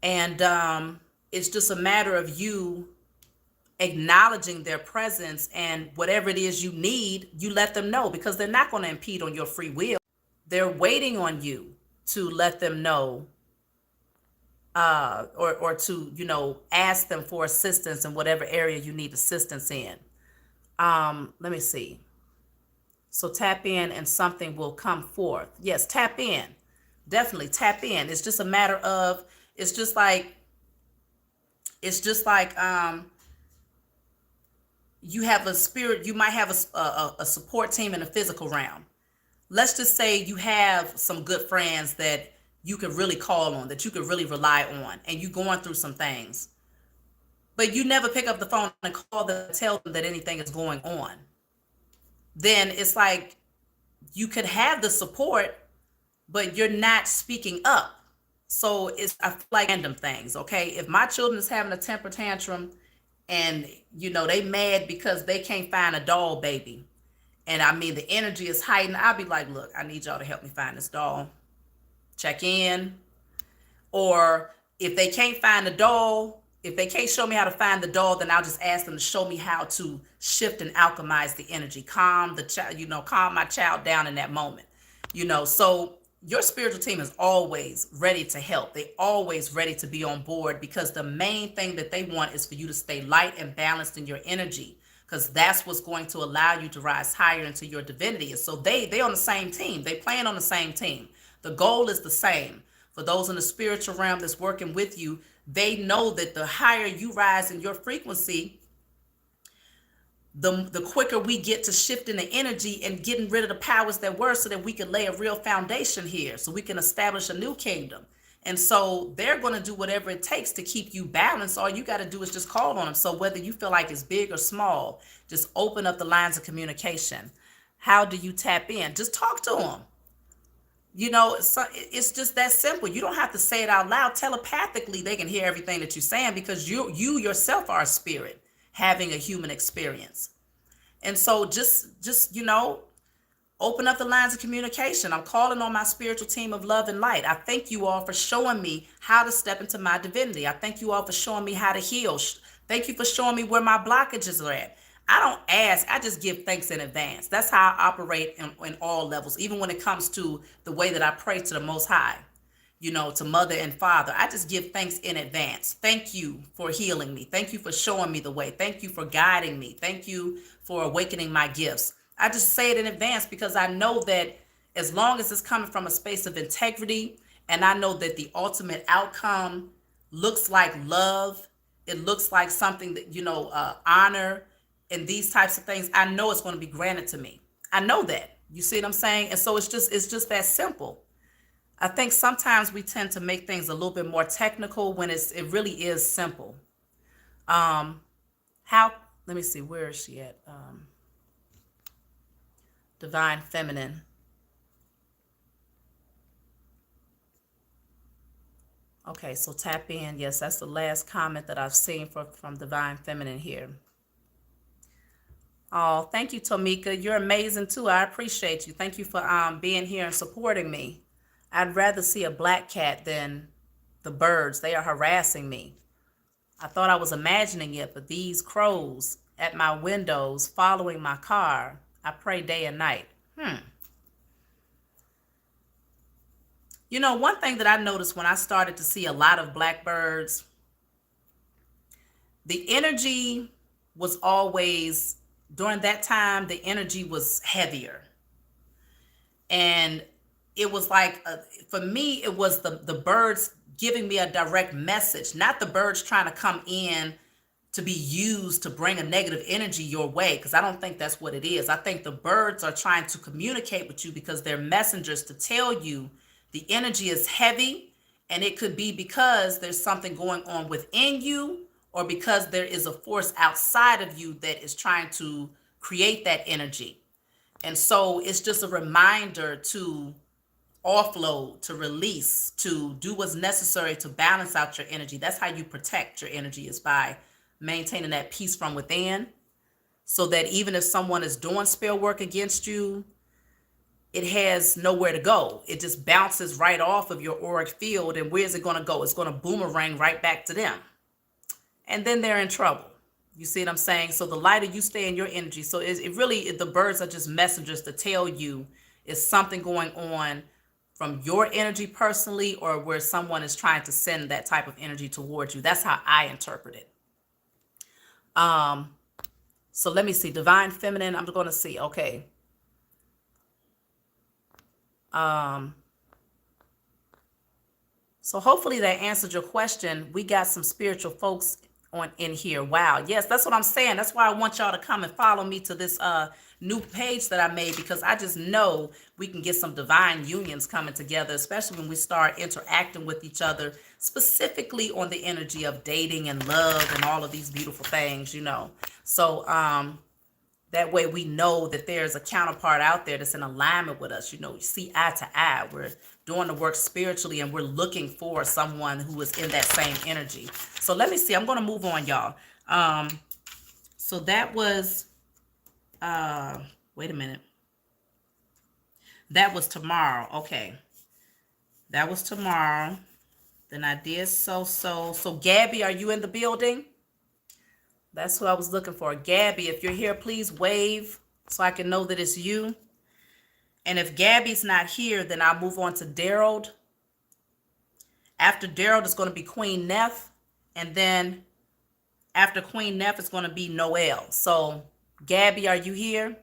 S1: And it's just a matter of you acknowledging their presence, and whatever it is you need, you let them know, because they're not going to impede on your free will. They're waiting on you to let them know, or to, ask them for assistance in whatever area you need assistance in. Let me see. So tap in and something will come forth. Yes, tap in. Definitely tap in. It's just a matter of, it's just like you have a spirit, you might have a support team in the physical realm. Let's just say you have some good friends that you could really call on, that you could really rely on, and you're going through some things, but you never pick up the phone and call them and tell them that anything is going on. Then it's like you could have the support, but you're not speaking up. So I feel like random things, okay? If my children is having a temper tantrum and, they mad because they can't find a doll baby, and I mean, the energy is heightened, I'll be like, look, I need y'all to help me find this doll. Check in. Or if they can't find the doll, if they can't show me how to find the doll, then I'll just ask them to show me how to shift and alchemize the energy, calm the child, calm my child down in that moment. So your spiritual team is always ready to help. They always ready to be on board, because the main thing that they want is for you to stay light and balanced in your energy, because that's what's going to allow you to rise higher into your divinity. And so they on the same team. They playing on the same team. The goal is the same. For those in the spiritual realm that's working with you, they know that the higher you rise in your frequency, the quicker we get to shifting the energy and getting rid of the powers that were, so that we can lay a real foundation here, so we can establish a new kingdom. And so they're going to do whatever it takes to keep you balanced. All you got to do is just call on them. So whether you feel like it's big or small, just open up the lines of communication. How do you tap in? Just talk to them. It's just that simple. You don't have to say it out loud. Telepathically, they can hear everything that you're saying, because you yourself are a spirit having a human experience. And so just open up the lines of communication. I'm calling on my spiritual team of love and light. I thank you all for showing me how to step into my divinity. I thank you all for showing me how to heal. Thank you for showing me where my blockages are at. I don't ask, I just give thanks in advance. That's how I operate in all levels, even when it comes to the way that I pray to the Most High, to Mother and Father. I just give thanks in advance. Thank you for healing me. Thank you for showing me the way. Thank you for guiding me. Thank you for awakening my gifts. I just say it in advance, because I know that as long as it's coming from a space of integrity, and I know that the ultimate outcome looks like love, it looks like something that, honor, and these types of things, I know it's going to be granted to me. I know that. You see what I'm saying? And so it's just that simple. I think sometimes we tend to make things a little bit more technical when it really is simple. Let me see, where is she at? Divine Feminine. Okay, so tap in. Yes, that's the last comment that I've seen from Divine Feminine here. Oh, thank you, Tomika. You're amazing too. I appreciate you. Thank you for being here and supporting me. I'd rather see a black cat than the birds. They are harassing me. I thought I was imagining it, but these crows at my windows following my car. I pray day and night. One thing that I noticed when I started to see a lot of blackbirds, the energy was always, during that time, the energy was heavier. And it was like, for me, it was the birds giving me a direct message, not the birds trying to come in to be used to bring a negative energy your way, because I don't think that's what it is. I think the birds are trying to communicate with you because they're messengers to tell you the energy is heavy, and it could be because there's something going on within you, or because there is a force outside of you that is trying to create that energy. And so it's just a reminder to offload, to release, to do what's necessary to balance out your energy. That's how you protect your energy, is by maintaining that peace from within, so that even if someone is doing spell work against you, it has nowhere to go. It just bounces right off of your auric field. And where's it going to go? It's going to boomerang right back to them. And then they're in trouble. You see what I'm saying? So the lighter you stay in your energy. So it really, the birds are just messengers to tell you is something going on from your energy personally, or where someone is trying to send that type of energy towards you. That's how I interpret it. So let me see. Divine Feminine, I'm going to see. Okay. So hopefully that answered your question. We got some spiritual folks in here. Wow. Yes, that's what I'm saying. That's why I want y'all to come and follow me to this new page that I made, because I just know we can get some divine unions coming together, especially when we start interacting with each other, specifically on the energy of dating and love and all of these beautiful things, you know. So that way we know that there's a counterpart out there that's in alignment with us. You know, you see eye to eye. We're doing the work spiritually, and we're looking for someone who is in that same energy. So let me see. I'm going to move on, y'all. So that was, wait a minute. That was tomorrow. Okay. That was tomorrow. Then I did So Gabby, are you in the building? That's who I was looking for. Gabby, if you're here, please wave so I can know that it's you. And if Gabby's not here, then I'll move on to Daryl. After Daryl, it's going to be Queen Neff. And then after Queen Neff, it's going to be Noelle. So, Gabby, are you here?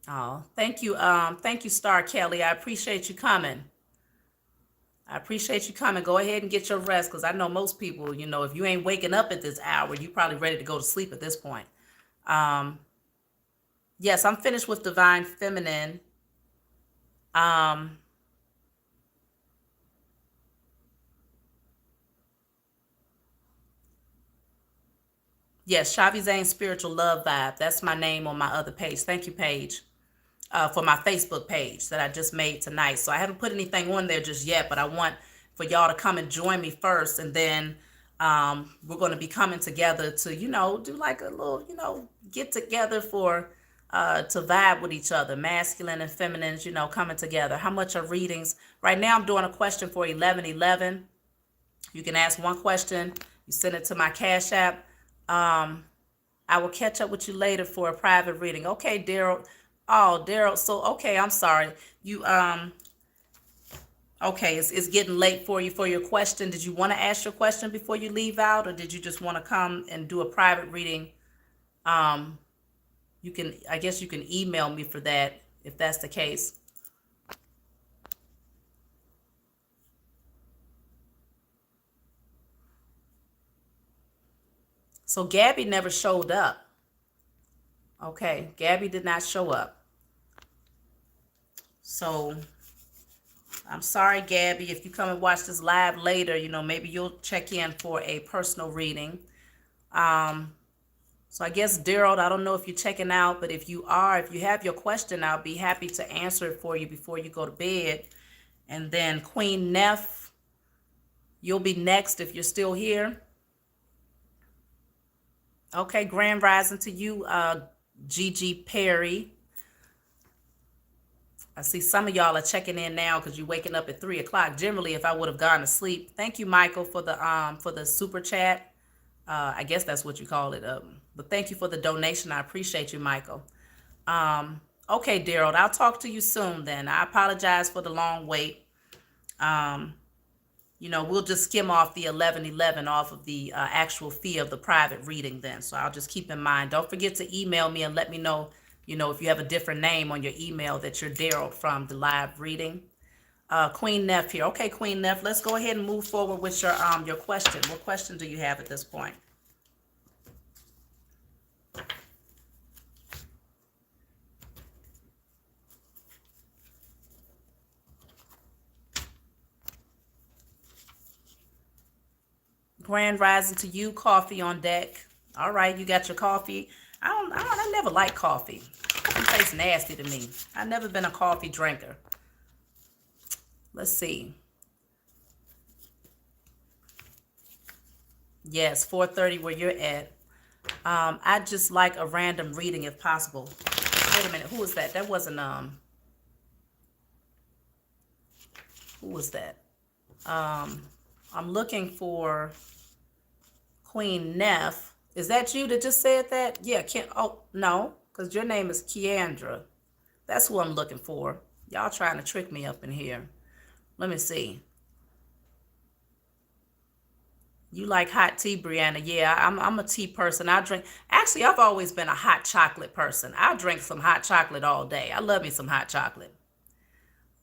S1: Oh, thank you. Thank you, Star Kelly. I appreciate you coming. I appreciate you coming. Go ahead and get your rest, because I know most people, you know, if you ain't waking up at this hour, you're probably ready to go to sleep at this point. Yes, I'm finished with Divine Feminine. Yes, Shavi Zane Spiritual Love Vibe. That's my name on my other page. Thank you, Paige. For my Facebook page that I just made tonight. So I haven't put anything on there just yet, but I want for y'all to come and join me first. And then we're going to be coming together to, you know, do like a little, you know, get together for to vibe with each other, masculine and feminines, you know, coming together. How much are readings? Right now I'm doing a question for 1111. You can ask one question. You send it to my Cash App. I will catch up with you later for a private reading. Okay, Daryl. Oh, Daryl. So, okay, I'm sorry. You, okay, it's getting late for you for your question. Did you want to ask your question before you leave out, or did you just want to come and do a private reading? You can, I guess you can email me for that if that's the case. So Gabby never showed up. Okay, Gabby did not show up. So I'm sorry, Gabby, if you come and watch this live later, you know, maybe you'll check in for a personal reading. So I guess, Daryl, I don't know if you're checking out, but if you are, if you have your question, I'll be happy to answer it for you before you go to bed. And then Queen Neff, you'll be next if you're still here. Okay, Grand Rising to you, Gigi Perry. I see some of y'all are checking in now because you're waking up at 3 o'clock. Generally, if I would have gone to sleep. Thank you, Michael, for the super chat. I guess that's what you call it. But thank you for the donation. I appreciate you, Michael. Okay, Daryl, I'll talk to you soon then. I apologize for the long wait. You know, we'll just skim off the 1111 off of the actual fee of the private reading then. So I'll just keep in mind. Don't forget to email me and let me know, you know, if you have a different name on your email that you're Daryl from the live reading. Queen Neff here. Okay, Queen Neff, let's go ahead and move forward with your question. What question do you have at this point? Grand Rising to you, coffee on deck. All right, you got your coffee. I never like coffee. Coffee tastes nasty to me. I've never been a coffee drinker. Let's see. Yes, 4:30 where you're at. I just like a random reading if possible. Wait a minute, who was that? That wasn't who was that? I'm looking for Queen Neff. Is that you that just said that? Yeah, oh no, because your name is Keandra. That's who I'm looking for. Y'all trying to trick me up in here. Let me see. You like hot tea, Brianna? Yeah, I'm a tea person. I drink. Actually, I've always been a hot chocolate person. I drink some hot chocolate all day. I love me some hot chocolate.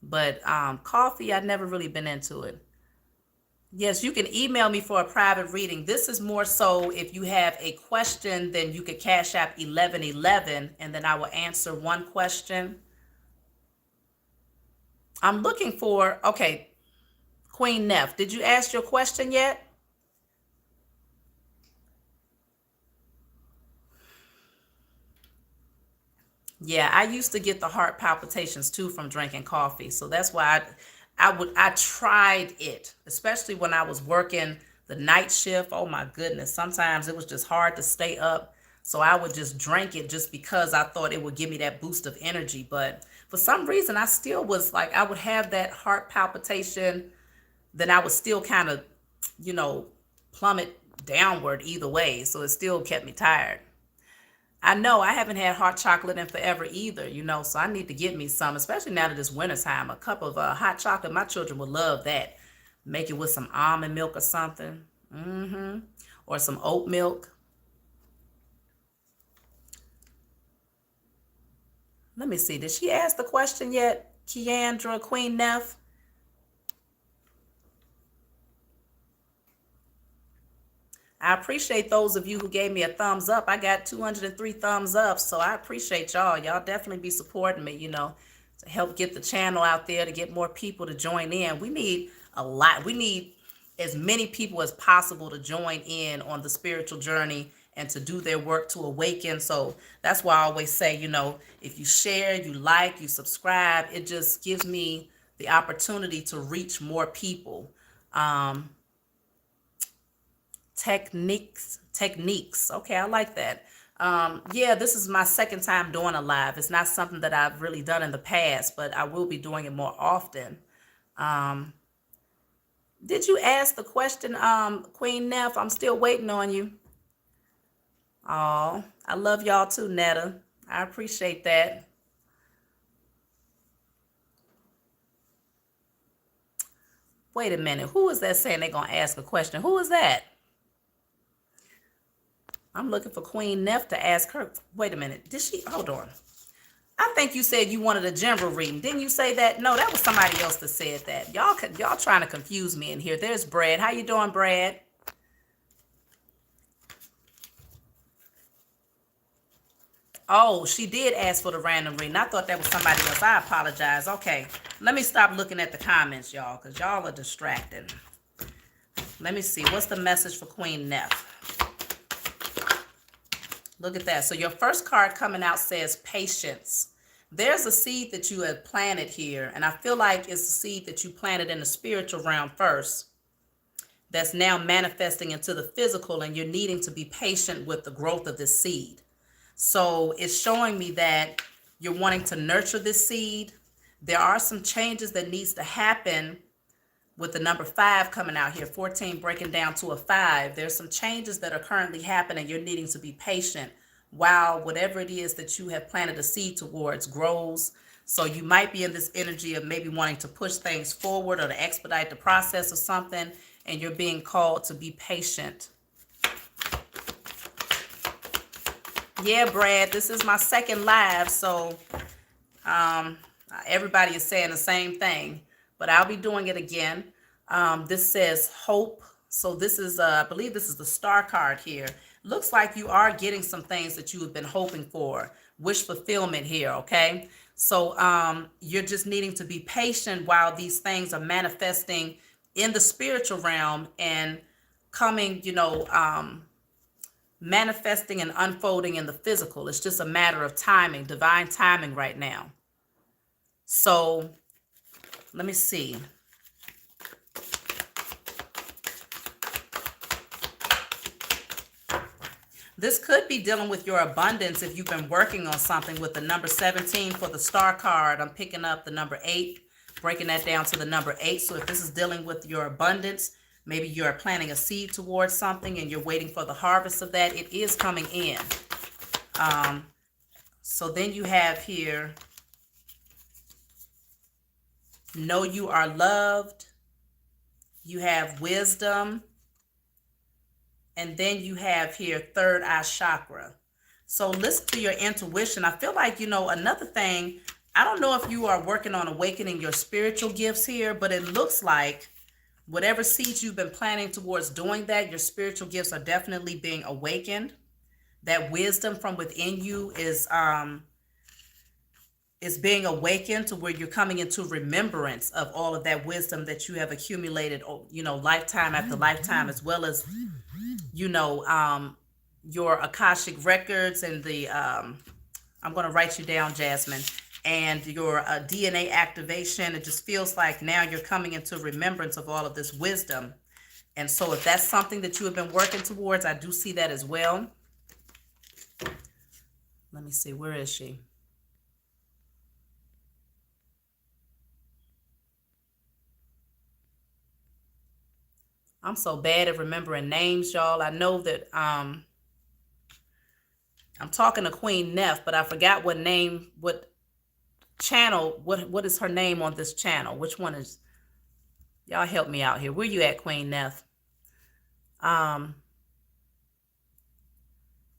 S1: But coffee, I've never really been into it. Yes, you can email me for a private reading. This is more so if you have a question, then you could cash app 1111, and then I will answer one question. I'm looking for, okay, Queen Neff, did you ask your question yet? Yeah, I used to get the heart palpitations too from drinking coffee. So that's why I tried it, especially when I was working the night shift. Oh my goodness. Sometimes it was just hard to stay up. So I would just drink it just because I thought it would give me that boost of energy. But for some reason, I still was like, I would have that heart palpitation. Then I would still kind of, you know, plummet downward either way. So it still kept me tired. I know I haven't had hot chocolate in forever either, you know, so I need to get me some, especially now that it's wintertime. A cup of hot chocolate, my children would love that. Make it with some almond milk or something. Mm-hmm. Or some oat milk. Let me see. Did she ask the question yet? Keandra, Queen Neff? I appreciate those of you who gave me a thumbs up. I got 203 thumbs up, so I appreciate y'all. Y'all definitely be supporting me, you know, to help get the channel out there, to get more people to join in. We need a lot. We need as many people as possible to join in on the spiritual journey and to do their work to awaken. So that's why I always say, you know, if you share, you like, you subscribe, it just gives me the opportunity to reach more people. Um, techniques. Okay, I like that. Yeah, this is my second time doing a live. It's not something that I've really done in the past, but I will be doing it more often. Um, did you ask the question, Queen Neff? I'm still waiting on you. Oh, I love y'all too, Netta. I appreciate that. Wait a minute. Who is that saying they're going to ask a question? Who is that? I'm looking for Queen Neff to ask her. Wait a minute. Did she? Hold on. I think you said you wanted a general reading. Didn't you say that? No, that was somebody else that said that. Y'all trying to confuse me in here. There's Brad. How you doing, Brad? Oh, she did ask for the random reading. I thought that was somebody else. I apologize. Okay. Let me stop looking at the comments, y'all, because y'all are distracting. Let me see. What's the message for Queen Neff? Look at that. So your first card coming out says patience. There's a seed that you have planted here, and I feel like it's a seed that you planted in the spiritual realm first that's now manifesting into the physical, and you're needing to be patient with the growth of this seed. So it's showing me that you're wanting to nurture this seed. There are some changes that needs to happen with the number 5 coming out here, 14 breaking down to a 5. There's some changes that are currently happening. You're needing to be patient while whatever it is that you have planted a seed towards grows. So you might be in this energy of maybe wanting to push things forward or to expedite the process of something, and you're being called to be patient. Yeah, Brad, this is my second live, so everybody is saying the same thing, but I'll be doing it again. This says hope. So this is, I believe this is the star card here. Looks like you are getting some things that you have been hoping for. Wish fulfillment here, okay? So you're just needing to be patient while these things are manifesting in the spiritual realm and coming, you know, manifesting and unfolding in the physical. It's just a matter of timing, divine timing right now. So let me see. This could be dealing with your abundance if you've been working on something with the number 17 for the star card. I'm picking up the number 8, breaking that down to the number 8. So if this is dealing with your abundance, maybe you're planting a seed towards something and you're waiting for the harvest of that, it is coming in. So then you have here, know you are loved. You have wisdom. And then you have here third eye chakra. So listen to your intuition. I feel like, another thing, I don't know if you are working on awakening your spiritual gifts here, but it looks like whatever seeds you've been planning towards doing that, your spiritual gifts are definitely being awakened. That wisdom from within you is being awakened to where you're coming into remembrance of all of that wisdom that you have accumulated, lifetime after lifetime, as well as your Akashic records and the, I'm going to write you down, Jasmine, and your DNA activation. It just feels like now you're coming into remembrance of all of this wisdom. And so if that's something that you have been working towards, I do see that as well. Let me see, where is she? I'm so bad at remembering names, y'all. I know that I'm talking to Queen Neff, but I forgot what name, what channel, what is her name on this channel? Which one is, y'all help me out here. Where you at, Queen Neff?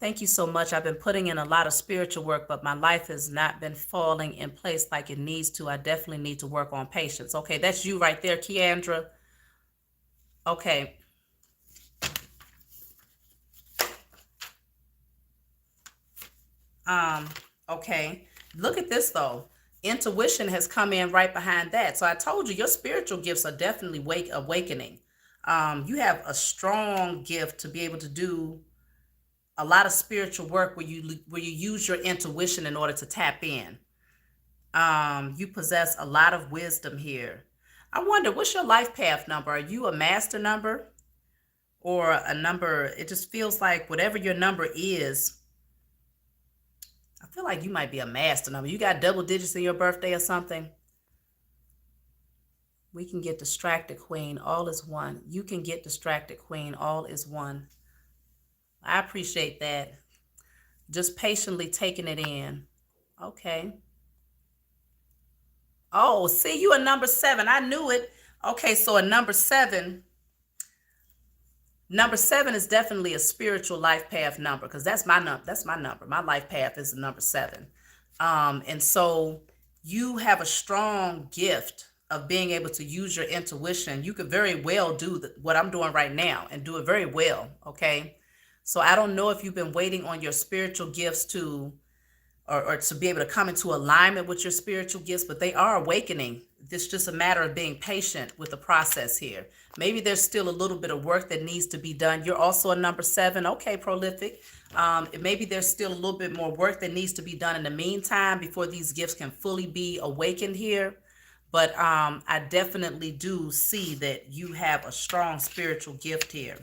S1: Thank you so much. I've been putting in a lot of spiritual work, but my life has not been falling in place like it needs to. I definitely need to work on patience. Okay, that's you right there, Keandra. Okay. Okay. Look at this though. Intuition has come in right behind that. So I told you your spiritual gifts are definitely awakening. You have a strong gift to be able to do a lot of spiritual work where you use your intuition in order to tap in. You possess a lot of wisdom here. I wonder, what's your life path number? Are you a master number or a number? It just feels like whatever your number is, I feel like you might be a master number. You got double digits in your birthday or something. We can get distracted, Queen. All is one. You can get distracted, Queen. All is one. I appreciate that. Just patiently taking it in. Okay. Oh, see, you a number 7. I knew it. Okay, so a number 7. Number 7 is definitely a spiritual life path number because that's my number. That's my number. My life path is the number 7. And so you have a strong gift of being able to use your intuition. You could very well do what I'm doing right now and do it very well. Okay. So I don't know if you've been waiting on your spiritual gifts to or to be able to come into alignment with your spiritual gifts, but they are awakening. It's just a matter of being patient with the process here. Maybe there's still a little bit of work that needs to be done. You're also a number 7. Okay, prolific. Maybe there's still a little bit more work that needs to be done in the meantime before these gifts can fully be awakened here. But I definitely do see that you have a strong spiritual gift here.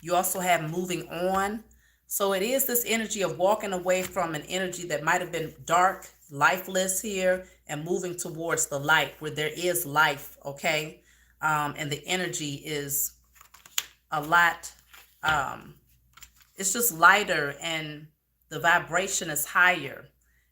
S1: You also have moving on. So it is this energy of walking away from an energy that might have been dark, lifeless here, and moving towards the light where there is life, okay? And the energy is a lot, it's just lighter and the vibration is higher.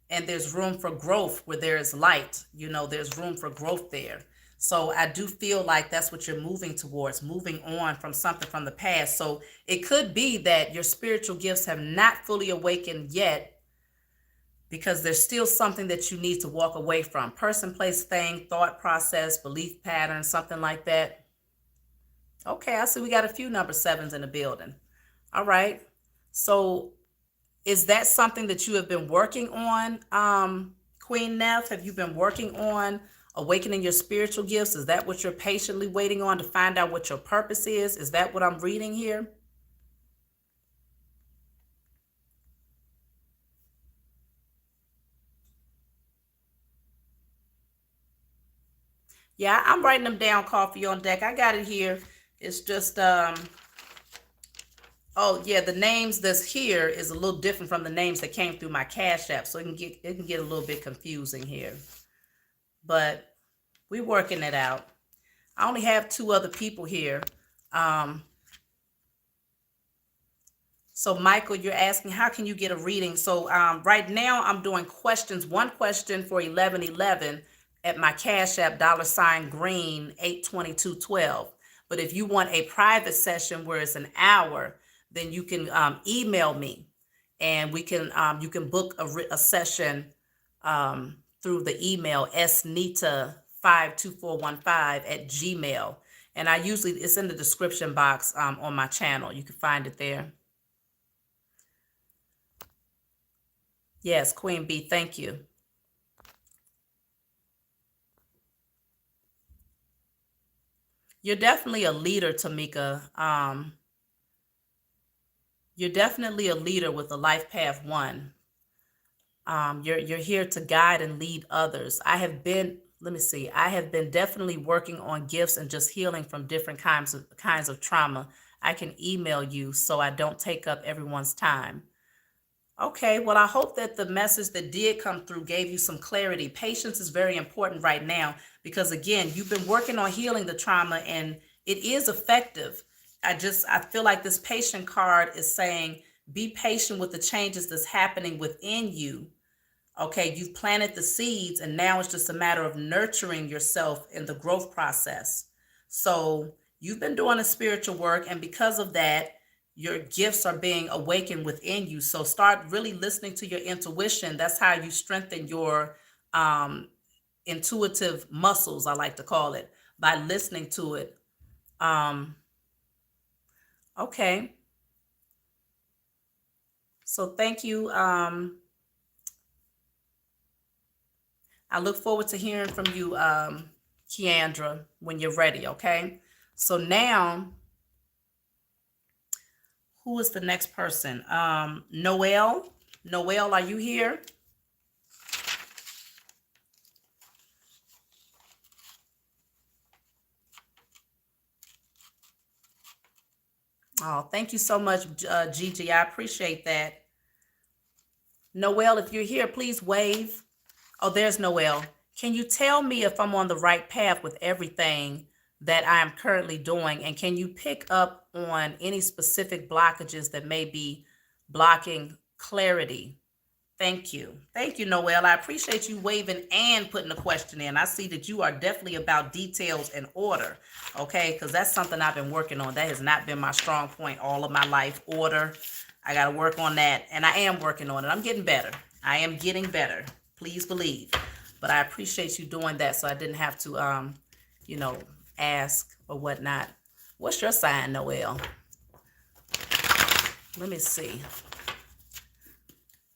S1: And there's room for growth where there is light. There's room for growth there. So I do feel like that's what you're moving towards, moving on from something from the past. So it could be that your spiritual gifts have not fully awakened yet because there's still something that you need to walk away from. Person, place, thing, thought process, belief pattern, something like that. Okay, I see we got a few number 7s in the building. All right. So is that something that you have been working on, Queen Neff? Have you been working on Awakening your spiritual gifts. Is that what you're patiently waiting on to find out what your purpose is? Is that what I'm reading here? Yeah, I'm writing them down, coffee on deck. I got it here. It's just, oh yeah, the names that's here is a little different from the names that came through my Cash App. So it can get a little bit confusing here. But we're working it out. I only have 2 other people here. Um, So Michael, you're asking, how can you get a reading? So right now I'm doing questions, 1 question for 1111 at my Cash App, $green 82212. But if you want a private session where it's an hour, then you can email me, and we can you can book a session through the email snita52415 @gmail. And I usually, it's in the description box on my channel. You can find it there. Yes, Queen B, thank you. You're definitely a leader, Tamika. You're definitely a leader with the Life Path 1. You're here to guide and lead others. Let me see, I have been definitely working on gifts and just healing from different kinds of trauma. I can email you so I don't take up everyone's time. Okay, well, I hope that the message that did come through gave you some clarity. Patience is very important right now because, again, you've been working on healing the trauma and it is effective. I feel like this patient card is saying, be patient with the changes that's happening within you. Okay, you've planted the seeds and now it's just a matter of nurturing yourself in the growth process. So you've been doing the spiritual work, and because of that, your gifts are being awakened within you. So start really listening to your intuition. That's how you strengthen your intuitive muscles, I like to call it, by listening to it. Okay. So thank you. I look forward to hearing from you, Keandra, when you're ready, okay? So now, who is the next person? Noelle. Noelle, are you here? Oh, thank you so much, Gigi. I appreciate that. Noelle, if you're here, please wave. Oh, there's Noelle. Can you tell me if I'm on the right path with everything that I am currently doing? And can you pick up on any specific blockages that may be blocking clarity? Thank you. Thank you, Noelle. I appreciate you waving and putting a question in. I see that you are definitely about details and order, okay? Because that's something I've been working on. That has not been my strong point all of my life, order. I got to work on that, and I am working on it. I'm getting better. I am getting better. Please believe. But I appreciate you doing that so I didn't have to, ask or whatnot. What's your sign, Noelle? Let me see.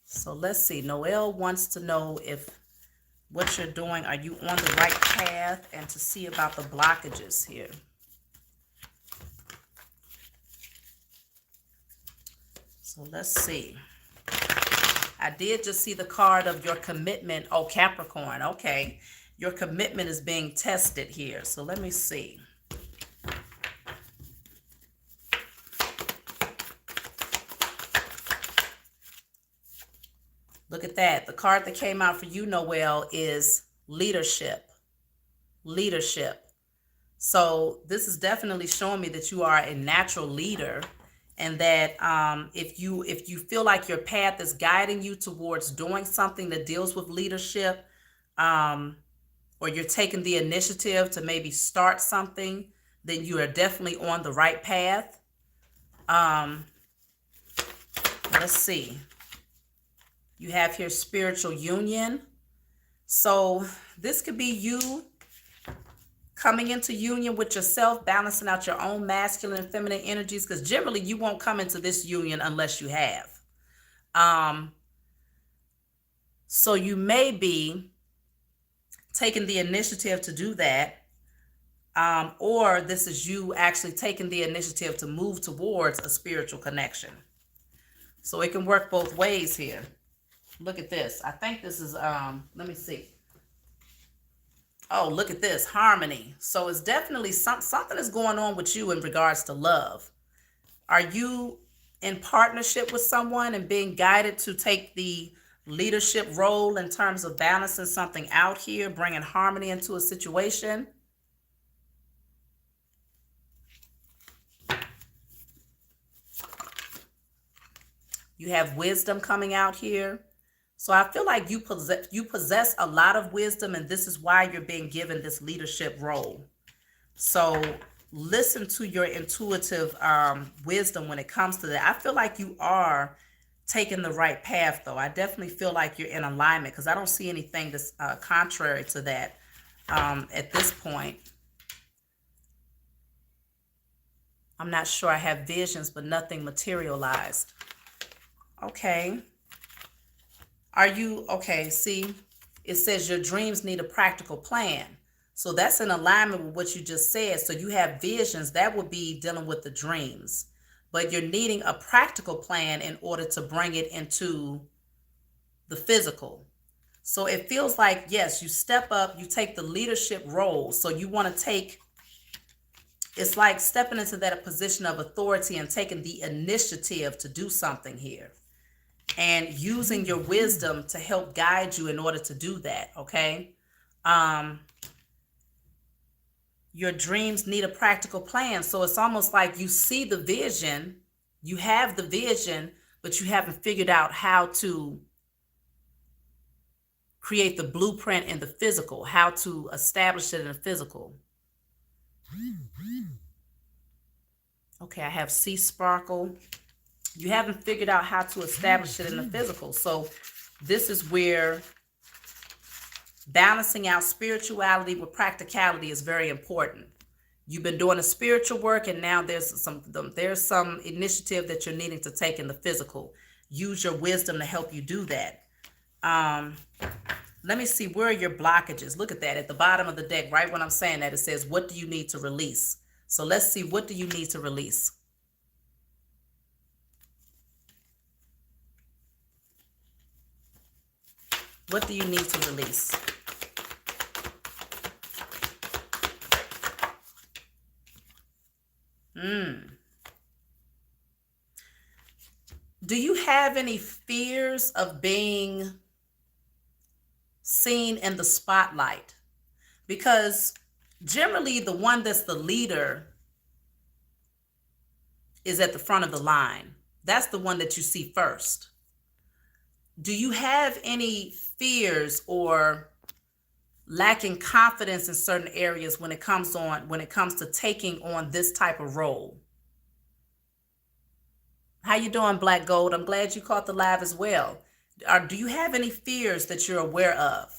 S1: So let's see. Noelle wants to know if what you're doing, are you on the right path, and to see about the blockages here. So let's see. I did just see the card of your commitment. Oh, Capricorn. Okay. Your commitment is being tested here. So let me see. Look at that. The card that came out for you, Noelle, is leadership. Leadership. So this is definitely showing me that you are a natural leader, and that if you feel like your path is guiding you towards doing something that deals with leadership, or you're taking the initiative to maybe start something, then you are definitely on the right path. Let's see. You have here spiritual union. So this could be you coming into union with yourself, balancing out your own masculine and feminine energies, because generally you won't come into this union unless you have. So you may be taking the initiative to do that, or this is you actually taking the initiative to move towards a spiritual connection. So it can work both ways here. Look at this. I think this is, let me see. Oh, look at this, harmony. So it's definitely something is going on with you in regards to love. Are you in partnership with someone and being guided to take the leadership role in terms of balancing something out here, bringing harmony into a situation? You have wisdom coming out here. So I feel like you possess a lot of wisdom, and this is why you're being given this leadership role. So listen to your intuitive wisdom when it comes to that. I feel like you are taking the right path, though. I definitely feel like you're in alignment, because I don't see anything that's contrary to that at this point. I'm not sure. I have visions, but nothing materialized. Okay. Are you, okay, see, it says your dreams need a practical plan. So that's in alignment with what you just said. So you have visions, that would be dealing with the dreams, but you're needing a practical plan in order to bring it into the physical. So it feels like, yes, you step up, you take the leadership role. So you want to take, it's like stepping into that position of authority and taking the initiative to do something here, and using your wisdom to help guide you in order to do that, okay? Your dreams need a practical plan. So it's almost like you see the vision, you have the vision, but you haven't figured out how to create the blueprint in the physical, how to establish it in the physical. Okay, I have sea sparkle. You haven't figured out how to establish it in the physical. So this is where balancing out spirituality with practicality is very important. You've been doing the spiritual work, and now there's some initiative that you're needing to take in the physical. Use your wisdom to help you do that. Let me see, where are your blockages? Look at that at the bottom of the deck. Right when I'm saying that, it says, what do you need to release? So let's see, what do you need to release? What do you need to release? Do you have any fears of being seen in the spotlight? Because generally the one that's the leader is at the front of the line. That's the one that you see first. Do you have any fears or lacking confidence in certain areas when it comes to taking on this type of role? How you doing, Black Gold? I'm glad you caught the live as well. Do you have any fears that you're aware of?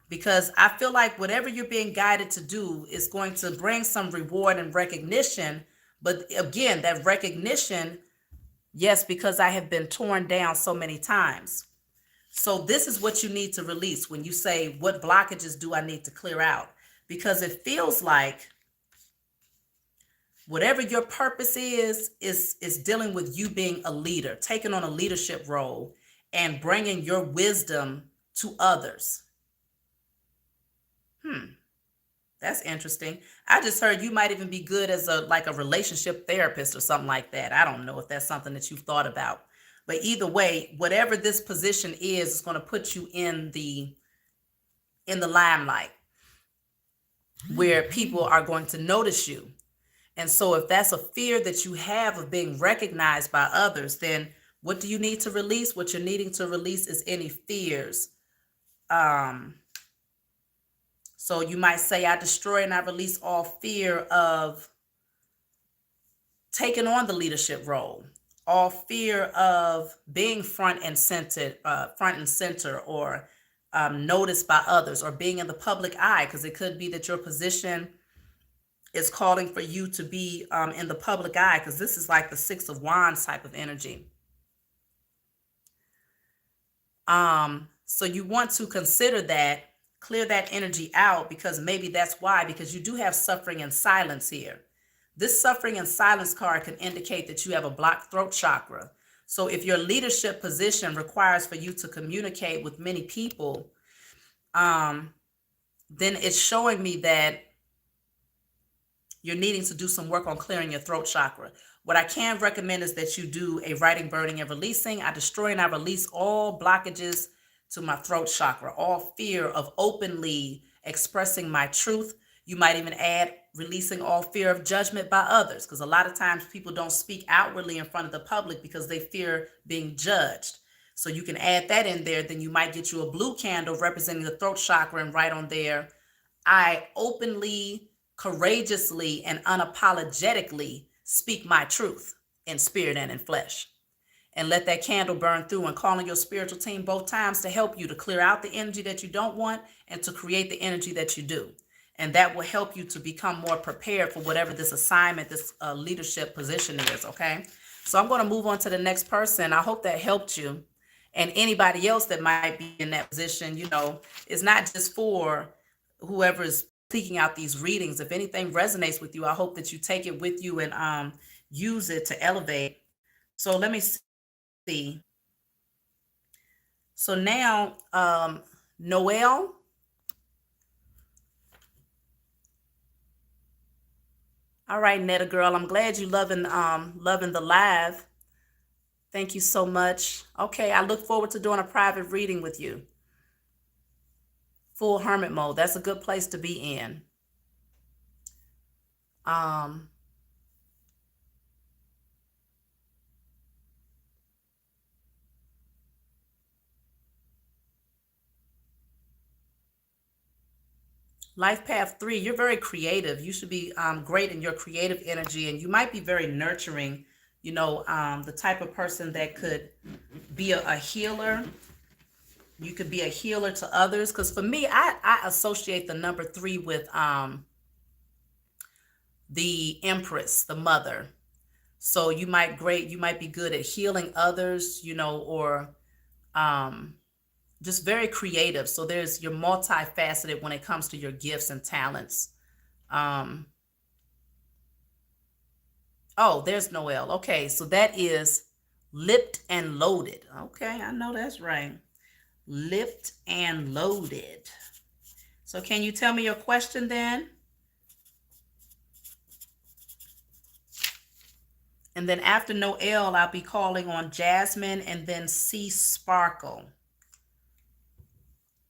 S1: Because I feel like whatever you're being guided to do is going to bring some reward and recognition. But again, that recognition, yes, because I have been torn down so many times. So this is what you need to release when you say, what blockages do I need to clear out? Because it feels like whatever your purpose is dealing with you being a leader, taking on a leadership role and bringing your wisdom to others. That's interesting. I just heard you might even be good as a relationship therapist or something like that. I don't know if that's something that you've thought about. But either way, whatever this position is going to put you in the limelight where people are going to notice you. And so if that's a fear that you have of being recognized by others, then what do you need to release? What you're needing to release is any fears. So you might say, I destroy and I release all fear of taking on the leadership role, all fear of being front and center, or noticed by others, or being in the public eye, because it could be that your position is calling for you to be in the public eye, because this is like the Six of Wands type of energy. So you want to consider that Clear that energy out, because maybe that's why, because you do have suffering and silence here. This suffering and silence card can indicate that you have a blocked throat chakra. So if your leadership position requires for you to communicate with many people, then it's showing me that you're needing to do some work on clearing your throat chakra. What I can recommend is that you do a writing, burning, and releasing. I destroy and I release all blockages to my throat chakra, all fear of openly expressing my truth. You might even add releasing all fear of judgment by others, because a lot of times people don't speak outwardly in front of the public because they fear being judged. So you can add that in there. Then you might get you a blue candle representing the throat chakra and write on there, I openly, courageously, and unapologetically speak my truth in spirit and in flesh. And let that candle burn through, and call on your spiritual team both times to help you to clear out the energy that you don't want and to create the energy that you do. And that will help you to become more prepared for whatever this assignment, this leadership position is, okay? So I'm going to move on to the next person. I hope that helped you. And anybody else that might be in that position, you know, it's not just for whoever is seeking out these readings. If anything resonates with you, I hope that you take it with you and use it to elevate. So let me see. So now, Noelle. All right, Netta girl, I'm glad you loving the live. Thank you so much. Okay, I look forward to doing a private reading with you. Full hermit mode. That's a good place to be in. Life path 3, you're very creative. You should be great in your creative energy, and you might be very nurturing, you know, the type of person that could be a healer. You could be a healer to others. Because for me, I associate the number 3 with the Empress, the mother. So you might be good at healing others, you know, or just very creative. So you're multifaceted when it comes to your gifts and talents. Oh, there's Noelle. Okay, so that is lipped and loaded. Okay, I know that's right. Lipped and loaded. So can you tell me your question then? And then after Noelle, I'll be calling on Jasmine and then C Sparkle.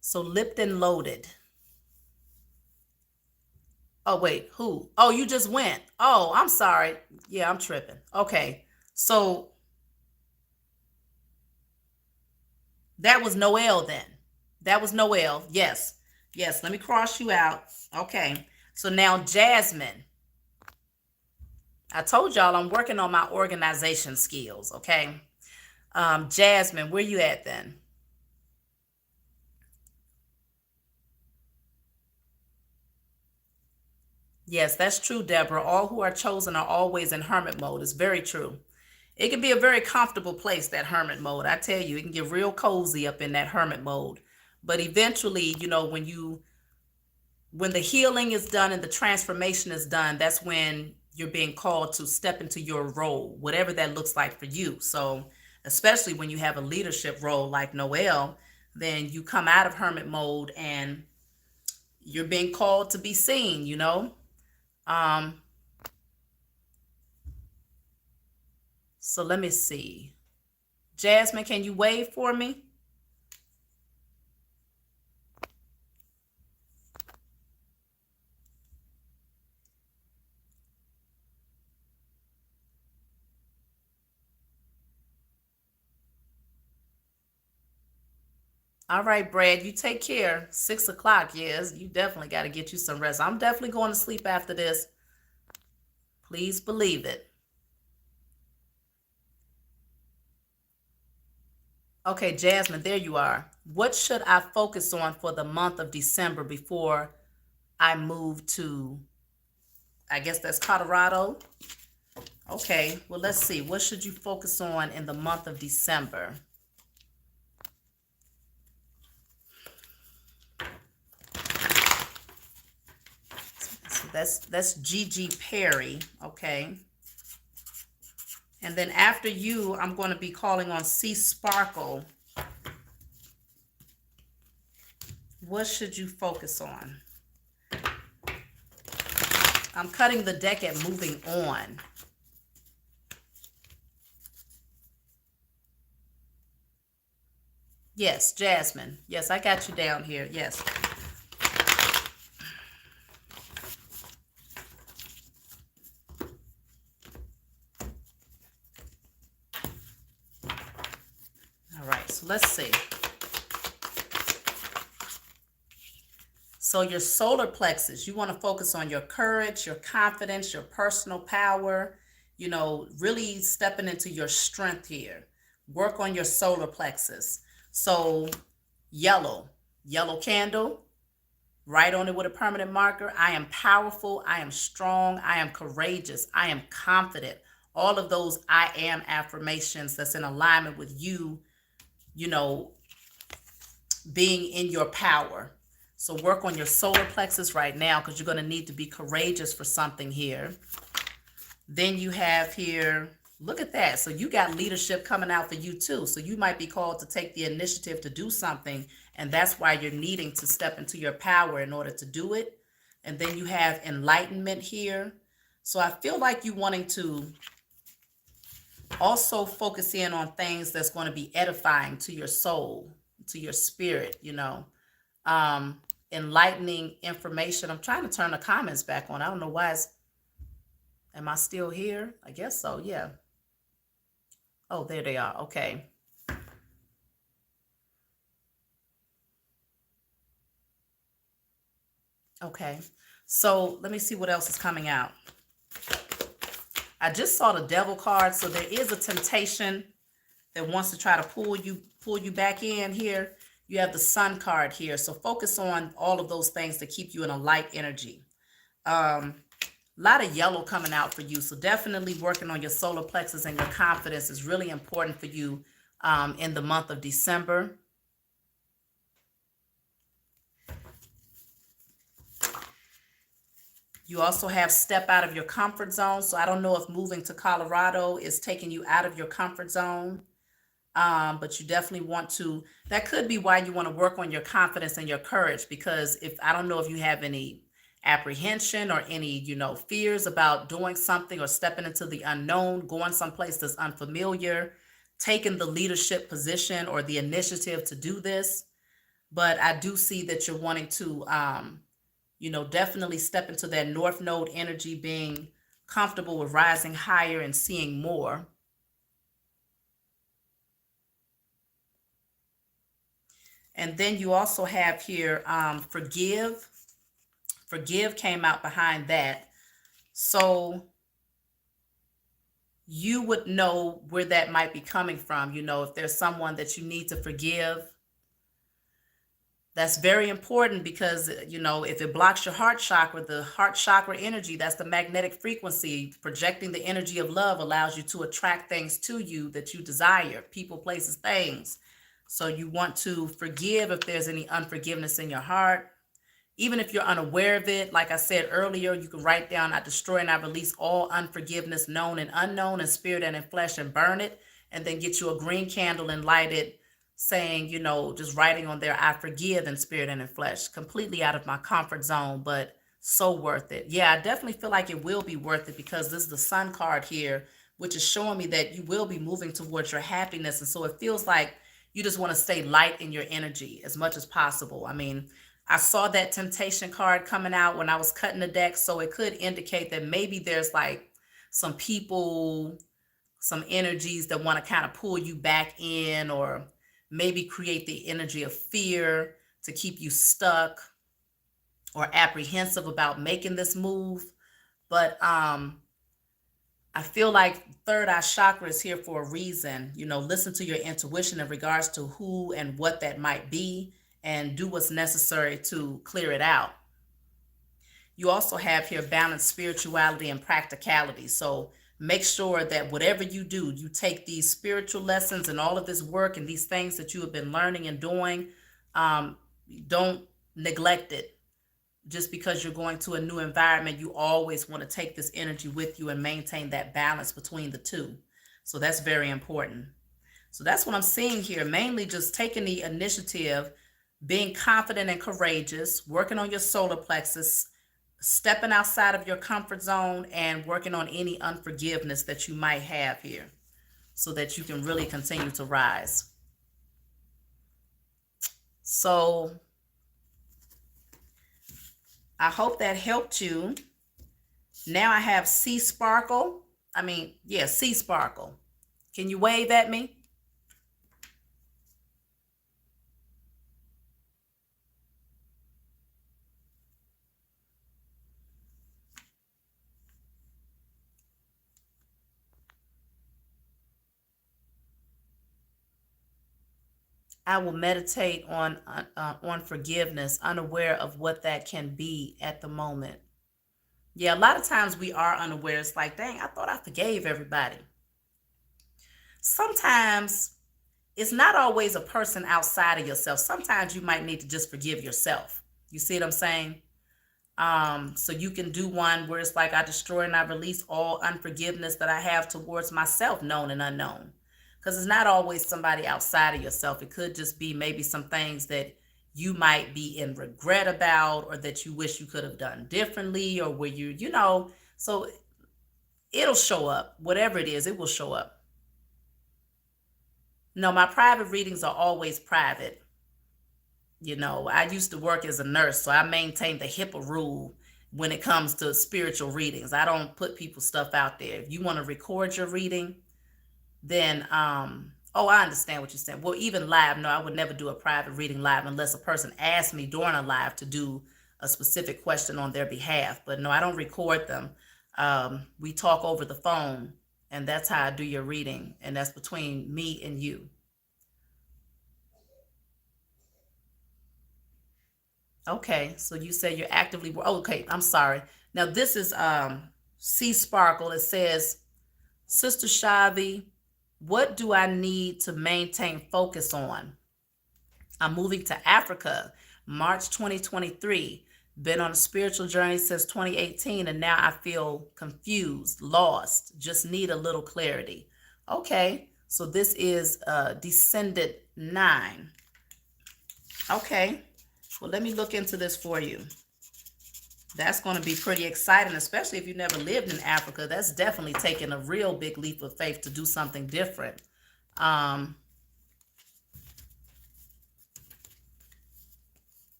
S1: So lipped and loaded. Oh, wait, who? Oh, you just went. Oh, I'm sorry. Yeah, I'm tripping. Okay, so that was Noelle then. That was Noelle. Yes. Yes, let me cross you out. Okay, so now Jasmine. I told y'all I'm working on my organization skills, okay? Jasmine, where you at then? Yes, that's true, Deborah. All who are chosen are always in hermit mode. It's very true. It can be a very comfortable place, that hermit mode. I tell you, it can get real cozy up in that hermit mode. But eventually, you know, when the healing is done and the transformation is done, that's when you're being called to step into your role, whatever that looks like for you. So especially when you have a leadership role like Noelle, then you come out of hermit mode and you're being called to be seen, you know. So let me see. Jasmine, can you wave for me? All right, Brad, you take care. 6 o'clock, yes, you definitely got to get you some rest. I'm definitely going to sleep after this. Please believe it. Okay, Jasmine, there you are. What should I focus on for the month of December before I move to, I guess that's Colorado? Okay, well, let's see. What should you focus on in the month of December? That's Gigi Perry, okay? And then after you, I'm going to be calling on C Sparkle. What should you focus on? I'm cutting the deck at moving on. Yes, Jasmine. Yes, I got you down here. Yes. All right, so let's see. So your solar plexus, you want to focus on your courage, your confidence, your personal power, you know, really stepping into your strength here. Work on your solar plexus. So yellow candle, write on it with a permanent marker. I am powerful. I am strong. I am courageous. I am confident. All of those I am affirmations that's in alignment with you, you know, being in your power. So work on your solar plexus right now because you're going to need to be courageous for something here. Then you have here, look at that. So you got leadership coming out for you too. So you might be called to take the initiative to do something. And that's why you're needing to step into your power in order to do it. And then you have enlightenment here. So I feel like you wanting to also focus in on things that's going to be edifying to your soul, to your spirit, you know. Enlightening information. I'm trying to turn the comments back on. I don't know why am I still here? I guess so, yeah. Oh, there they are. Okay. Okay. So let me see what else is coming out. I just saw the devil card. So there is a temptation that wants to try to pull you back in here. You have the sun card here. So focus on all of those things to keep you in a light energy. A lot of yellow coming out for you. So definitely working on your solar plexus and your confidence is really important for you in the month of December. You also have step out of your comfort zone. So I don't know if moving to Colorado is taking you out of your comfort zone. But you definitely want to, that could be why you want to work on your confidence and your courage, because if, I don't know if you have any apprehension or any, you know, fears about doing something or stepping into the unknown, going someplace that's unfamiliar, taking the leadership position or the initiative to do this. But I do see that you're wanting to, you know, definitely step into that North Node energy, being comfortable with rising higher and seeing more. And then you also have here, forgive. Forgive came out behind that. So you would know where that might be coming from. You know, if there's someone that you need to forgive, that's very important because, you know, if it blocks your heart chakra, the heart chakra energy, that's the magnetic frequency. Projecting the energy of love allows you to attract things to you that you desire, people, places, things. So you want to forgive if there's any unforgiveness in your heart. Even if you're unaware of it, like I said earlier, you can write down, I destroy and I release all unforgiveness, known and unknown, in spirit and in flesh, and burn it. And then get you a green candle and light it, saying, you know, just writing on there, I forgive in spirit and in flesh. Completely out of my comfort zone, but so worth it. Yeah, I definitely feel like it will be worth it because this is the sun card here, which is showing me that you will be moving towards your happiness. And so it feels like you just want to stay light in your energy as much as possible. I mean, I saw that temptation card coming out when I was cutting the deck. So it could indicate that maybe there's like some people, some energies that want to kind of pull you back in, or maybe create the energy of fear to keep you stuck or apprehensive about making this move. But I feel like third eye chakra is here for a reason. You know, listen to your intuition in regards to who and what that might be, and do what's necessary to clear it out. You also have here balanced spirituality and practicality. So make sure that whatever you do, you take these spiritual lessons and all of this work and these things that you have been learning and doing. Don't neglect it. just because you're going to a new environment, you always want to take this energy with you and maintain that balance between the two. So that's very important. So that's what I'm seeing here, mainly just taking the initiative, being confident and courageous, working on your solar plexus, stepping outside of your comfort zone, and working on any unforgiveness that you might have here so that you can really continue to rise. So I hope that helped you. Now I have Sea Sparkle. Sea Sparkle. Can you wave at me? I will meditate on forgiveness, unaware of what that can be at the moment. Yeah, a lot of times we are unaware. It's like, dang, I thought I forgave everybody. Sometimes it's not always a person outside of yourself. Sometimes you might need to just forgive yourself. You see what I'm saying? So you can do one where it's like, I destroy and I release all unforgiveness that I have towards myself, known and unknown. Because it's not always somebody outside of yourself. It could just be maybe some things that you might be in regret about, or that you wish you could have done differently, or where so it'll show up. Whatever it is, it will show up. No, my private readings are always private. I used to work as a nurse, so I maintain the HIPAA rule when it comes to spiritual readings. I don't put people's stuff out there. If you want to record your reading, then I understand what you're saying. Well, even live, no, I would never do a private reading live unless a person asked me during a live to do a specific question on their behalf. But no, I don't record them. We talk over the phone, and that's how I do your reading, and that's between me and you. Okay, so you say you're actively, okay, I'm sorry. Now this is Sea Sparkle. It says, Sister Shavi, what do I need to maintain focus on? I'm moving to Africa, March 2023. Been on a spiritual journey since 2018, and now I feel confused, lost, just need a little clarity. Okay, so this is Descendant 9. Okay, well, let me look into this for you. That's going to be pretty exciting, especially if you've never lived in Africa. That's definitely taking a real big leap of faith to do something different.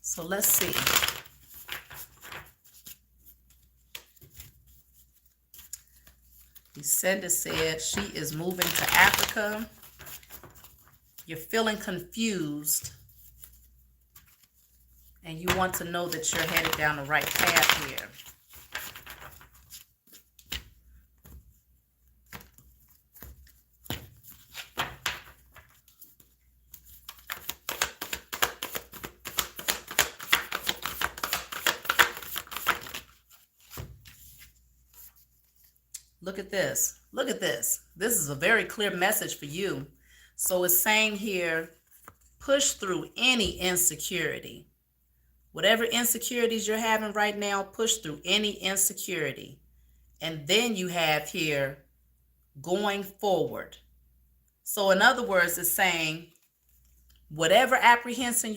S1: So let's see. Descendant said she is moving to Africa. You're feeling confused, and you want to know that you're headed down the right path here. Look at this. Look at this. This is a very clear message for you. So it's saying here, push through any insecurity. Whatever insecurities you're having right now, push through any insecurity. And then you have here, going forward. So in other words, it's saying, whatever apprehension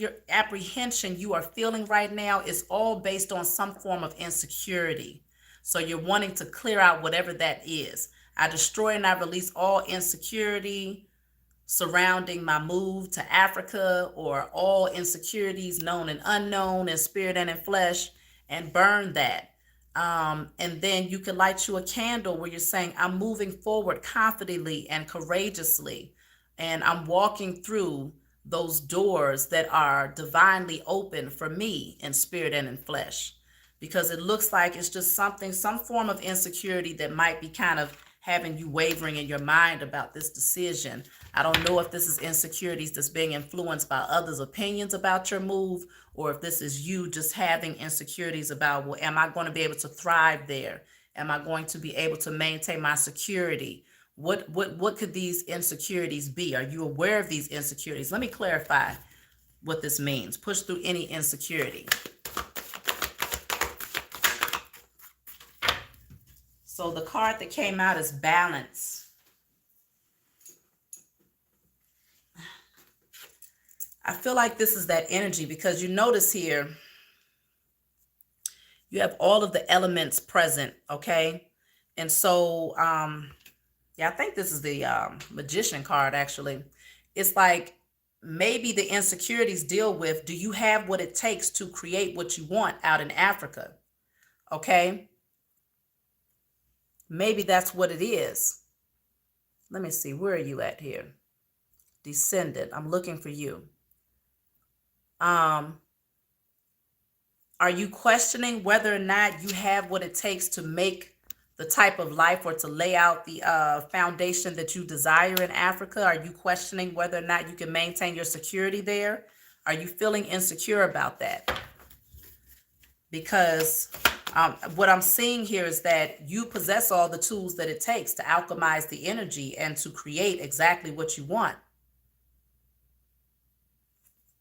S1: you are feeling right now is all based on some form of insecurity. So you're wanting to clear out whatever that is. I destroy and I release all insecurity surrounding my move to Africa, or all insecurities known and unknown in spirit and in flesh, and burn that. And then you can light you a candle where you're saying, I'm moving forward confidently and courageously, and I'm walking through those doors that are divinely open for me in spirit and in flesh. Because it looks like it's just some form of insecurity that might be kind of having you wavering in your mind about this decision. I don't know if this is insecurities that's being influenced by others' opinions about your move, or if this is you just having insecurities about, well, am I going to be able to thrive there? Am I going to be able to maintain my security? What could these insecurities be? Are you aware of these insecurities? Let me clarify what this means. Push through any insecurity. So the card that came out is balance. I feel like this is that energy because you notice here, you have all of the elements present, okay? And so, yeah, I think this is the magician card, actually. It's like maybe the insecurities deal with, do you have what it takes to create what you want out in Africa? Okay? Maybe that's what it is. Let me see. Where are you at here? Descendant. I'm looking for you. Are you questioning whether or not you have what it takes to make the type of life or to lay out the foundation that you desire in Africa? Are you questioning whether or not you can maintain your security there? Are you feeling insecure about that? Because what I'm seeing here is that you possess all the tools that it takes to alchemize the energy and to create exactly what you want.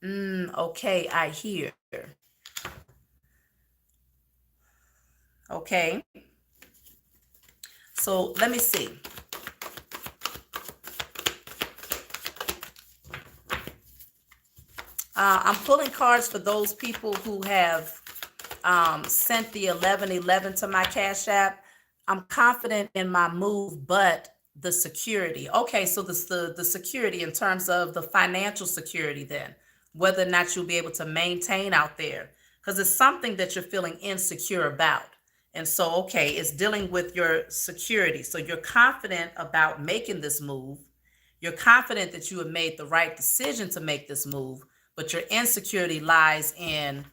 S1: Okay, I hear. Okay. So let me see. I'm pulling cards for those people who have sent the 1111 to my Cash App. I'm confident in my move, but the security. Okay, so the security in terms of the financial security then, whether or not you'll be able to maintain out there, because it's something that you're feeling insecure about. And so, okay, it's dealing with your security. So you're confident about making this move. You're confident that you have made the right decision to make this move, but your insecurity lies in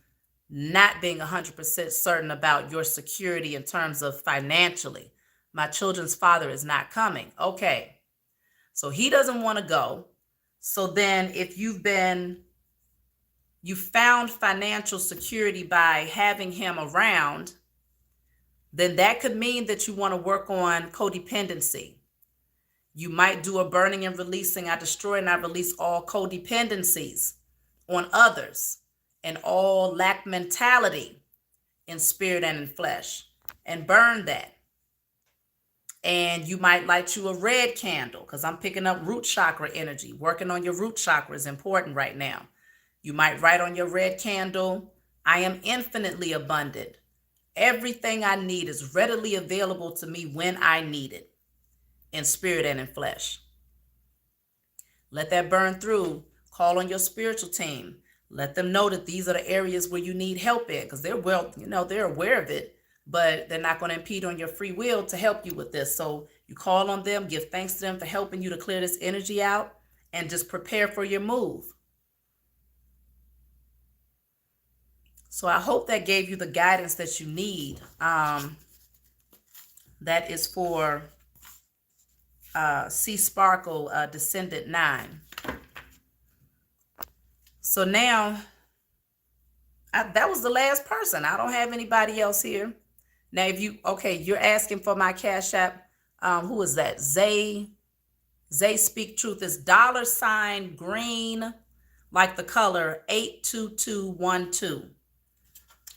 S1: not being 100% certain about your security in terms of financially. My children's father is not coming. Okay. So he doesn't want to go. So then if you found financial security by having him around, then that could mean that you want to work on codependency. You might do a burning and releasing. I destroy and I release all codependencies on others and all lack mentality in spirit and in flesh, and burn that. And you might light you a red candle, because I'm picking up root chakra energy. Working on your root chakra is important right now. You might write on your red candle, I am infinitely abundant. Everything I need is readily available to me when I need it, in spirit and in flesh. Let that burn through. Call on your spiritual team. Let them know that these are the areas where you need help in, because they're they're aware of it, but they're not going to impede on your free will to help you with this. So you call on them, give thanks to them for helping you to clear this energy out, and just prepare for your move. So I hope that gave you the guidance that you need. That is for C Sparkle, Descendant 9. So now, that was the last person. I don't have anybody else here. Now, if you're asking for my Cash App. Who is that? Zay Speak Truth is $ green, like the color 82212.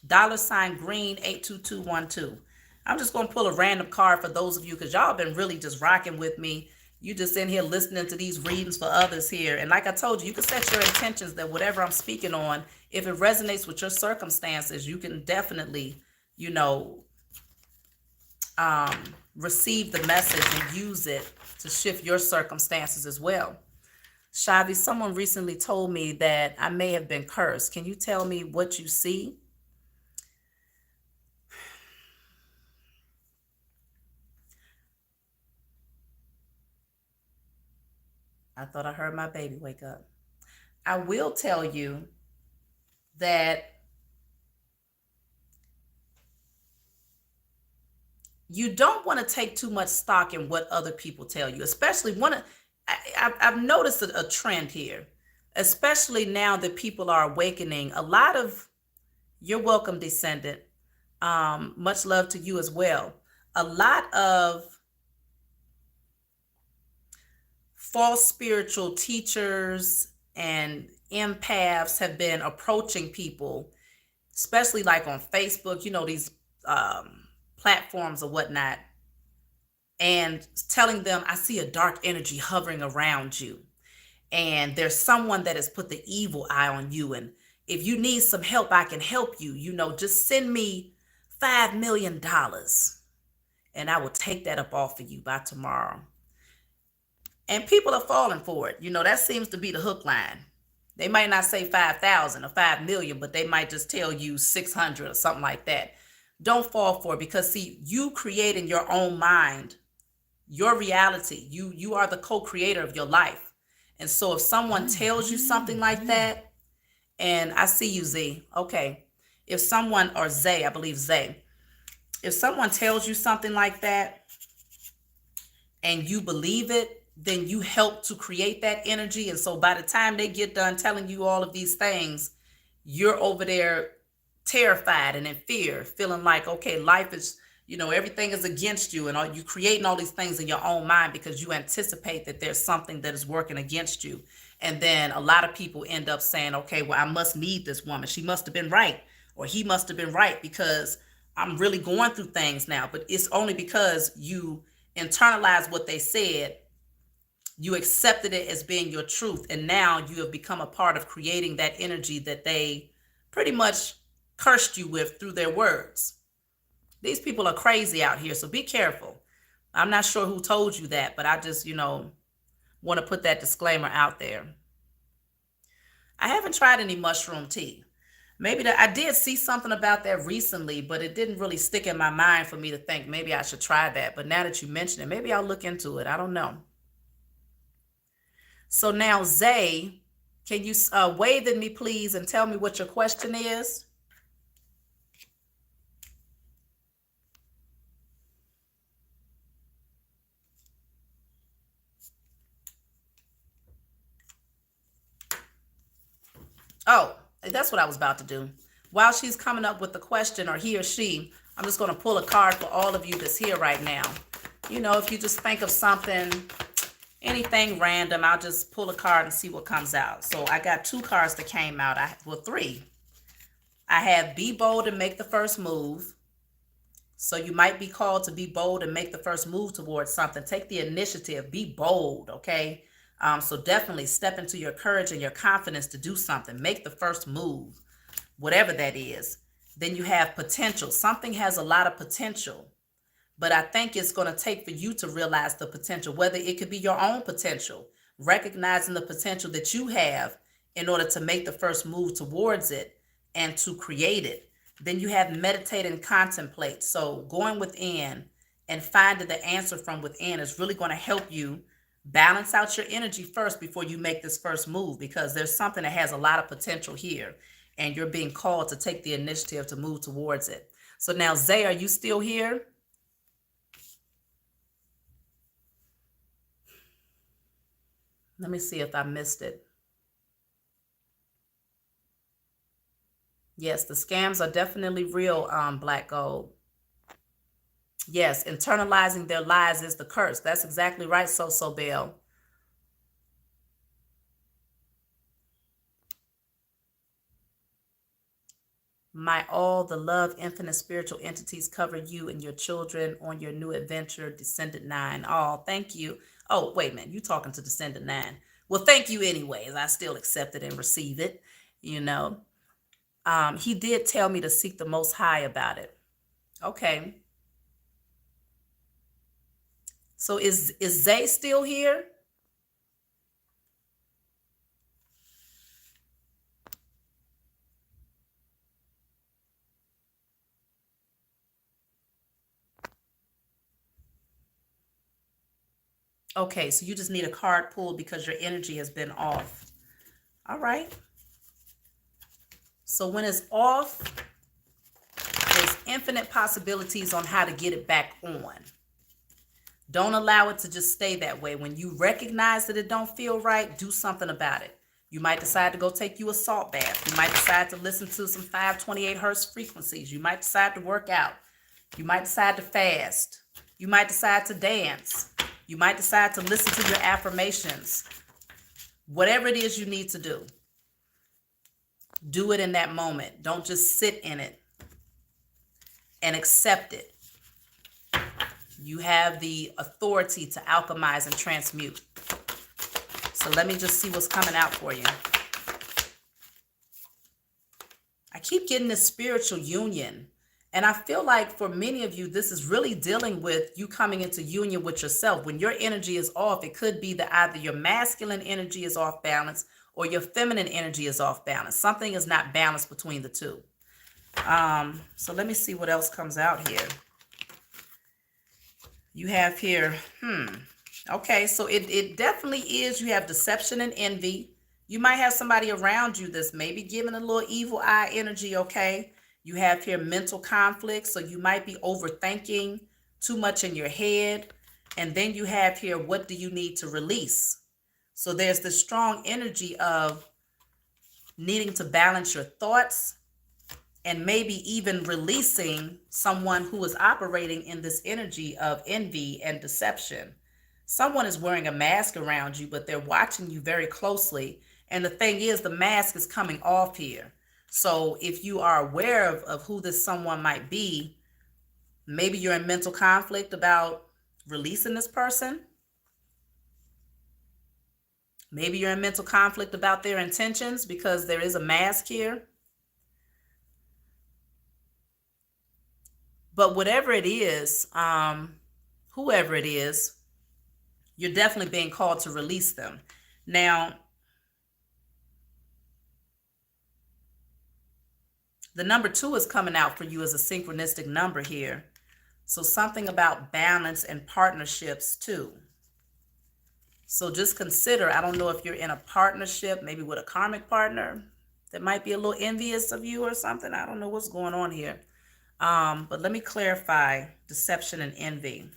S1: $ green 82212. I'm just going to pull a random card for those of you, because y'all been really just rocking with me. You just in here listening to these readings for others here. And like I told you, you can set your intentions that whatever I'm speaking on, if it resonates with your circumstances, you can definitely, receive the message and use it to shift your circumstances as well. Shavi, someone recently told me that I may have been cursed. Can you tell me what you see? I thought I heard my baby wake up. I will tell you that you don't want to take too much stock in what other people tell you, especially I've noticed a trend here, especially now that people are awakening. A lot of, you're welcome, Descendant. Much love to you as well. A lot of false spiritual teachers and empaths have been approaching people, especially like on Facebook, these platforms or whatnot, and telling them, I see a dark energy hovering around you. And there's someone that has put the evil eye on you. And if you need some help, I can help you. Just send me $5 million and I will take that up off of you by tomorrow. And people are falling for it. That seems to be the hook line. They might not say 5,000 or 5 million, but they might just tell you 600 or something like that. Don't fall for it, because see, you create in your own mind your reality. You are the co-creator of your life. And so if someone tells you something like that, and I see you, Z. Okay. If someone, or Zay, I believe Zay, if someone tells you something like that and you believe it, then you help to create that energy. And so by the time they get done telling you all of these things, you're over there terrified and in fear, feeling like, okay, life is, everything is against you, and you creating all these things in your own mind because you anticipate that there's something that is working against you. And then a lot of people end up saying, okay, well, I must need this woman. She must have been right, or he must have been right, because I'm really going through things now. But it's only because you internalize what they said, you accepted it as being your truth, and now you have become a part of creating that energy that they pretty much cursed you with through their words. These people are crazy out here, so be careful. I'm not sure who told you that, but I just, want to put that disclaimer out there. I haven't tried any mushroom tea. Maybe I did see something about that recently, but it didn't really stick in my mind for me to think maybe I should try that. But now that you mention it, maybe I'll look into it. I don't know. So now, Zay, can you wave at me, please, and tell me what your question is? Oh, that's what I was about to do. While she's coming up with the question, or he or she, I'm just going to pull a card for all of you that's here right now. If you just think of something, anything random, I'll just pull a card and see what comes out. So I got 2 cards that came out. 3. I have be bold and make the first move. So you might be called to be bold and make the first move towards something. Take the initiative. Be bold, okay? So definitely step into your courage and your confidence to do something. Make the first move, whatever that is. Then you have potential. Something has a lot of potential. But I think it's going to take for you to realize the potential, whether it could be your own potential, recognizing the potential that you have in order to make the first move towards it and to create it. Then you have meditate and contemplate. So going within and finding the answer from within is really going to help you balance out your energy first before you make this first move, because there's something that has a lot of potential here and you're being called to take the initiative to move towards it. So now, Zay, are you still here? Let me see if I missed it. Yes, the scams are definitely real, Black Gold. Yes, internalizing their lies is the curse. That's exactly right, So Bell. Might all the love, infinite spiritual entities cover you and your children on your new adventure, Descendant 9. Oh, thank you. Oh, wait a minute. You talking to Descendant 9. Well, thank you anyways. I still accept it and receive it. He did tell me to seek the Most High about it. Okay. So is Zay still here? Okay, so you just need a card pulled because your energy has been off. All right. So when it's off, there's infinite possibilities on how to get it back on. Don't allow it to just stay that way. When you recognize that it don't feel right, do something about it. You might decide to go take you a salt bath. You might decide to listen to some 528 hertz frequencies. You might decide to work out. You might decide to fast. You might decide to dance. You might decide to listen to your affirmations. Whatever it is you need to do, do it in that moment. Don't just sit in it and accept it. You have the authority to alchemize and transmute. So let me just see what's coming out for you. I keep getting this spiritual union. And I feel like for many of you, this is really dealing with you coming into union with yourself. When your energy is off, it could be that either your masculine energy is off balance or your feminine energy is off balance. Something is not balanced between the two. So let me see what else comes out here. You have here, okay, so it definitely is, you have deception and envy. You might have somebody around you that's maybe giving a little evil eye energy, okay? You have here mental conflict, so you might be overthinking too much in your head. And then you have here, what do you need to release? So there's this strong energy of needing to balance your thoughts and maybe even releasing someone who is operating in this energy of envy and deception. Someone is wearing a mask around you, but they're watching you very closely. And the thing is, the mask is coming off here. So if you are aware of who this someone might be, maybe you're in mental conflict about releasing this person. Maybe you're in mental conflict about their intentions because there is a mask here. But whatever it is, whoever it is, you're definitely being called to release them. Now, the number 2 is coming out for you as a synchronistic number here. So something about balance and partnerships too. So just consider, I don't know if you're in a partnership, maybe with a karmic partner that might be a little envious of you or something. I don't know what's going on here. But let me clarify deception and envy.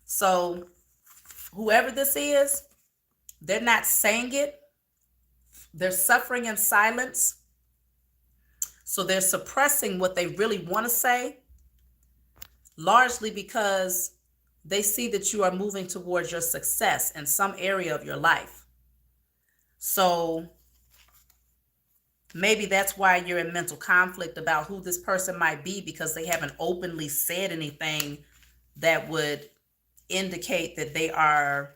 S1: So whoever this is, they're not saying it. They're suffering in silence. So they're suppressing what they really want to say, largely because they see that you are moving towards your success in some area of your life. So maybe that's why you're in mental conflict about who this person might be, because they haven't openly said anything that would indicate that they are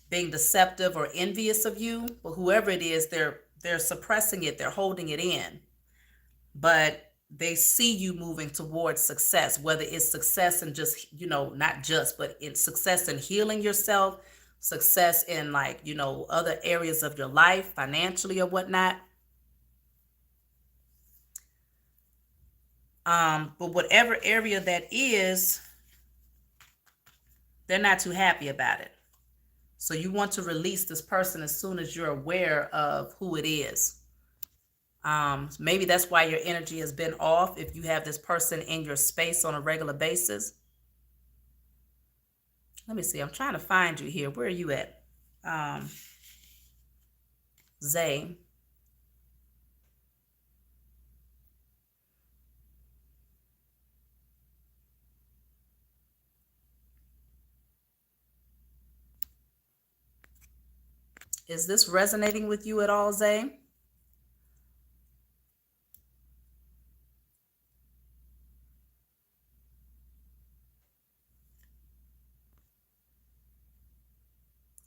S1: being deceptive or envious of you. But whoever it is, they're suppressing it, they're holding it in. But they see you moving towards success, whether it's success in just, not just, but it's success in healing yourself, success in other areas of your life, financially or whatnot. But whatever area that is, they're not too happy about it. So you want to release this person as soon as you're aware of who it is. Maybe that's why your energy has been off, if you have this person in your space on a regular basis. Let me see. I'm trying to find you here. Where are you at? Zay. Is this resonating with you at all, Zay?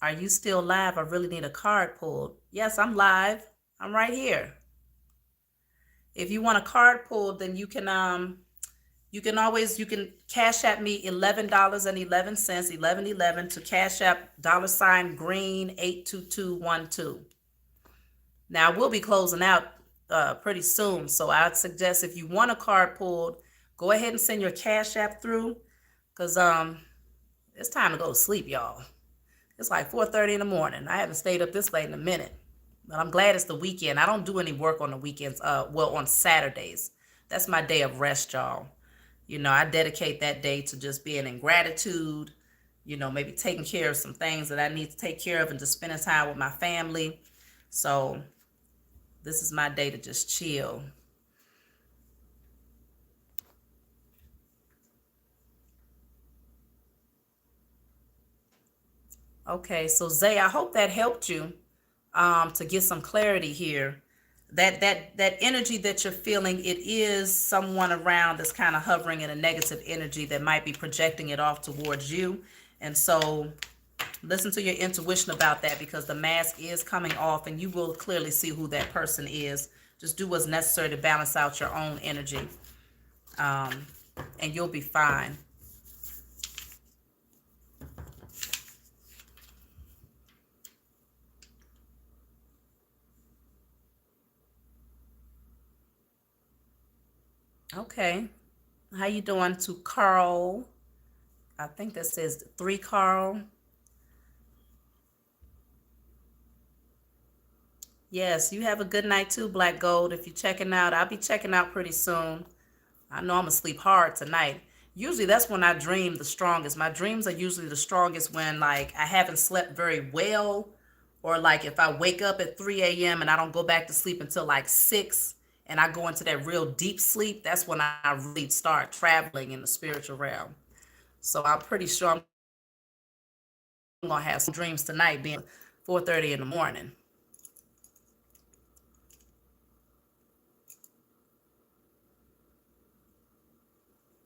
S1: Are you still live? I really need a card pulled. Yes, I'm live. I'm right here. If you want a card pulled, then you can cash at me $11.11, 1111 to Cash App $green 82212. Now we'll be closing out pretty soon, so I'd suggest if you want a card pulled, go ahead and send your Cash App through, because it's time to go to sleep, y'all. It's like 4:30 in the morning. I haven't stayed up this late in a minute, but I'm glad it's the weekend. I don't do any work on the weekends. On Saturdays. That's my day of rest, y'all. I dedicate that day to just being in gratitude, maybe taking care of some things that I need to take care of and just spending time with my family. So this is my day to just chill. Okay, so Zay, I hope that helped you to get some clarity here. that energy that you're feeling, it is someone around that's kind of hovering in a negative energy that might be projecting it off towards you. And so listen to your intuition about that, because the mask is coming off and you will clearly see who that person is. Just do what's necessary to balance out your own energy, and you'll be fine. Okay. How you doing to Carl? I think that says 3 Carl. Yes, you have a good night too, Black Gold. If you're checking out, I'll be checking out pretty soon. I know I'm gonna sleep hard tonight. Usually that's when I dream the strongest. My dreams are usually the strongest when like I haven't slept very well, or like if I wake up at 3 a.m. and I don't go back to sleep until like 6 and I go into that real deep sleep, that's when I really start traveling in the spiritual realm. So I'm pretty sure I'm gonna have some dreams tonight being 4:30 in the morning.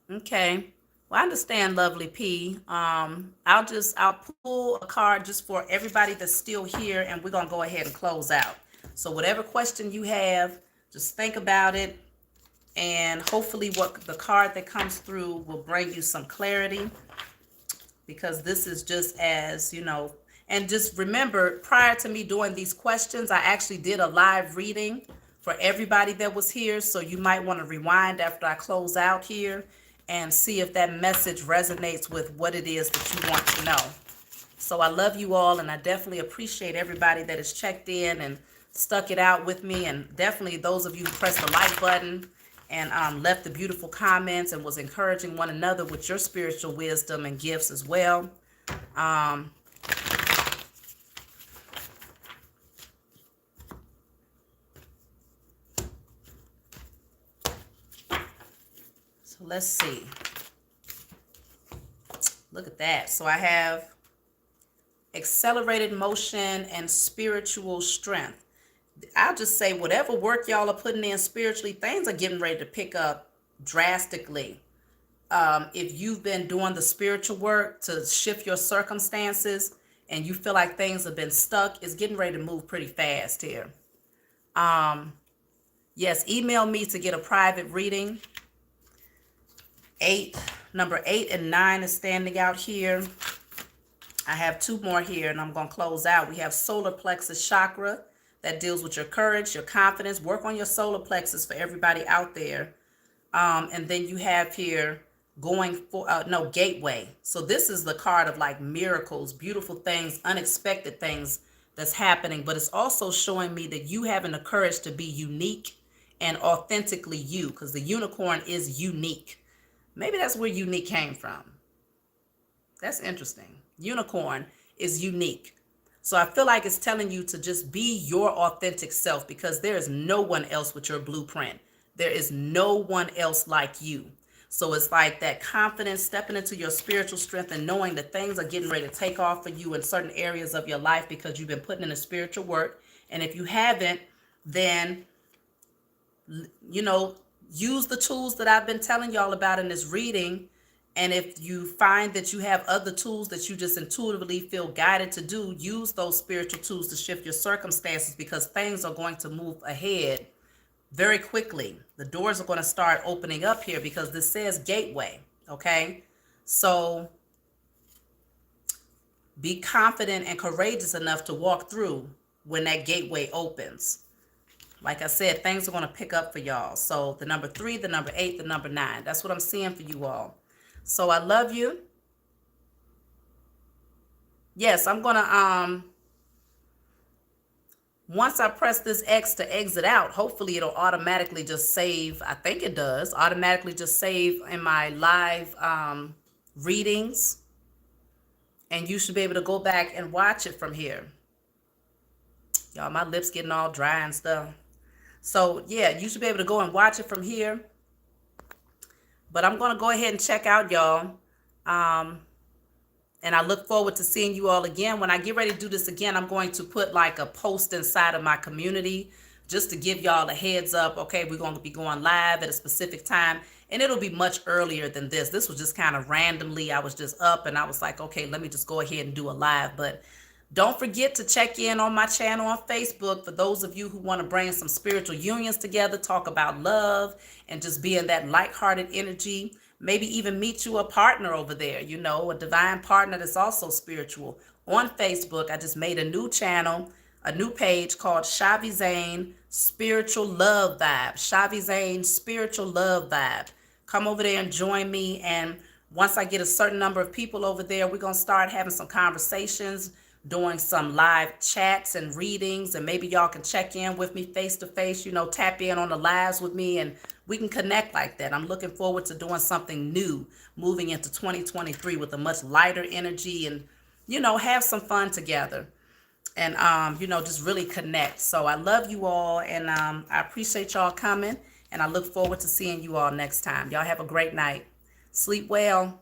S1: Okay. Well, I understand, Lovely P. I'll pull a card just for everybody that's still here, and we're gonna go ahead and close out. So whatever question you have, just think about it, and hopefully what the card that comes through will bring you some clarity, because this is just as, you know, and just remember, prior to me doing these questions, I actually did a live reading for everybody that was here. So you might want to rewind after I close out here and see if that message resonates with what it is that you want to know. So I love you all, and I definitely appreciate everybody that has checked in and stuck it out with me, and definitely those of you who pressed the like button and left the beautiful comments and was encouraging one another with your spiritual wisdom and gifts as well. So let's see. Look at that. So I have accelerated motion and spiritual strength. I'll just say whatever work y'all are putting in spiritually, things are getting ready to pick up drastically. If you've been doing the spiritual work to shift your circumstances and you feel like things have been stuck, it's getting ready to move pretty fast here. Yes, email me to get a private reading. Number 8 and 9 is standing out here. I have 2 more here and I'm going to close out. We have solar plexus chakra that deals with your courage, your confidence. Work on your solar plexus for everybody out there. And then you have here going for, gateway. So this is the card of like miracles, beautiful things, unexpected things that's happening. But it's also showing me that you having the courage to be unique and authentically you, because the unicorn is unique. Maybe that's where unique came from. That's interesting. Unicorn is unique. So I feel like it's telling you to just be your authentic self, because there is no one else with your blueprint. There is no one else like you. So it's like that confidence, stepping into your spiritual strength and knowing that things are getting ready to take off for you in certain areas of your life because you've been putting in the spiritual work. And if you haven't, then, you know, use the tools that I've been telling y'all about in this reading. And if you find that you have other tools that you just intuitively feel guided to do, use those spiritual tools to shift your circumstances, because things are going to move ahead very quickly. The doors are going to start opening up here because this says gateway. Okay. So be confident and courageous enough to walk through when that gateway opens. Like I said, things are going to pick up for y'all. So the number 3, the number 8, the number 9, that's what I'm seeing for you all. So I love you. Yes, I'm going to, once I press this X to exit out, hopefully it'll automatically just save. I think it does automatically just save in my live readings. And you should be able to go back and watch it from here. Y'all, my lips getting all dry and stuff. So yeah, you should be able to go and watch it from here. But I'm going to go ahead and check out, y'all. And I look forward to seeing you all again. When I get ready to do this again, I'm going to put like a post inside of my community just to give y'all a heads up. Okay, we're going to be going live at a specific time, and it'll be much earlier than this. This was just kind of randomly. I was just up and I was like, okay, let me just go ahead and do a live. But don't forget to check in on my channel on Facebook for those of you who want to bring some spiritual unions together, talk about love, and just be in that lighthearted energy. Maybe even meet you a partner over there, you know, a divine partner that's also spiritual. On Facebook, I just made a new channel, a new page called Shavi Zane Spiritual Love Vibe. Shavi Zane Spiritual Love Vibe. Come over there and join me. And once I get a certain number of people over there, we're going to start having some conversations, doing some live chats and readings, and maybe y'all can check in with me face to face, you know, tap in on the lives with me, and we can connect like that. I'm looking forward to doing something new, moving into 2023 with a much lighter energy, and, you know, have some fun together, and, you know, just really connect. So I love you all, and I appreciate y'all coming, and I look forward to seeing you all next time. Y'all have a great night. Sleep well.